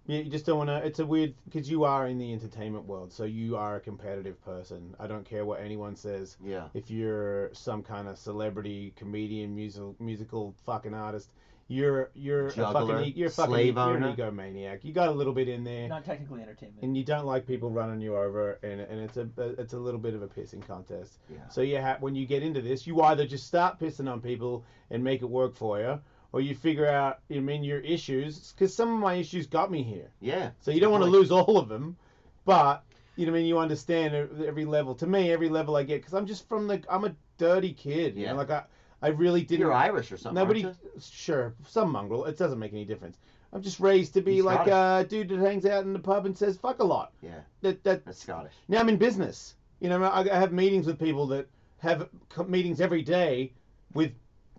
Yeah, you just don't want to. It's a weird because you are in the entertainment world, so you are a competitive person. I don't care what anyone says. Yeah. If you're some kind of celebrity, comedian, musical fucking artist, you're a Juggler, fucking you're slave you're owner. an egomaniac. You got a little bit in there, Not technically entertainment. and you don't like people running you over, and it's a little bit of a pissing contest. Yeah. So when you get into this, you either just start pissing on people and make it work for you, or you figure out, your issues, because some of my issues got me here. Yeah. So you don't want to lose all of them, but, you understand every level. To me, every level I get, because I'm just I'm a dirty kid. Yeah. I really didn't. You're Irish or something, Nobody, aren't sure, some mongrel. It doesn't make any difference. I'm just raised to be You're like Scottish. a dude that hangs out in the pub and says fuck a lot. Yeah. That's Scottish. Now I'm in business. I have meetings with people that have meetings every day with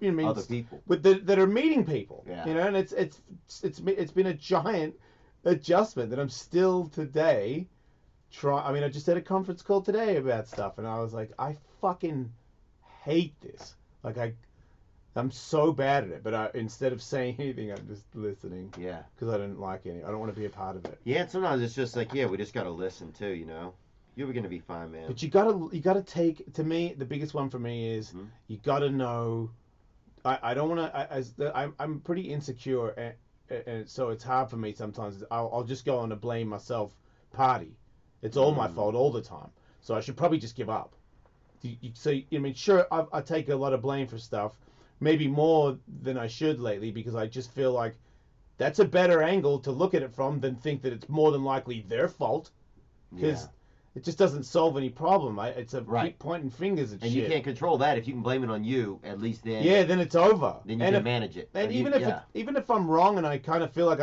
Other people. that are meeting people. Yeah. And it's been a giant adjustment that I'm still today I just had a conference call today about stuff, and I was like, I fucking hate this. Like I'm so bad at it, but instead of saying anything, I'm just listening. Yeah. Because I don't like any. I don't want to be a part of it. Yeah, and sometimes it's just like, we just got to listen too, You're going to be fine, man. But you gotta take. To me, the biggest one for me is you gotta know. I don't want to. I'm pretty insecure, and so it's hard for me sometimes. I'll just go on a blame myself party. It's all my fault all the time. So I should probably just give up. Sure, I take a lot of blame for stuff, maybe more than I should lately, because I just feel like that's a better angle to look at it from than think that it's more than likely their fault. Because it just doesn't solve any problem. It's a keep pointing fingers at and shit. you can't control that. If you can blame it on you, at least then. Yeah, then it's over. Then you can manage it. And even if I'm wrong and I kind of feel like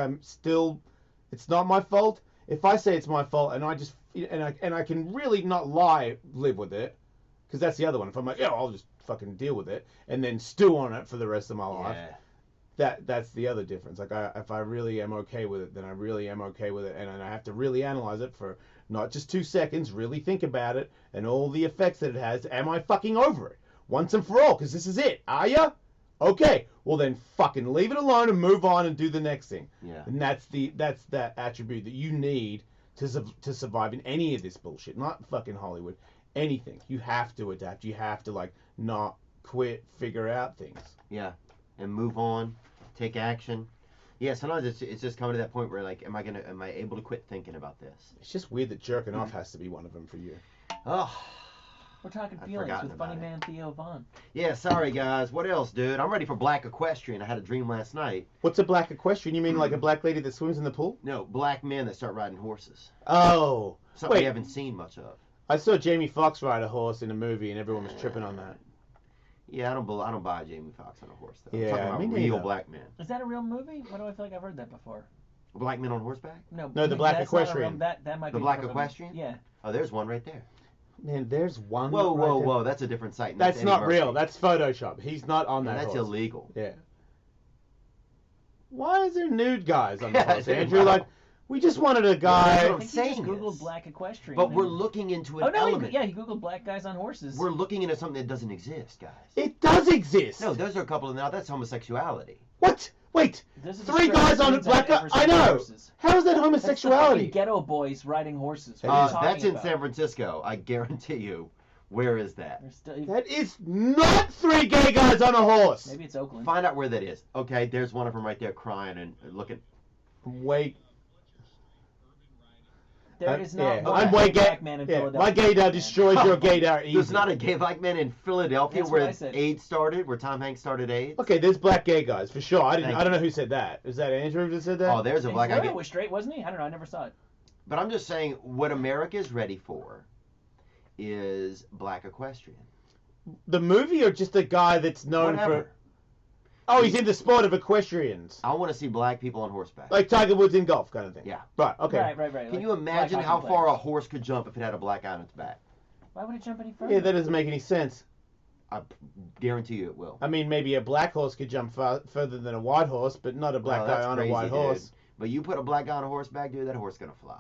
it's not my fault. If I say it's my fault and I can really not live with it, because that's the other one. If I'm like, I'll just fucking deal with it and then stew on it for the rest of my life. That's the other difference. Like if I really am okay with it, then I really am okay with it, and I have to really analyze it for not just 2 seconds, really think about it and all the effects that it has. Am I fucking over it once and for all? Because this is it. Are ya? Okay. Well then, fucking leave it alone and move on and do the next thing. Yeah. And that's that attribute that you need to survive in any of this bullshit. Not fucking Hollywood. Anything. You have to adapt. You have to not quit. Figure out things. Yeah. And move on. Take action. Yeah, sometimes it's just coming to that point where am I able to quit thinking about this? It's just weird that jerking off has to be one of them for you. Oh, We're talking I'd feelings forgotten with funny about it. man Theo Vaughn. yeah, sorry guys. What else, dude? I'm ready for Black Equestrian. I had a dream last night. What's a black equestrian? You mean like a black lady that swims in the pool? No, black men that start riding horses. Oh. Something Wait. we haven't seen much of. I saw Jamie Foxx ride a horse in a movie, and everyone was tripping on that. Yeah, I don't buy Jamie Foxx on a horse though. Yeah, I'm talking about me real neither. black men. Is that a real movie? Why do I feel like I've heard that before? Black men on horseback? No, The Black that's not a Equestrian. real- that might The be a Black different Equestrian? movie. Yeah. Oh, there's one right there. Man, there's one. Whoa, right whoa, there. whoa! That's a different site. and That's Eddie not Murphy. real. That's Photoshop. He's not on And that that's horse. illegal. Yeah. Why is there nude guys on the Yeah, horse, dude, Andrew? wow. Like, we just wanted a Yeah, guy. that's I what I'm think he saying just Googled is- Black Equestrian. But we're and- looking into an Oh no! element. He Googled black guys on horses. We're looking into something that doesn't exist, guys. It does exist. No, those are a couple of now. That's homosexuality. What? Wait. Those are the 3 guys straight on a dudes black I've guy. ever I seen on know. horses. How is that That's the fucking homosexuality? ghetto boys riding horses. What are you talking That's in about? San Francisco. I guarantee you. Where is that? There's still- That is not 3 gay guys on a horse. Maybe it's Oakland. Find out where that is. Okay, there's one of them right there crying and looking. Wait. There is not yeah. one I'm way gay. black man in Yeah. Philadelphia. My gaydar destroys your gaydar easy. There's not a gay black man in Philadelphia That's what I where said. AIDS started, where Tom Hanks started AIDS. Okay, there's black gay guys for sure. I Thank don't know you. who said that. Is that Andrew that said that? Oh, there's a And black guy. Florida was straight, wasn't he? I don't know. I never saw it. But I'm just saying, what America is ready for is Black Equestrian. The movie or just a guy that's known Whatever. for? Oh, he's in the sport of equestrians, I want to see black people on horseback. like Tiger Woods in golf, kind of thing. Yeah. Right. Okay. Right. Can Like you imagine black how hockey far a players. horse could jump if it had a black guy on its back? Why would it jump any further? Yeah, that doesn't make any sense. I guarantee you it will. I mean, maybe a black horse could jump further than a white horse, but not a black Well, guy that's on crazy, a white dude. horse. But you put a black guy on a horseback, dude, that horse gonna fly.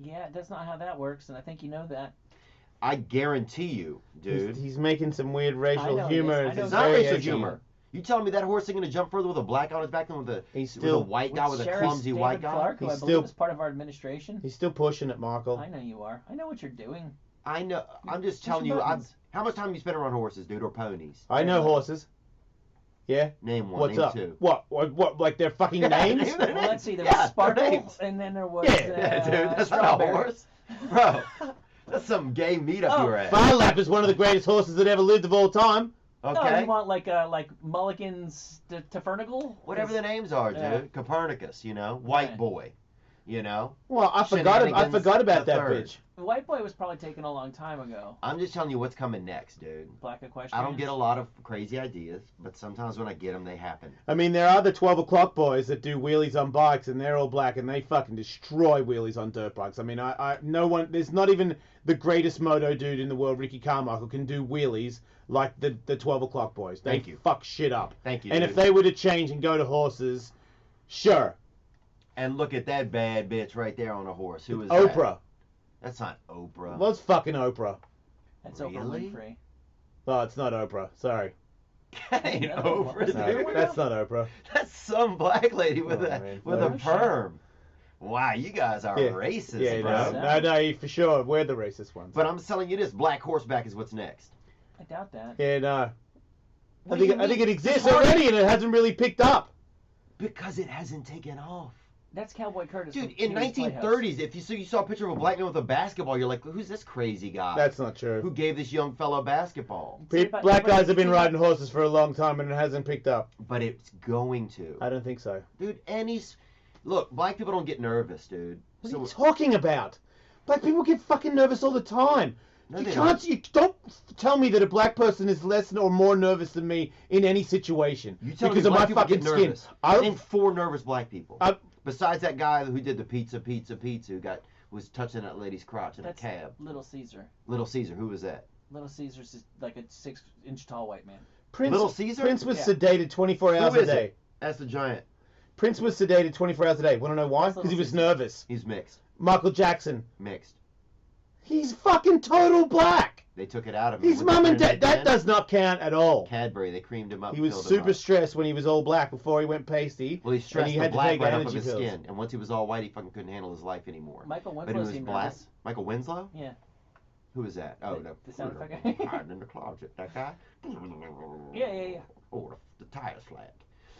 Yeah, that's not how that works, and I think you know that. I guarantee you, dude. He's making some weird racial know he humor. is. I It's know It's he's not very racial edgy. humor. You telling me that horse is gonna jump further with a black on his back than with a, He's with a still white guy with a Sheriff clumsy David white guy? Clark, who I He's believe still- is part of our administration. He's still pushing it, Michael. I know you are. I know what you're doing. I know. I'm just Push telling your you. buttons. How much time you spend around horses, dude, or ponies? I know horses. Yeah. Name one. What's name up? two. What? Like their fucking Yeah, names? name their Well, let's see. There Yeah, was Sparkle, names. and then there was Yeah, dude, that's not a Strawberry. horse, bro. That's some gay meetup Oh, you were at. Phar Lap is one of the greatest horses that ever lived of all time. No, Okay. you want like Mulligan's Tafernacle? Whatever the names are, dude. Yeah. Copernicus, you know, white Right. boy, you know. Well, I Shenanigans forgot about the that third. bitch. White Boy was probably taken a long time ago. I'm just telling you what's coming next, dude. Black Equestrian. I don't get a lot of crazy ideas, but sometimes when I get them, they happen. I mean, there are the 12 o'clock boys that do wheelies on bikes, and they're all black, and they fucking destroy wheelies on dirt bikes. I mean, no one, there's not even the greatest moto dude in the world, Ricky Carmichael, can do wheelies like the 12 o'clock boys. They Thank you. fuck shit up. Thank you. And dude. if they were to change and go to horses, sure. And look at that bad bitch right there on a horse. Who is that? Oprah. That's not Oprah. Well, it's fucking Oprah. That's Really? Oprah Winfrey. Oh, it's not Oprah. Sorry. That ain't Yeah, Oprah, is dude. it? No, that's not Oprah. That's some black lady with Oh, a man. with Oh, a shit. perm. Wow, you guys are Yeah. racist, Yeah, bro. no, for sure. We're the racist ones. But I'm telling you this: black horseback is what's next. I doubt that. Yeah, no. What I do think you I think mean? it exists It's hard- already, and it hasn't really picked up. Because it hasn't taken off. That's Cowboy Curtis. Dude, from in Pee-wee's Playhouse. 1930s, if you saw a picture of a black man with a basketball, you're like, who's this crazy guy? That's not true. Who gave this young fellow basketball? Black guys have been riding horses for a long time, and it hasn't picked up. But it's going to. I don't think so. Dude, look, black people don't get nervous, dude. What are you talking about? Black people get fucking nervous all the time. No, You they can't. You don't tell me that a black person is less or more nervous than me in any situation You tell because me of my black people fucking get skin. nervous. Name 4 nervous black people. I- Besides that guy who did the pizza, who was touching that lady's crotch in That's a cab. Little Caesar. Little Caesar, who was that? Little Caesar's just like a 6-inch tall white man. Little Caesar? Prince was Yeah. sedated 24 hours Who a is day. it? That's the giant. Prince was sedated 24 hours a day. Want to know why? That's Because he Little was Caesar. nervous. He's mixed. Michael Jackson. Mixed. He's fucking total black. They took it out of him. His What they mum and put in dad. That does not count at all. Cadbury, they creamed him up. He was filled him super up. stressed when he was all black before he went pasty. Well, he and stressed he the had to black take right off of energy his pills. skin. And once he was all white, he fucking couldn't handle his life anymore. Michael But he Winslow was seemed black. nervous. Michael Winslow? Yeah. Who is that? Oh, no. The sound effect. Hiding in the closet. That guy? Yeah. Oh, the tire's flat.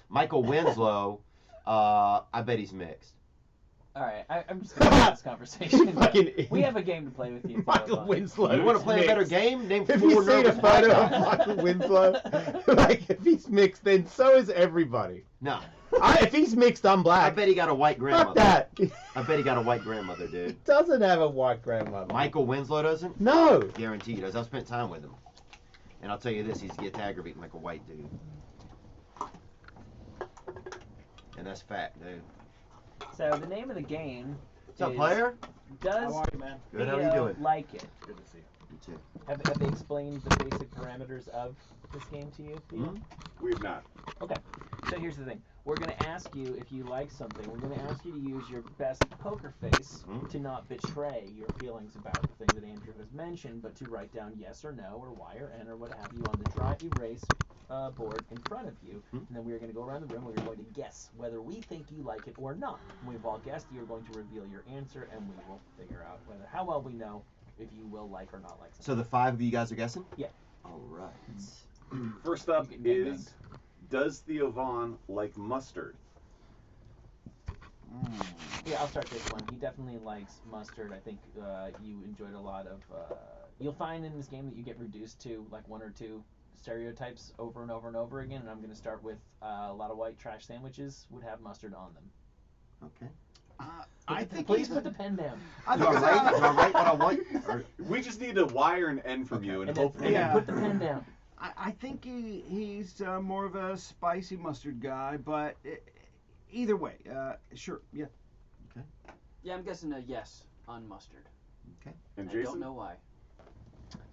Michael Winslow, I bet he's mixed. All right, I'm just gonna end this conversation. Fucking idiot. We have a game to play with you. Michael Theo. Winslow. You want to is play a better mixed. game? Name Have 4 you seen a nervous photo black of guys. Michael Winslow? Like, if he's mixed, then so is everybody. No. If he's mixed, I'm I black. bet he got a white grandmother. Fuck that. He I bet he got a white grandmother, dude. doesn't have a white grandmother. Michael Winslow doesn't? No. Guarantee he does. I've spent time with him. And I'll tell you this, he's gets aggravating like a white dude. And that's fact, dude. So the name of the game What's up, is player? Does How are you, man? Good, how are you Theo doing? like it? Good to see you. You too. Have they explained the basic parameters of this game to you, Theo? Mhm. We've not. Okay. So here's the thing. We're going to ask you if you like something. We're going to ask you to use your best poker face to not betray your feelings about the thing that Andrew has mentioned, but to write down yes or no or Y or N or what have you on the dry erase board in front of you. And then we're going to go around the room and we're going to guess whether we think you like it or not. When we've all guessed, you're going to reveal your answer and we will figure out whether how well we know if you will like or not like something. So the 5 of you guys are guessing? Yeah. All right. First up You can get is, does Theo Vaughn like mustard? Yeah, I'll start this one. He definitely likes mustard. I think you enjoyed a lot of. You'll find in this game that you get reduced to like 1 or 2 stereotypes over and over and over again. And I'm going to start with a lot of white trash sandwiches would have mustard on them. Okay. I think Please put the pen down. Do I write what I want? Or, We just need a Y or an N from you, and And then, hopefully. and then put the pen down. I think he's more of a spicy mustard guy, but either way, sure, yeah. Yeah, I'm guessing a yes on mustard. okay. And I Jason? don't know why.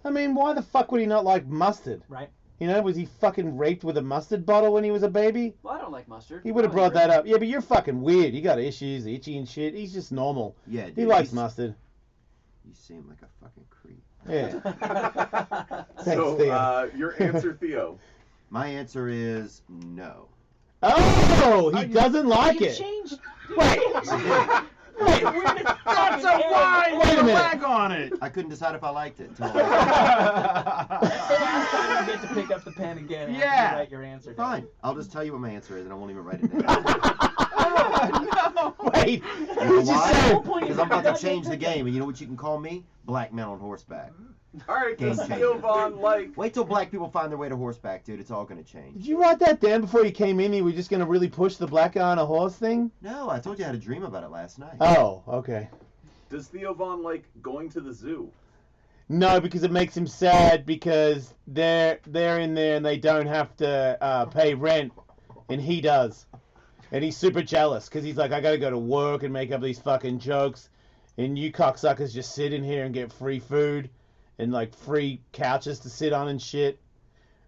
I mean, why the fuck would he not like mustard? Right. You know, was he fucking raped with a mustard bottle when he was a baby? Well, I don't like mustard. He would have brought that up. Yeah, but you're fucking weird. You got issues, itchy and shit. He's just normal. Yeah, dude. He likes you, mustard. You seem like a fucking creep. Yeah. Thanks, So, Theo. your answer, Theo. My answer is no. Oh, he doesn't like You it. changed. Wait. Wait. That's a Y Wait a with a minute. leg on it. I couldn't decide if I liked it. Until I Last time you get to pick up the pen again after Yeah. you write your answer down. Fine. I'll just tell you what my answer is, and I won't even write it down. Wait. You know What'd you why? say? Because I'm about to change the game, and you know what you can call me? Black man on horseback. All right, Game does changer. Theo Vaughn like... Wait till black people find their way to horseback, dude. It's all gonna change. Did you write that down before you came in? You were just gonna really push the black guy on a horse thing? No, I told you I had a dream about it last night. Oh, okay. Does Theo Vaughn like going to the zoo? No, because it makes him sad because they're in there and they don't have to pay rent, and he does, and he's super jealous because he's like, I gotta go to work and make up these fucking jokes, and you cocksuckers just sit in here and get free food, and like free couches to sit on and shit.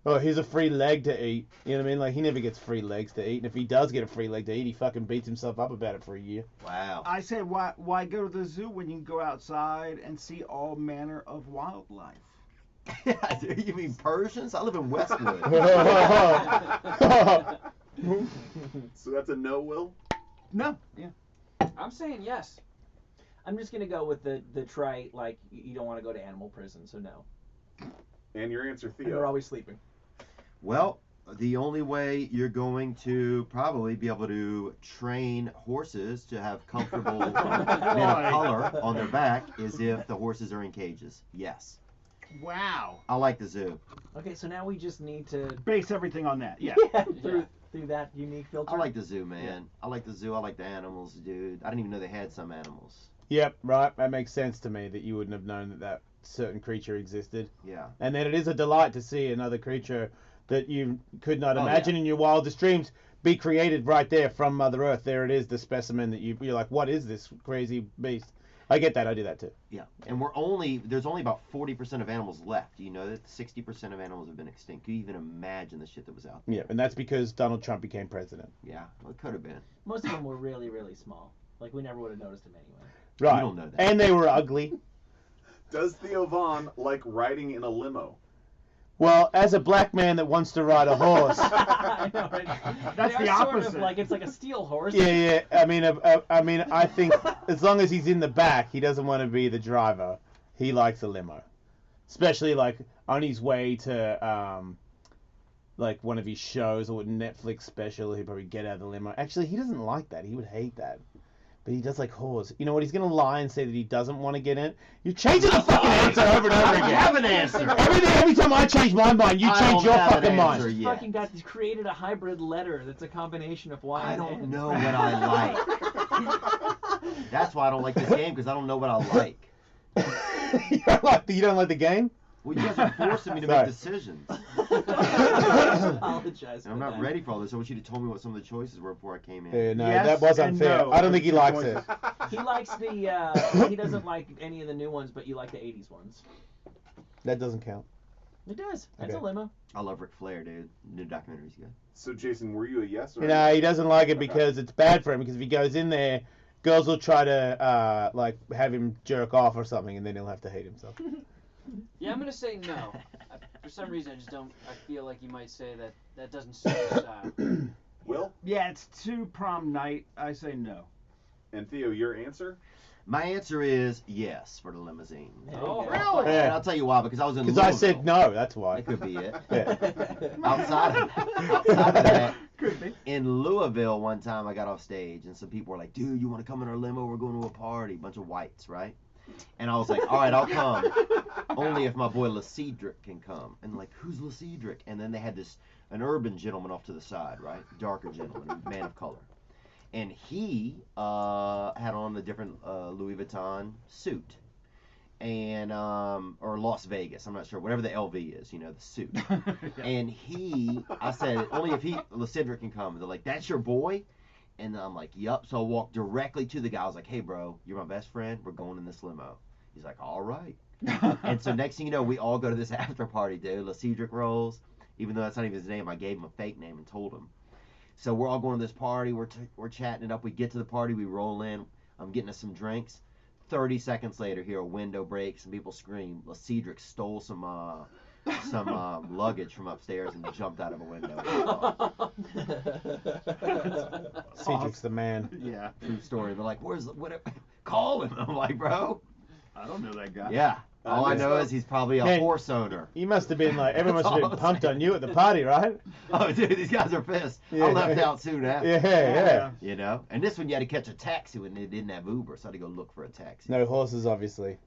Oh, here's a free leg to eat. You know what I mean? Like, he never gets free legs to eat, and if he does get a free leg to eat, he fucking beats himself up about it for a year. Wow. I said, why go to the zoo when you can go outside and see all manner of wildlife? Yeah, dude, you mean Persians? I live in Westwood. So that's a no, Will? No, yeah. I'm saying yes. I'm just gonna go with the trite, like you don't want to go to animal prison, so no. And your answer, And they're Theo. always sleeping. Well, the only way you're going to probably be able to train horses to have comfortable men of color on their back is if the horses are in cages. Yes. Wow. I like the zoo. Okay, so now we just need to Base everything on that, yeah. through that unique filter. I like the zoo, man. I like the zoo. I like the animals, dude. I didn't even know they had some animals. Yep, right. That makes sense to me that you wouldn't have known that certain creature existed. Yeah. And then it is a delight to see another creature that you could not Oh, imagine yeah. in your wildest dreams be created right there from Mother Earth. There it is, the specimen that you're like, what is this crazy beast? I get that. I do that too. Yeah. And there's only about 40% of animals left. You know that 60% of animals have been extinct. Can you even imagine the shit that was out there? Yeah, and that's because Donald Trump became president. Yeah, well, it could have been. Most of them were really, really small. Like we never would have noticed them anyway. Right. You don't know that. And they were ugly. Does Theo Vaughn like riding in a limo? Well, as a black man that wants to ride a horse. I know, right? That's They the are sort of opposite. like it's like a steel horse. Yeah. I mean, I think as long as he's in the back, he doesn't want to be the driver. He likes a limo, especially like on his way to like one of his shows or a Netflix special. He'd probably get out of the limo. Actually, he doesn't like that. He would hate that. But he does like whores. You know what? He's gonna lie and say that he doesn't want to get in. You're changing the fucking answer over and over I again. have an answer. Every time I change my mind, you I change don't your have an fucking answer mind. yet. Fucking got created a hybrid letter that's a combination of Y I and don't N. know what I like. That's why I don't like this game, because I don't know what I like. You don't like the game? Well, you guys are forcing me to Sorry. make decisions. I apologize. And I'm not ready for all this. I wish you'd have told me what some of the choices were before I came in. Yeah, no, Yes that was and unfair. no. I don't think he likes it. He likes the. He doesn't like any of the new ones, but you like the '80s ones. That doesn't count. It does. That's Okay. a limo. I love Ric Flair, dude. New documentary's good. So, Jason, were you a yes or You a know, no? he doesn't like it Okay. because it's bad for him. Because if he goes in there, girls will try to like have him jerk off or something, and then he'll have to hate himself. Yeah, I'm gonna say no. For some reason, I just don't. I feel like you might say that doesn't suit your style. Will? Yeah, it's too prom night. I say no. And Theo, your answer? My answer is yes for the limousine. Oh, really? Yeah. And I'll tell you why, because I was in Because I said Louisville. no. That's why. That could be it. Yeah. outside of that, Could be. in Louisville one time I got off stage and some people were like, dude, you want to come in our limo? We're going to a party. Bunch of whites, right? And I was like, all right, I'll come. Only if my boy LeCedric can come. And like, who's LeCedric? And then they had an urban gentleman off to the side, right? Darker gentleman, a man of color. And he had on a different Louis Vuitton suit. And, or Las Vegas, I'm not sure, whatever the LV is, you know, the suit. And I said, only if LeCedric can come. They're like, that's your boy? And I'm like, yup. So I walked directly to the guy. I was like, hey, bro, you're my best friend. We're going in this limo. He's like, all right. And so next thing you know, we all go to this after party, dude. LeCedric rolls. Even though that's not even his name, I gave him a fake name and told him. So we're all going to this party. We're chatting it up. We get to the party. We roll in. I'm getting us some drinks. 30 seconds later, here a window breaks and people scream. LeCedric stole some luggage from upstairs and jumped out of a window. Cedric's the man. Yeah, true story. They're like, call him. I'm like, bro. I don't know that guy. Yeah. All I know is he's probably a Man, horse owner. You must have been like, everyone must That's have all been I'm pumped saying. on you at the party, right? Oh, dude, these guys are pissed. Yeah. I left out soon after. Yeah. You know? And this one, you had to catch a taxi when they didn't have Uber, so I had to go look for a taxi. No horses, obviously.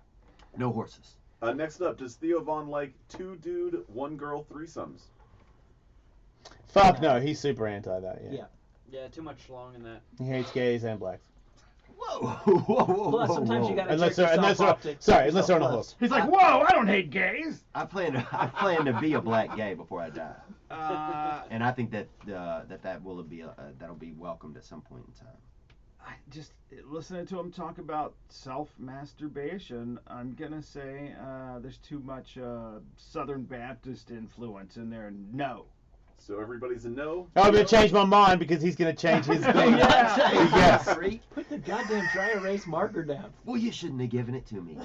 No horses. Next up, does Theo Von like 2 dude, 1 girl threesomes? Fuck no, he's super anti that. Yeah. Yeah, too much schlong in that. He hates gays and blacks. Whoa. Plus, sometimes you gotta Unless jerk they're, yourself unless they're, off to sorry, keep unless they're on a yourself horse. He's like, whoa, I don't hate gays. I plan to be a black gay before I die. And I think that will be that'll be welcomed at some point in time. I just listening to him talk about self-masturbation, I'm gonna say there's too much Southern Baptist influence in there. No. So everybody's a no? Oh, I'm going to change my mind because he's going to change his thing. Yes. Put the goddamn dry erase marker down. Well, you shouldn't have given it to me.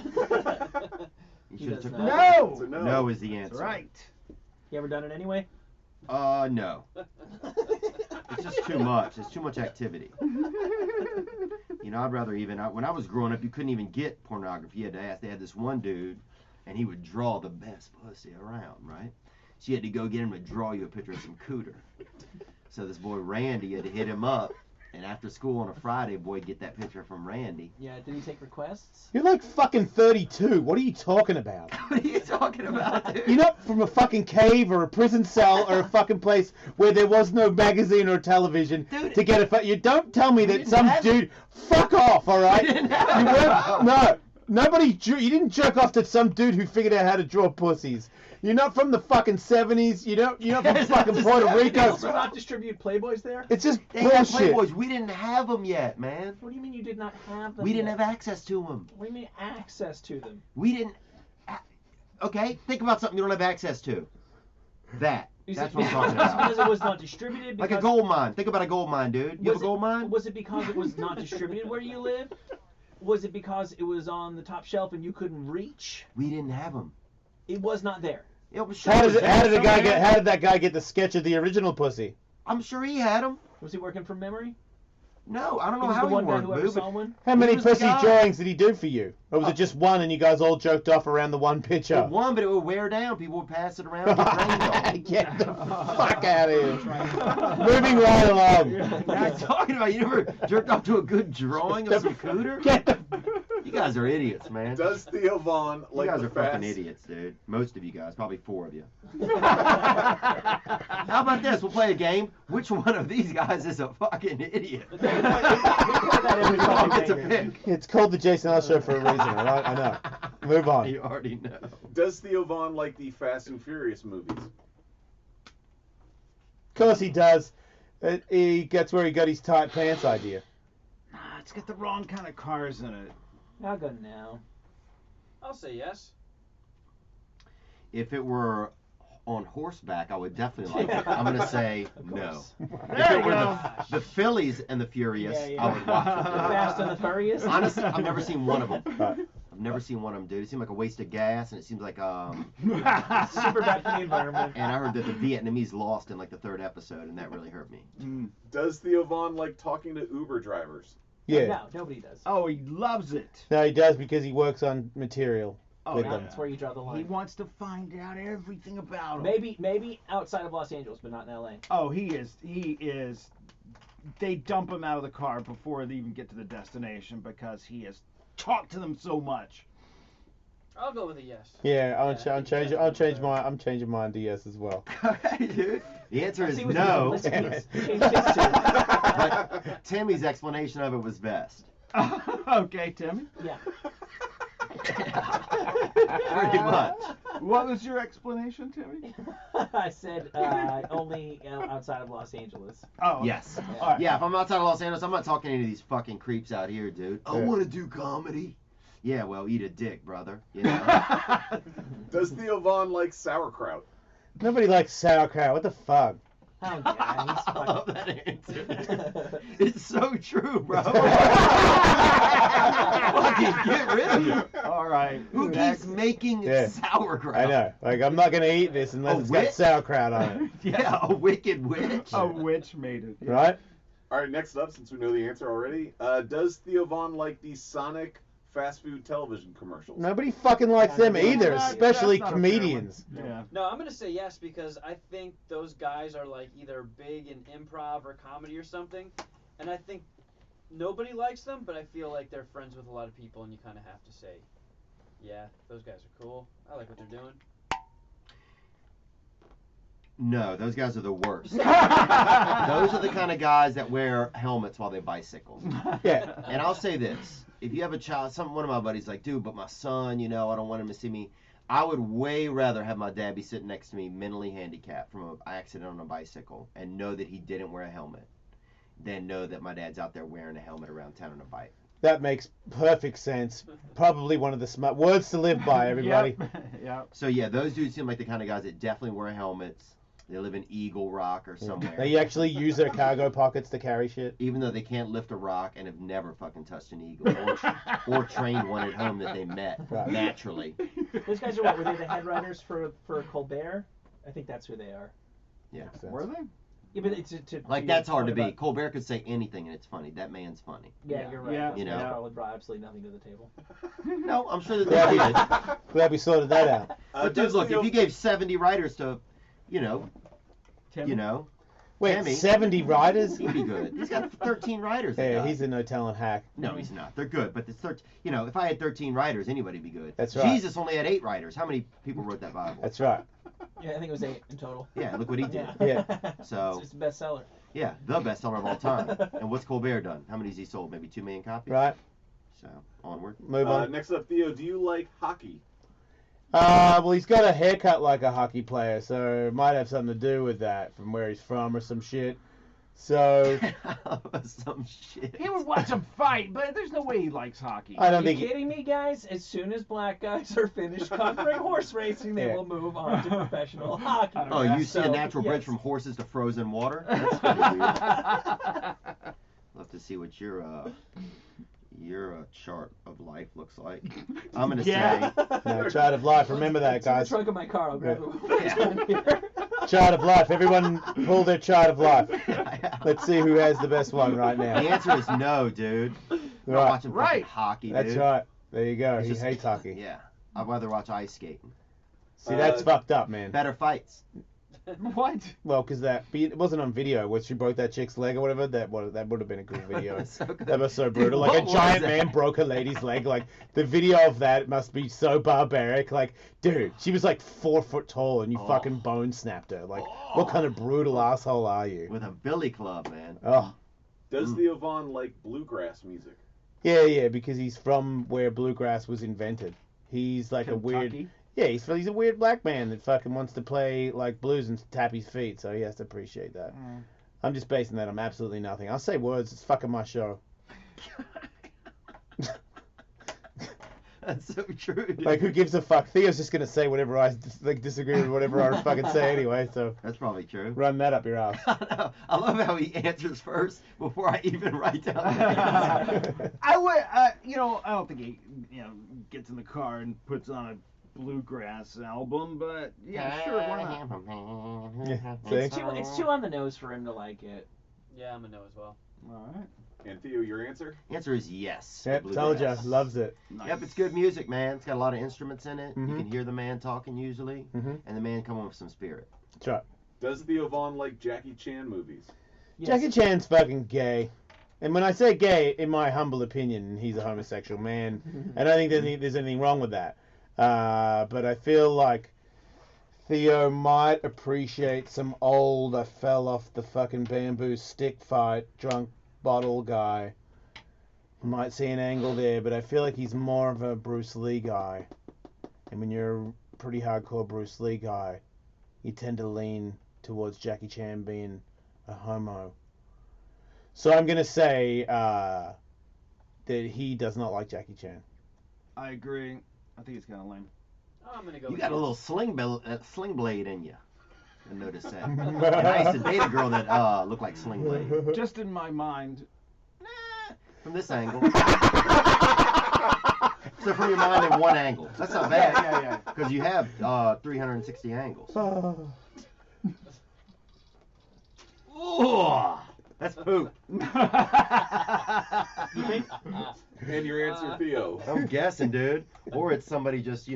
You should have took it. No. So no. No is the answer. That's right. You ever done it anyway? No. It's just too much. It's too much activity. You know, I'd rather when I was growing up, you couldn't even get pornography. You had to ask. They had this one dude, and he would draw the best pussy around, right? So you had to go get him to draw you a picture of some cooter. So this boy Randy had to hit him up, and after school on a Friday, boy, get that picture from Randy. Yeah, did he take requests? You're like fucking 32. What are you talking about? What are you talking about, dude? You're not from a fucking cave or a prison cell or a fucking place where there was no magazine or television to get a. You don't tell me that some dude. Fuck off, all right? Nobody. You didn't jerk off to some dude who figured out how to draw pussies. You're not from the fucking 70s. You're not from fucking Puerto Did they Rico. also not distribute Playboys there? It's just They had bullshit. Playboys. We didn't have them yet, man. What do you mean you did not have them? We didn't yet? have access to them. What do you mean access to them? We didn't. Okay, think about something you don't have access to. That's what I'm talking about. Because it was not distributed. Like a gold mine. Think about a gold mine, dude. You have a gold mine? Was it because it was not distributed where you live? Was it because it was on the top shelf and you couldn't reach? We didn't have them. It was not there. It was How did that guy get the sketch of the original pussy? I'm sure he had them. Was he working from memory? No, I don't He know was how the he one guy worked, who ever boo, saw but one. How many was the pussy guy. drawings did he do for you? Or was it just one and you guys all jerked off around the one picture? It won, but it would wear down. People would pass it around. Get trained on it. Get the fuck out of here. Moving right along. What are you talking about? You never jerked off to a good drawing of some cooter? Get the You guys are idiots, man. Does Theo Vaughn You like guys the are fucking fast? idiots, dude. Most of you guys, probably 4 of you. How about this? We'll play a game. Which one of these guys is a fucking idiot? Everyone gets a pick. It's called the Jason Ellis Show for a reason. I know. Move on. You already know. Does Theo Vaughn like the Fast and Furious movies? Of course he does. That's where he got his tight pants idea. Nah, it's got the wrong kind of cars in it. I'll go now. I'll say yes. If it were on horseback, I would definitely like it. I'm going to say no. If There it you were go. the Phillies and the Furious, Yeah. I would watch it. The Fast and the Furious? Honestly, I've never seen one of them. Right. I've never seen one of them, dude. It seemed like a waste of gas, and it seems like Super bad for the environment. And I heard that the Vietnamese lost in like the 3rd episode, and that really hurt me. Does Theo Vaughn like talking to Uber drivers? Yeah. No, nobody does. Oh, he loves it. No, he does because he works on material with yeah. them. That's where you draw the line. He wants to find out everything about him. Maybe outside of Los Angeles, but not in LA. Oh, he is. They dump him out of the car before they even get to the destination because he has talked to them so much. I'll go with a yes. Yeah, I'm changing mine to yes as well. Okay, dude. The answer is See what no. let's change his to. But Timmy's explanation of it was best. Okay, Timmy. Yeah. Pretty much. What was your explanation, Timmy? I said only outside of Los Angeles. Oh. Yes. Yeah. All right. Yeah, if I'm outside of Los Angeles, I'm not talking to any of these fucking creeps out here, dude. I Yeah. want to do comedy. Yeah, well, eat a dick, brother. You know? Does Theo Vaughn like sauerkraut? Nobody likes sauerkraut. What the fuck? Oh yeah, he's I love fucking. that answer. It's so true, bro. Fucking get rid of it. All right. Who keeps making Yeah. sauerkraut? I know. Like, I'm not going to eat this unless A it's got witch? sauerkraut on it. Yeah, a wicked witch. A witch made it. Yeah. Right? All right, next up, since we know the answer already, does Theo Vaughn like the Sonic fast food television commercials? Nobody fucking likes them either, That's not- especially that's not a fair comedians. one. Yeah. No, I'm gonna say yes because I think those guys are like either big in improv or comedy or something, and I think nobody likes them, but I feel like they're friends with a lot of people, and you kind of have to say, yeah, those guys are cool. I like what they're doing. No, those guys are the worst. Those are the kind of guys that wear helmets while they bicycle. Yeah. And I'll say this. If you have a child, one of my buddies like, dude, but my son, you know, I don't want him to see me. I would way rather have my dad be sitting next to me mentally handicapped from an accident on a bicycle and know that he didn't wear a helmet than know that my dad's out there wearing a helmet around town on a bike. That makes perfect sense. Probably one of the smart words to live by, everybody. Yep. So, yeah, those dudes seem like the kind of guys that definitely wear helmets. They live in Eagle Rock or somewhere. They actually use their cargo pockets to carry shit. Even though they can't lift a rock and have never fucking touched an eagle or trained one at home that they met Right. naturally. Those guys are what? Were they the head writers for Colbert? I think that's who they are. Yeah. Were they? Yeah, but it's Like, that's hard to be. Colbert could say anything and it's funny. That man's funny. Yeah, you're right. Yeah. Those You guys know. probably brought absolutely nothing to the table. No, I'm sure that Glad they we, did. glad we sorted that out. But dude, does look, Theo- if you gave 70 writers to, Timmy? you know, Wait, Tammy. 70 riders? he'd be good. He's got 13 writers. that Yeah, guy. he's a no talent hack. No, he's not. They're good, but it's 13. You know, if I had 13 writers, anybody'd be good. That's right. Jesus only had 8 writers. How many people wrote that Bible? That's right. Yeah, I think it was 8 in total. Yeah, look what he did. Yeah. So, It's a bestseller. yeah, the best seller of all time. And what's Colbert done? How many has he sold? Maybe 2 million copies? Right. So, onward. Move on. Next up, Theo, do you like hockey? Well, he's got a haircut like a hockey player, so it might have something to do with that, from where he's from or some shit. So, Some shit. He would watch him fight, but there's no way he likes hockey. I Are don't you think... kidding me, guys? As soon as black guys are finished conquering horse racing, they Yeah. will move on to professional hockey. Oh, you see a So, natural bridge yes. from horses to frozen water? That's pretty weird. Love to see what your chart of life looks like. I'm gonna Yeah. say No, chart of life. Remember that, It's in the guys. trunk of my car. I'll grab Yeah. it. Chart of life. Everyone pull their chart of life. Let's see who has the best one right now. The answer is no, dude. I'm not Right. watching fucking hockey, That's dude. right. There you go. It's He just- hates hockey. Yeah. I'd rather watch ice skating. See, that's fucked up, man. Better fights. What? Well, because it wasn't on video. Where she broke that chick's leg or whatever. That would have been a good video. So good. That was so Dude, brutal. Like what a was giant that? man broke a lady's leg. Like the video of that must be so barbaric. Like, dude, she was like 4 foot tall and you fucking bone snapped her. Like, what kind of brutal asshole are you? With a billy club, man. Oh. Does Theo Von like bluegrass music? Yeah, because he's from where bluegrass was invented. He's like a weird. Kentucky? Yeah, he's a weird black man that fucking wants to play like blues and tap his feet, so he has to appreciate that. I'm just basing that on absolutely nothing. I'll say words. It's fucking my show. That's so true, dude. Like, who gives a fuck? Theo's just gonna say whatever I disagree with whatever I fucking say anyway. So that's probably true. Run that up your ass. I love how he answers first before I even write down the answer. I would, I don't think he, gets in the car and puts on a bluegrass album, but yeah, sure, why not? It's too on the nose for him to like it. Yeah, I'm a no as well. All right. And Theo, your answer? Answer is yes. Yep, told ya. Loves it. Yep, it's good music, man. It's got a lot of instruments in it. You Mhm. can hear the man talking usually, and the man come on with some spirit. That's right. Does Theo Von like Jackie Chan movies? Jackie Chan's fucking gay. And when I say gay, in my humble opinion, he's a homosexual man. I don't think there's anything wrong with that. But I feel like Theo might appreciate some old, I fell off the fucking bamboo stick fight, drunk bottle guy. Might see an angle there, but I feel like he's more of a Bruce Lee guy. And when you're a pretty hardcore Bruce Lee guy, you tend to lean towards Jackie Chan being a homo. So I'm gonna say that he does not like Jackie Chan. I agree. I think it's kind of lame. Oh, I'm gonna go. You with got a yes. little sling blade in you. I noticed that. And I used to date a girl that looked like Sling Blade. Just in my mind. From this angle. So from your mind in one angle. That's not bad. Yeah. Because you have 360 angles. Ooh, that's poop. And your answer, Theo? I'm guessing, dude. Or it's somebody just,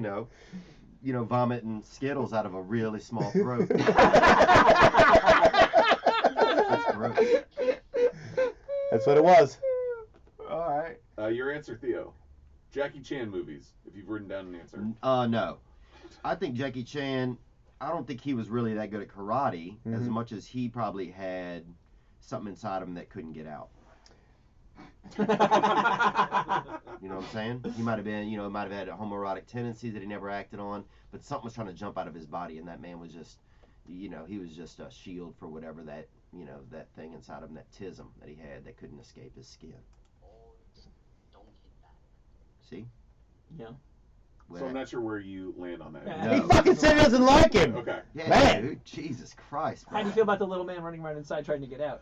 vomiting Skittles out of a really small throat. That's gross. That's what it was. All right. Your answer, Theo. Jackie Chan movies, if you've written down an answer. No. I think Jackie Chan, I don't think he was really that good at karate as much as he probably had something inside him that couldn't get out. You know what I'm saying? He might have been, might have had homoerotic tendencies that he never acted on, but something was trying to jump out of his body, and that man was just, he was just a shield for whatever that, that thing inside of him, that tism that he had that couldn't escape his skin. See? Yeah. So I'm not sure where you land on that. He fucking said he doesn't like him. Okay. Yeah, Man. dude, Jesus Christ. How do you feel about the little man running around inside trying to get out?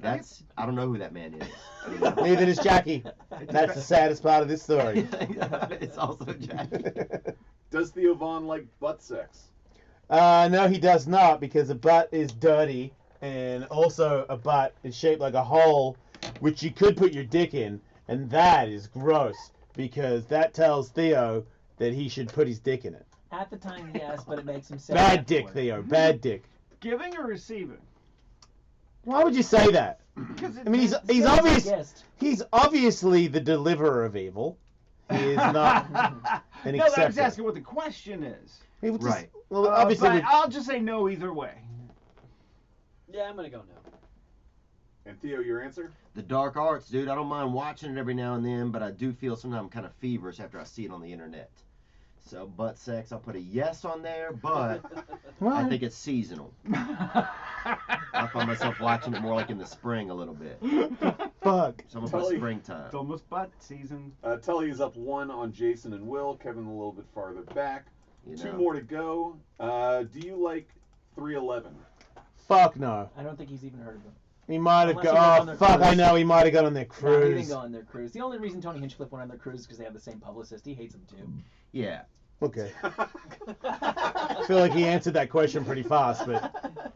I don't know who that man is. Neither does Jackie. That's the saddest part of this story. It's also Jackie. Does Theo Von like butt sex? No, he does not, because a butt is dirty, and also a butt is shaped like a hole, which you could put your dick in, and that is gross, because that tells Theo that he should put his dick in it. At the time, yes, but it makes him sad. Bad dick, afterward. Theo. Bad dick. Giving or receiving? Why would you say that? I mean, he's obviously the deliverer of evil. He is not an No, I was acceptor. asking what the question is. He would just- Right. Well, obviously, but with- I'll just say no either way. Yeah, I'm gonna go no. And Theo, your answer? The dark arts, dude. I don't mind watching it every now and then, but I do feel sometimes I'm kind of feverish after I see it on the internet. So butt sex, I'll put a yes on there, but I think it's seasonal. I find myself watching it more like in the spring a little bit. Fuck. So I'm gonna put Tully. springtime. It's almost butt season. Tully is up 1 on Jason and Will. Kevin a little bit farther back. You 2 know. more to go. Do you like 311? Fuck no. I don't think he's even heard of him. He might have Unless he went on gone. their Oh, fuck, I cruise. know. He might have gone on their No, he didn't cruise. go on their cruise. The only reason Tony Hinchcliffe went on their cruise is because they have the same publicist. He hates them too. Yeah. Okay. I feel like he answered that question pretty fast, but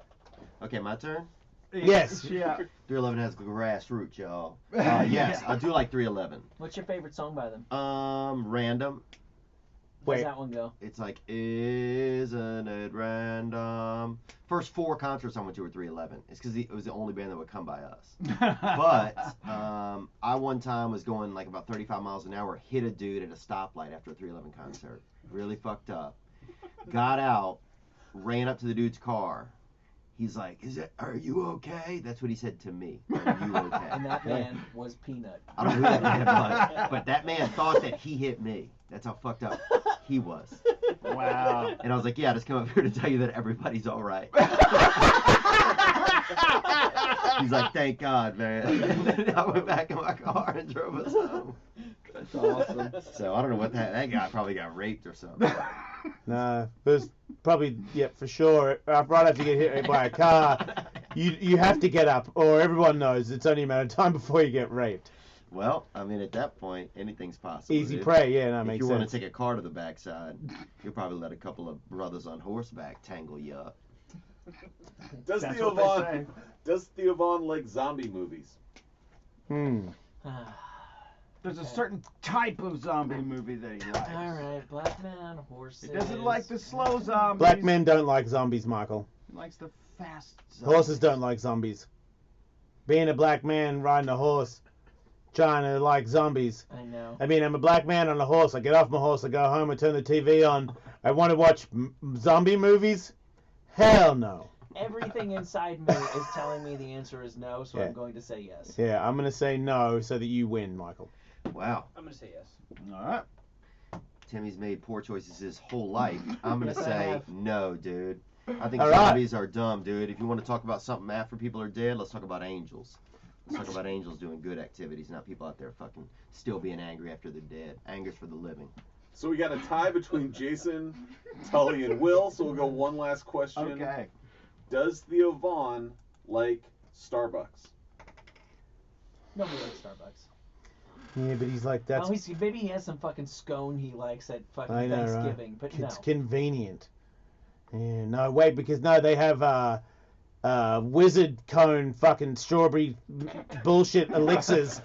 Okay, my turn. yes. Yeah. 311 has grassroots, y'all. Yes, I do like 311. What's your favorite song by them? Random. How's Wait. that one go? It's like, isn't it random? First 4 concerts I went to were 311. It's because it was the only band that would come by us. But I one time was going like about 35 miles an hour, hit a dude at a stoplight after a 311 concert. Really fucked up. Got out, ran up to the dude's car. He's like, are you okay? That's what he said to me. Are you okay? And that man was Peanut. I don't know who that man was, but that man thought that he hit me. That's how fucked up he was. Wow. And I was like, yeah, I just come up here to tell you that everybody's all right. He's like, thank God, man. And then I went back in my car and drove us home. That's awesome. So I don't know what that guy probably got raped or something. Nah, there's probably, yeah, for sure. Right after you get hit by a car, you have to get up, or everyone knows it's only a matter of time before you get raped. Well, I mean, at that point, anything's possible. Easy dude. prey, yeah, that if makes you sense. want to take a car to the backside, you'll probably let a couple of brothers on horseback tangle you up. Does That's Theo what they Von does Theo Von like zombie movies? There's a certain type of zombie movie that he likes. All right, black man, horses. He doesn't like the slow zombies. Black men don't like zombies, Michael. He likes the fast zombies. Horses don't like zombies. Being a black man riding a horse, trying to like zombies. I know. I mean, I'm a black man on a horse. I get off my horse, I go home, I turn the TV on. I want to watch zombie movies? Hell no. Everything inside me is telling me the answer is no, so Yeah. I'm going to say yes. Yeah, I'm going to say no so that you win, Michael. Wow. I'm gonna say yes. All right. Timmy's made poor choices his whole life. I'm going to Yes, I say have. no, dude. I think All right. zombies are dumb, dude. If you want to talk about something after people are dead, let's talk about angels. Let's talk about angels doing good activities, not people out there fucking still being angry after they're dead. Anger's for the living. So we got a tie between Jason, Tully, and Will. So we'll go one last question. Okay. Does Theo Von like Starbucks? Nobody likes Starbucks. Yeah, but he's like, that's... Well, maybe he has some fucking scone he likes at fucking I know, Thanksgiving, right? but no. It's convenient. Yeah, no, wait, because no, they have wizard cone fucking strawberry bullshit elixirs,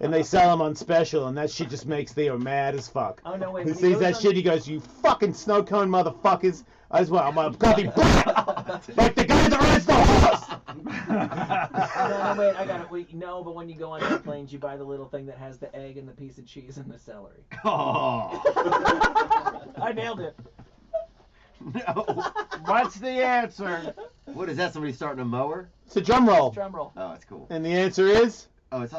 and they sell them on special, and that shit just makes Theo mad as fuck. Oh no, wait. He when sees goes that on- shit, he goes, "You fucking snow cone motherfuckers! I just want my coffee black, like the guy that rides the horse." No, wait, I got it. Wait, no, but when you go on airplanes, you buy the little thing that has the egg and the piece of cheese and the celery. Oh. I nailed it. No. What's the answer? What is that? Somebody starting a mower? It's a drum roll. Drum roll. Oh, that's cool. And the answer is? Oh, it's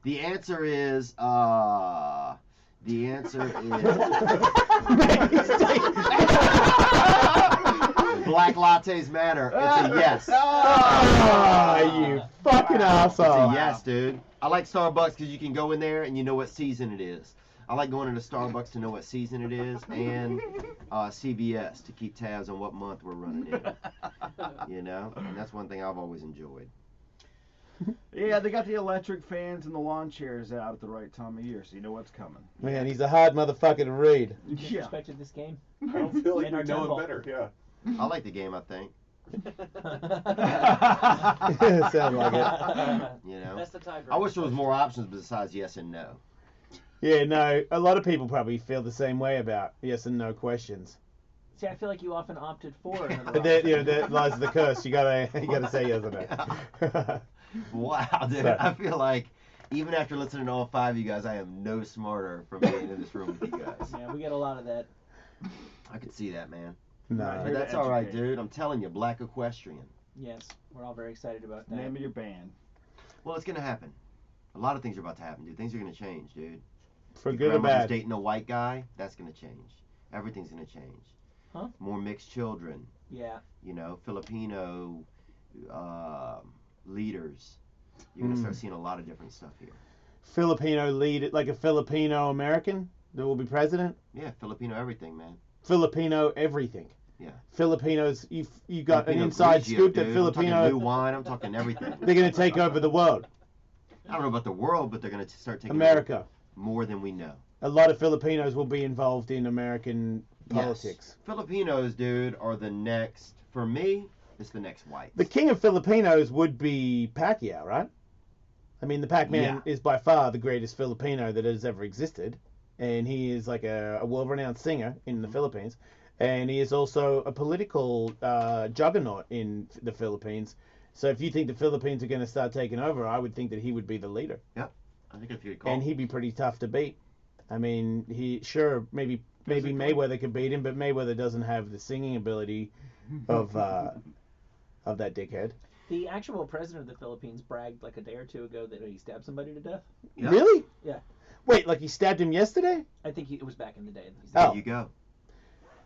the answer is Black lattes matter. It's a yes. Oh, you fucking asshole. It's a yes, dude. I like Starbucks because you can go in there and you know what season it is. I like going into Starbucks to know what season it is, and CVS to keep tabs on what month we're running in. You know, and that's one thing I've always enjoyed. Yeah, they got the electric fans and the lawn chairs out at the right time of year, so you know what's coming. Man, he's a hard motherfucker to read. You disrespected this game. I don't feel like In we our know temple. him better. Yeah. I like the game, I think. Sound like it. You know, That's the tiebreaker. I wish there was more options besides yes and no. Yeah, no, a lot of people probably feel the same way about yes and no questions. See, I feel like you often opted for another But there, option. there lies the curse. You gotta say yes or no. Wow, dude. So- I feel like even after listening to all 5 of you guys, I am no smarter from being in this room with you guys. Yeah, we get a lot of that. I could see that, man. No. But that's all right, dude. I'm telling you, Black Equestrian. Yes, we're all very excited about that. Name of your band. Well, it's gonna happen. A lot of things are about to happen, dude. Things are gonna change, dude. For Your good or grandmother's bad. dating a white guy, that's gonna change. Everything's gonna change. Huh? More mixed children. Yeah. You know, Filipino leaders. You're gonna start seeing a lot of different stuff here. Filipino lead, like a Filipino American that will be president. Yeah, Filipino everything, man. Filipino everything. Yeah. Filipinos, you got Filipino an inside Grigio, scoop that dude. I'm talking new Filipino, wine. I'm talking everything. they're gonna take over the world. I don't know about the world, but they're gonna start taking America. over more than we know. A lot of Filipinos will be involved in American politics. Yes. Filipinos, dude, are the next. For me, it's the next whites. The king of Filipinos would be Pacquiao, right? I mean, the Pac-Man is by far the greatest Filipino that has ever existed, and he is like a world-renowned singer in the Philippines, and he is also a political juggernaut in the Philippines. So if you think the Philippines are going to start taking over, I would think that he would be the leader. Yep, I think if you call. And he'd be pretty tough to beat. I mean, maybe Mayweather could beat him, but Mayweather doesn't have the singing ability of that dickhead. The actual president of the Philippines bragged like a day or two ago that he stabbed somebody to death. Yeah. Really? Yeah. Wait, like he stabbed him yesterday? I think it was back in the day. There you go.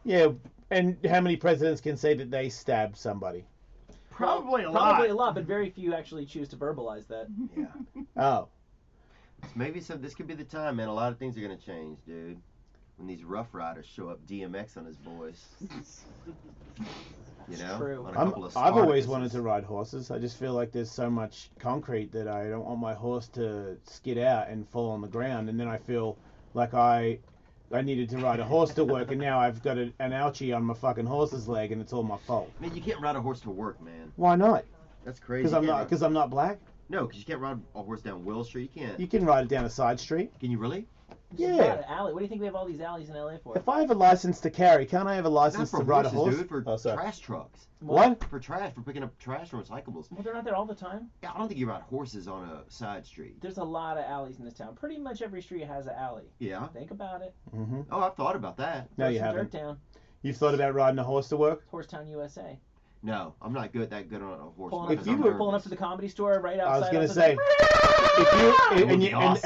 Yeah, and how many presidents can say that they stabbed somebody? Probably a lot. Probably a lot, but very few actually choose to verbalize that. Yeah. Oh. So maybe this could be the time, man. A lot of things are gonna change, dude. When these Rough Riders show up, DMX on his voice. You know, True. on a couple of I've always Spartacuses. wanted to ride horses. I just feel like there's so much concrete that I don't want my horse to skid out and fall on the ground, and then I feel like I needed to ride a horse to work, and now I've got an ouchie on my fucking horse's leg, and it's all my fault. Man, you can't ride a horse to work, man. Why not? That's crazy. Because I'm not black. No, because you can't ride a horse down Will Street. You can't. You can ride it down a side street. Can you really? There's a Yeah. lot of alley. What do you think we have all these alleys in LA for? If I have a license to carry, can't I have a license Not to for ride horses, a horse? dude. For Oh, sorry. trash trucks. What? For trash, for picking up trash from recyclables. Well, they're not there all the time. Yeah, I don't think you ride horses on a side street. There's a lot of alleys in this town. Pretty much every street has an alley. Yeah. Think about it. Mm-hmm. Oh, I've thought about that. No, you Dirt haven't. Town. You've thought about riding a horse to work? Horsetown, USA. No, I'm not that good on a horse. Pulling because up, I'm you were pulling up nervous. to the Comedy Store right I outside. was gonna outside say, if you would be awesome, right?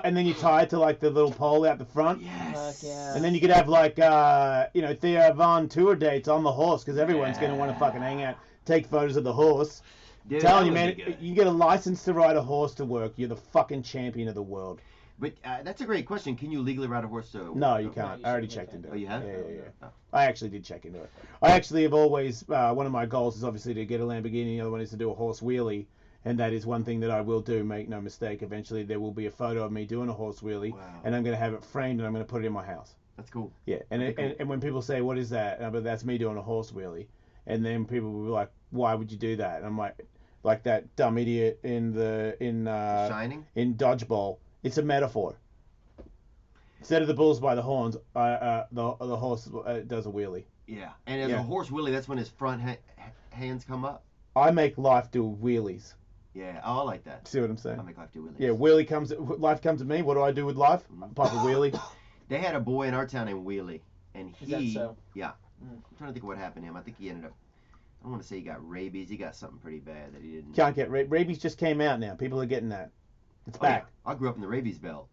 and then you tie it to like the little pole out the front. Yes. Fuck yeah. And then you could have like Theo Von tour dates on the horse because everyone's gonna want to fucking hang out, take photos of the horse. Dude, Telling that you, would man, be good. you get a license to ride a horse to work, you're the fucking champion of the world. But that's a great question. Can you legally ride a horse to? No, you can't. you I already shouldn't, checked into it. Oh, you have? Yeah, yeah, yeah. Oh. I actually did check into it. I actually have always, one of my goals is obviously to get a Lamborghini, the other one is to do a horse wheelie, and that is one thing that I will do, make no mistake. Eventually there will be a photo of me doing a horse wheelie, Wow. and I'm going to have it framed and I'm going to put it in my house. That's cool. Yeah, and That'd be and when people say, what is that? And I'm like, that's me doing a horse wheelie. And then people will be like, why would you do that? And I'm like that dumb idiot in Shining. in Dodgeball. It's a metaphor. Instead of the bulls by the horns, the horse does a wheelie. Yeah, and as Yeah. a horse wheelie, that's when his front hands come up. I make life do wheelies. Yeah, oh, I like that. See what I'm saying? I make life do wheelies. Yeah, life comes to me. What do I do with life? Pop a wheelie. They had a boy in our town named Wheelie, and Is that he. so? Yeah. Mm. I'm trying to think of what happened to him. I think he ended up. I don't want to say he got rabies. He got something pretty bad that he didn't. Can't get rabies. Just came out now. People are getting that. It's Oh, yeah. back. I grew up in the rabies belt.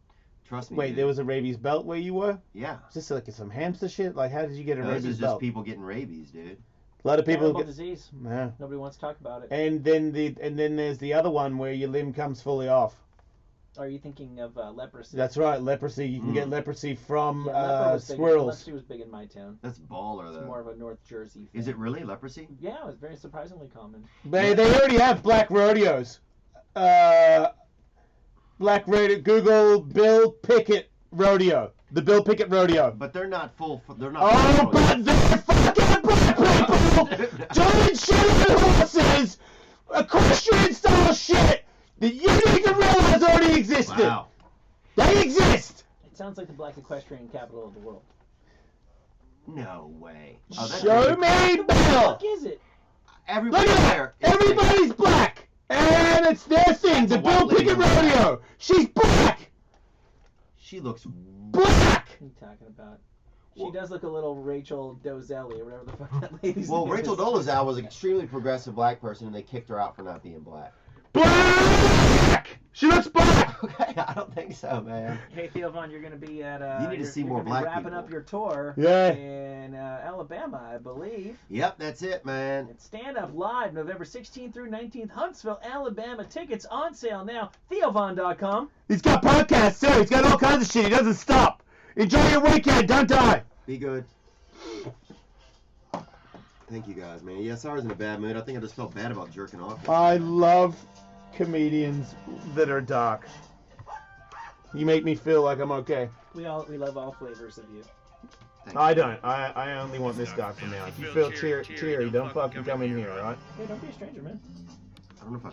Trust me. Wait, dude. there was a rabies belt where you were? Yeah. Is this like some hamster shit? Like, how did you get a No, this rabies is just belt? people getting rabies, dude. A lot of people Terrible get. disease. Yeah. Nobody wants to talk about it. And then there's the other one where your limb comes fully off. Are you thinking of leprosy? That's right, leprosy. You can get leprosy from Yeah, leper was big. squirrels. Leprosy was big in my town. That's baller, It's though. more of a North Jersey thing. Is it really leprosy? Yeah, it was very surprisingly common. They already have black rodeos. Black rodeo. Google Bill Pickett rodeo. The Bill Pickett rodeo. But they're not full. They're not. Oh, but they're fucking black people doing shit on horses, equestrian style shit that you need to realize already existed. Wow. They exist. It sounds like the black equestrian capital of the world. No way. Oh, that's Show me What the Bill. fuck is it? Everybody Look at there. that. Everybody's black. And it's their thing. That's a The Bill white lady Pickett over there. rodeo. She's black. She looks. Black. What are you talking about? She does look a little Rachel Dozelli or whatever the fuck that lady's Well, name Rachel is. Dolezal was an extremely progressive black person, and they kicked her out for not being black. Black. She looks black. Okay, I don't think so, man. Hey Theo Von, you're going to be at You need to you're- see you're more gonna be black wrapping people. up your tour Yeah. in Alabama, I believe. Yep, that's it, man. It's Stand Up Live, November 16th through 19th, Huntsville, Alabama. Tickets on sale now. TheoVon.com. He's got podcasts too. He's got all kinds of shit. He doesn't stop. Enjoy your weekend. Don't die. Be good. Thank you guys, man. Yeah, sorry I was in a bad mood. I think I just felt bad about jerking off. I love comedians that are dark. You make me feel like I'm okay. We love all flavors of you. No, I don't. I only want this guy from now. If you feel cheery, don't fucking come in here, alright? Hey, don't be a stranger, man. I don't know if I